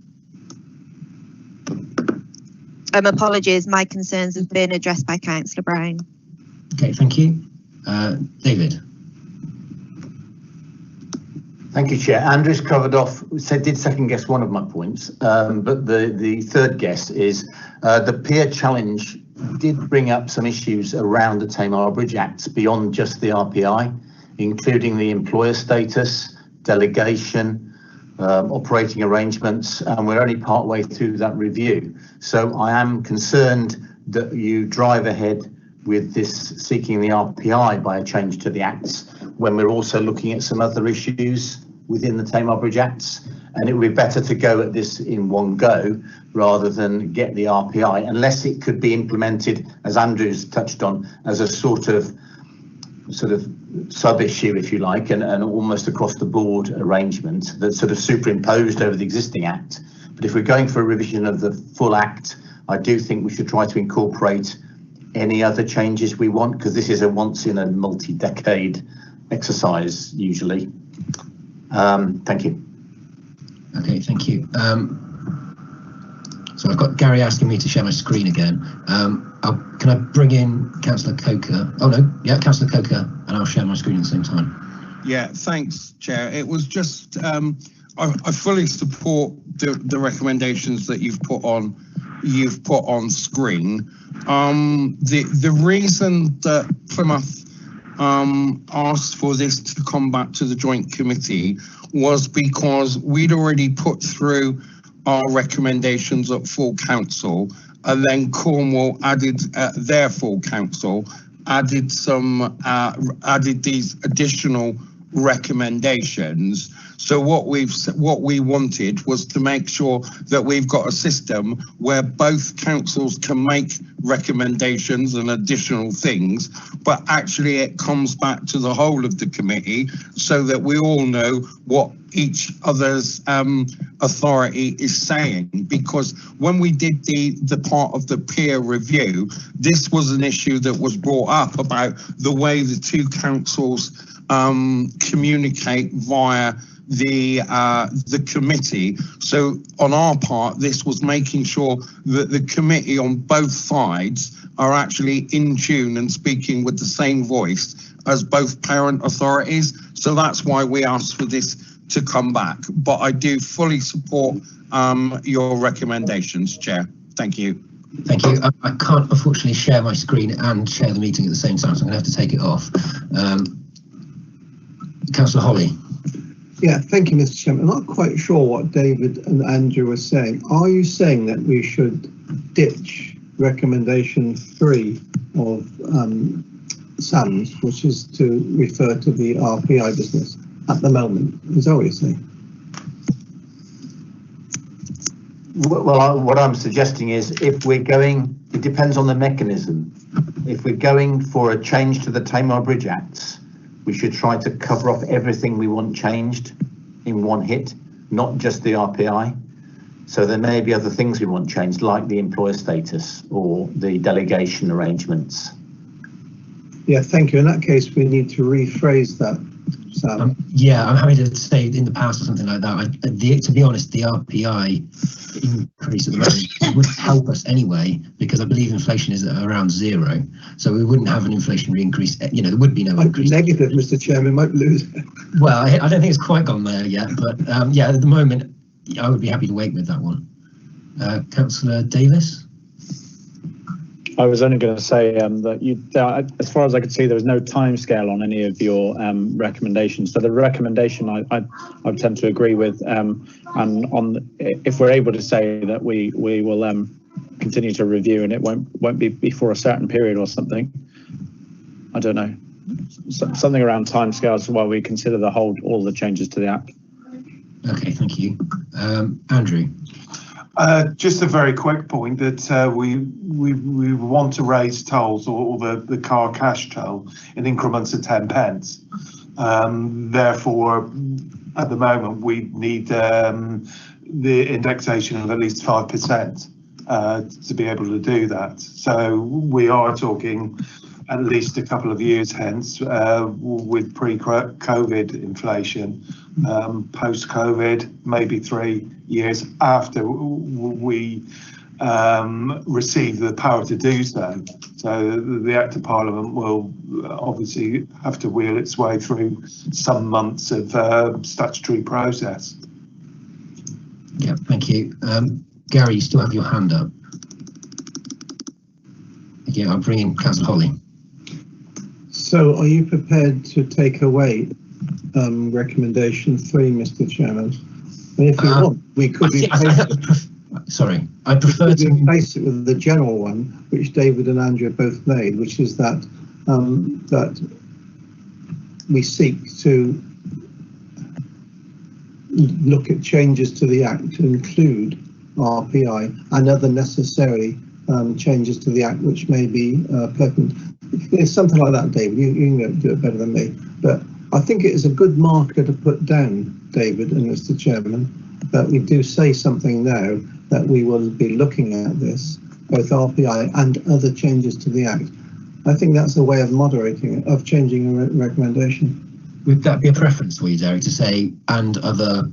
Apologies, my concerns have been addressed by Councillor Brown. Okay, thank you. David. Thank you, Chair. Andrew's covered off, did second guess one of my points, but the third guess is the peer challenge did bring up some issues around the Tamar Bridge Acts beyond just the RPI, including the employer status, delegation, operating arrangements, and we're only part way through that review. So I am concerned that you drive ahead with this seeking the RPI by a change to the Acts when we're also looking at some other issues within the Tamar Bridge Acts, and it would be better to go at this in one go rather than get the RPI, unless it could be implemented, as Andrew's touched on, as a sort of sub-issue, if you like, and almost across the board arrangement that's sort of superimposed over the existing Act. But if we're going for a revision of the full Act, I do think we should try to incorporate any other changes we want, because this is a once in a multi-decade exercise usually. Thank you. Okay, thank you. So I've got Gary asking me to share my screen again. Can I bring in Councillor Coker? Oh no, yeah, Councillor Coker, and I'll share my screen at the same time. Yeah, thanks, Chair. It was just I fully support the recommendations that you've put on screen. The reason that Plymouth asked for this to come back to the joint committee was because we'd already put through our recommendations at full council, and then Cornwall added their full council added these additional recommendations. So what we wanted was to make sure that we've got a system where both councils can make recommendations and additional things, but actually it comes back to the whole of the committee so that we all know what each other's authority is saying. Because when we did the part of the peer review, this was an issue that was brought up about the way the two councils communicate via the committee. So on our part, this was making sure that the committee on both sides are actually in tune and speaking with the same voice as both parent authorities. So that's why we asked for this to come back. But I do fully support your recommendations, Chair. Thank you. Thank you. I can't unfortunately share my screen and share the meeting at the same time, so I'm going to have to take it off. Councillor Holly. Yeah, thank you, Mr. Chairman. I'm not quite sure what David and Andrew are saying. Are you saying that we should ditch recommendation 3 of SANS, which is to refer to the RPI business at the moment? Is that what you're saying? Well, what I'm suggesting is if we're going, it depends on the mechanism. If we're going for a change to the Tamar Bridge Acts, we should try to cover off everything we want changed in one hit, not just the RPI. So there may be other things we want changed, like the employer status or the delegation arrangements. Yeah, thank you. In that case, we need to rephrase that, Sam. Yeah, I'm happy to say in the past or something like that. To be honest, the RPI increase at the moment would help us anyway, because I believe inflation is at around 0. So we wouldn't have an inflationary increase. You know, there would be no increase. Negative, Mr. Chairman, might lose. Well, I don't think it's quite gone there yet, but yeah, at the moment, I would be happy to wait with that one. Councillor Davis? I was only going to say that as far as I could see, there was no timescale on any of your recommendations. So the recommendation I tend to agree with, and if we're able to say that we will continue to review and it won't be before a certain period or something. I don't know, something around timescales while we consider all the changes to the app. Okay, thank you, Andrew. Just a very quick point that we want to raise tolls or the car cash toll in increments of 10 pence. Therefore, at the moment, we need the indexation of at least 5% to be able to do that. So we are talking at least a couple of years hence with pre-COVID inflation, post-COVID, maybe 3 years after we receive the power to do so. So the Act of Parliament will obviously have to wheel its way through some months of statutory process. Yeah, thank you. Gary, you still have your hand up. Yeah, I'll bring in Councillor Holly. So are you prepared to take away recommendation 3, Mr. Chairman? And if you want, we could I prefer to replace it with the general one, which David and Andrew both made, which is that that we seek to look at changes to the Act to include RPI and other necessary changes to the Act which may be pertinent. It's something like that, David. You can do it better than me. But I think it is a good marker to put down, David and Mr. Chairman, that we do say something now that we will be looking at this, both RPI and other changes to the Act. I think that's a way of moderating it, of changing a recommendation. Would that be a preference for you, Derek, to say and other,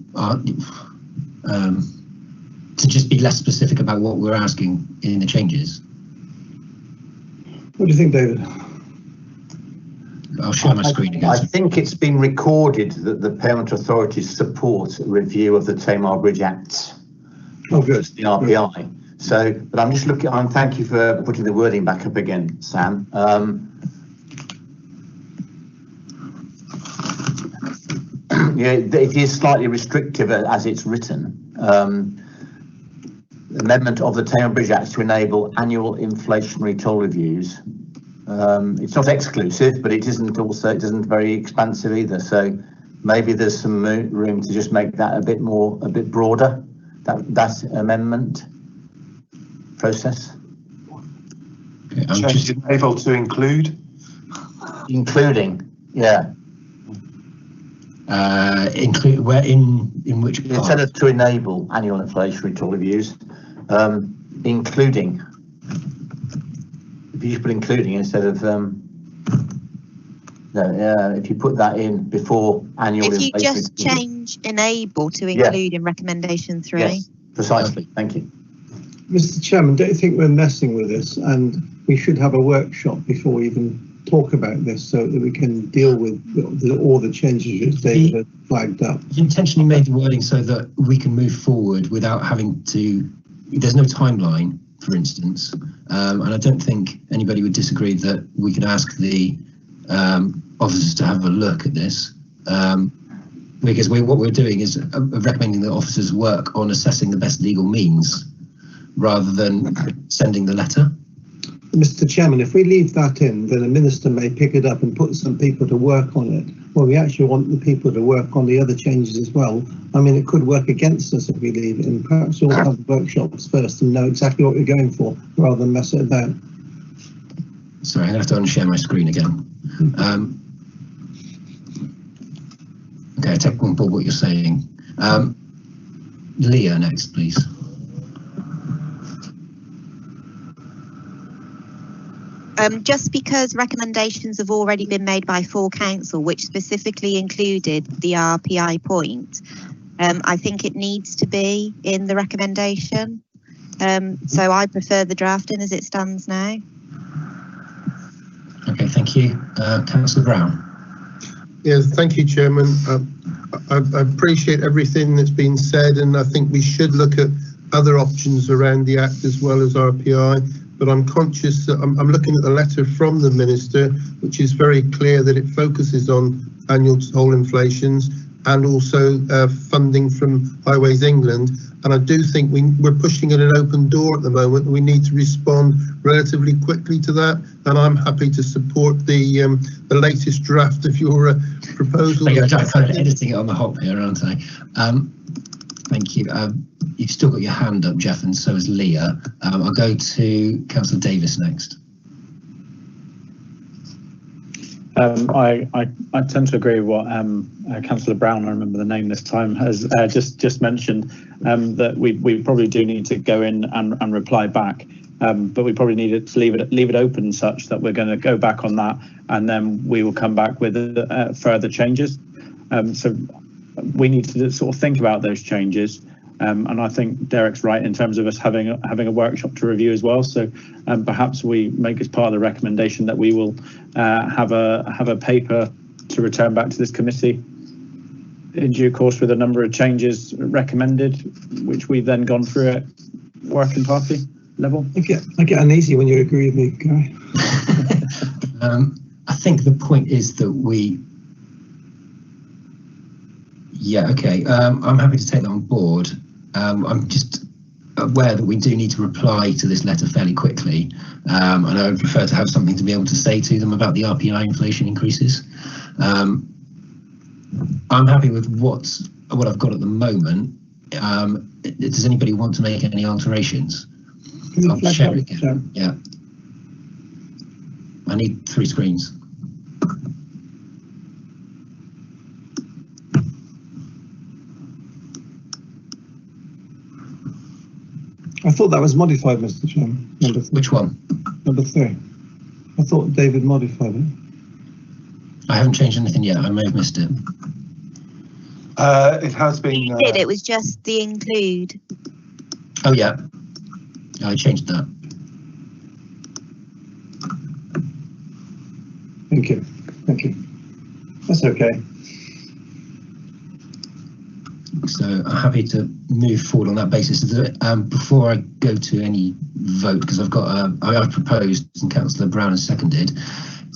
to just be less specific about what we're asking in the changes? What do you think, David? I'll share my screen again. I think it's been recorded that the parent authorities support a review of the Tamar Bridge Acts. Oh, good. The RPI. So, but I'm just looking, thank you for putting the wording back up again, Sam. Yeah, it is slightly restrictive as it's written. Amendment of the Tamar Bridge Act to enable annual inflationary toll reviews. It's not exclusive, but it isn't very expansive either. So maybe there's some room to just make that a bit broader. That amendment process. Okay, I'm just able to including, yeah. Include where in which part? Instead of to enable annual inflationary toll reviews, including. If you put including instead of if you put that in before annual. If you just change enable to include in recommendation 3. Yes, precisely. Thank you. Mr. Chairman, don't you think we're messing with this, and we should have a workshop before we even talk about this so that we can deal with all the changes that David has flagged up? You intentionally made the wording so that we can move forward without having to. There's no timeline, for instance, and I don't think anybody would disagree that we could ask the officers to have a look at this, because what we're doing is recommending that officers work on assessing the best legal means rather than sending the letter. Mr. Chairman, if we leave that in, then the minister may pick it up and put some people to work on it. Well, we actually want the people to work on the other changes as well. I mean, it could work against us if we leave it in. Perhaps we'll have workshops first and know exactly what we're going for rather than mess it about. Sorry, I'm going to have to unshare my screen again. Okay, I take on board what you're saying. Leah next, please. Just because recommendations have already been made by full council, which specifically included the RPI point, I think it needs to be in the recommendation. So I prefer the drafting as it stands now. Okay, thank you. Councillor Brown. Yes, thank you, Chairman. I appreciate everything that's been said, and I think we should look at other options around the Act as well as RPI. But I'm conscious that I'm looking at the letter from the Minister, which is very clear that it focuses on annual toll inflations and also funding from Highways England. And I do think we're pushing in an open door at the moment. We need to respond relatively quickly to that. And I'm happy to support the latest draft of your proposal. I'm kind of editing it on the hop here, aren't I? Thank you. You've still got your hand up, Jeff, and so has Leah. I'll go to Councillor Davis next. I tend to agree with what Councillor Brown, I remember the name this time, has just mentioned, that we probably do need to go in and reply back, but we probably need to leave it open such that we're going to go back on that, and then we will come back with further changes. So we need to sort of think about those changes. And I think Derek's right in terms of us having a workshop to review as well. So perhaps we make as part of the recommendation that we will have a paper to return back to this committee in due course with a number of changes recommended, which we've then gone through at working party level. I get uneasy when you agree with me, Guy. I think the point is that I'm happy to take that on board. I'm just aware that we do need to reply to this letter fairly quickly, and I would prefer to have something to be able to say to them about the RPI inflation increases. I'm happy with what I've got at the moment. Does anybody want to make any alterations? I'll share it again. Yeah. I need 3 screens. I thought that was modified, Mr. Chairman. Which one? Number 3. I thought David modified it. I haven't changed anything yet. I may have missed it. It has been. You did. It was just the include. Oh yeah, I changed that. Thank you. That's okay. So I'm happy to move forward on that basis. Before I go to any vote, because I've got I've proposed and Councillor Brown has seconded.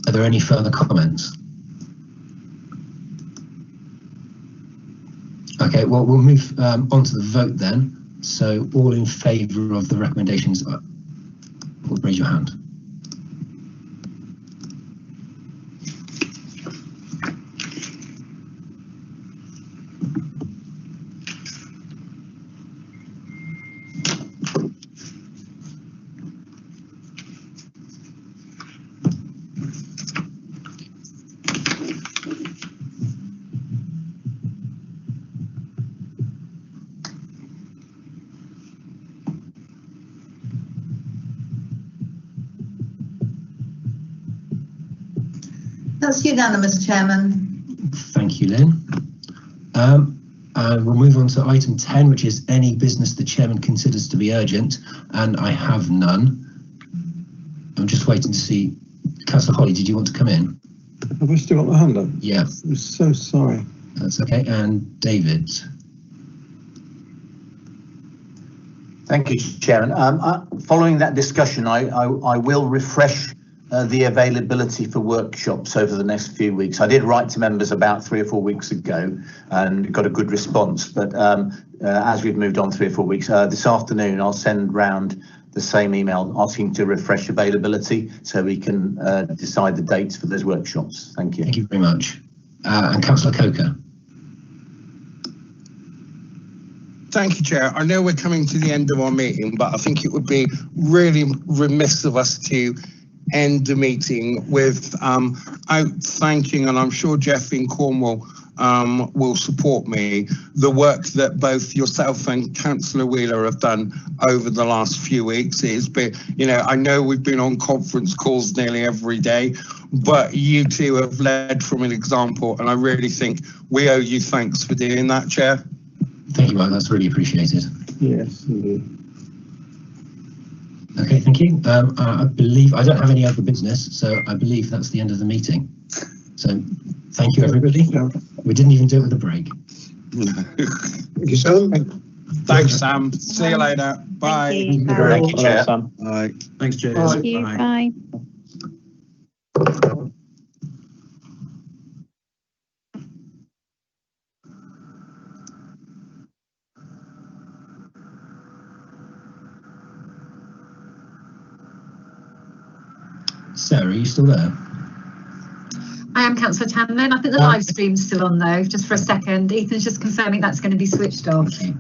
Are there any further comments? Okay, well, we'll move on to the vote then. So all in favour of the recommendations, raise your hand. That's unanimous, Chairman. Thank you, Lynn. We'll move on to item 10, which is any business the chairman considers to be urgent, and I have none. I'm just waiting to see. Councillor Holly, did you want to come in? Have I still got my hand up? Yeah. I'm so sorry. That's okay. And David. Thank you, Chairman. Following that discussion, I will refresh the availability for workshops over the next few weeks. I did write to members about 3 or 4 weeks ago and got a good response, but as we've moved on 3 or 4 weeks, this afternoon I'll send round the same email asking to refresh availability so we can decide the dates for those workshops. Thank you. Thank you very much. And Councillor Coker. Thank you, Chair. I know we're coming to the end of our meeting, but I think it would be really remiss of us to end the meeting with out thanking, and I'm sure Jeff in Cornwall will support me, the work that both yourself and Councillor Wheeler have done over the last few weeks. It's been, I know we've been on conference calls nearly every day, but you two have led from an example, and I really think we owe you thanks for doing that, Chair. Thank you, Mark. That's really appreciated. Yes, indeed. Okay, thank you. I believe I don't have any other business, so I believe that's the end of the meeting. So thank you, everybody. We didn't even do it with a break. Thank you, Sam. Thanks, Sam. See you later. Bye. Thank you, Chair. All right. Thanks, Chair. Thank you. Bye. Sarah, are you still there? I am, Councillor Tamlin. I think the live stream's still on though, just for a second. Ethan's just confirming that's going to be switched off. Okay.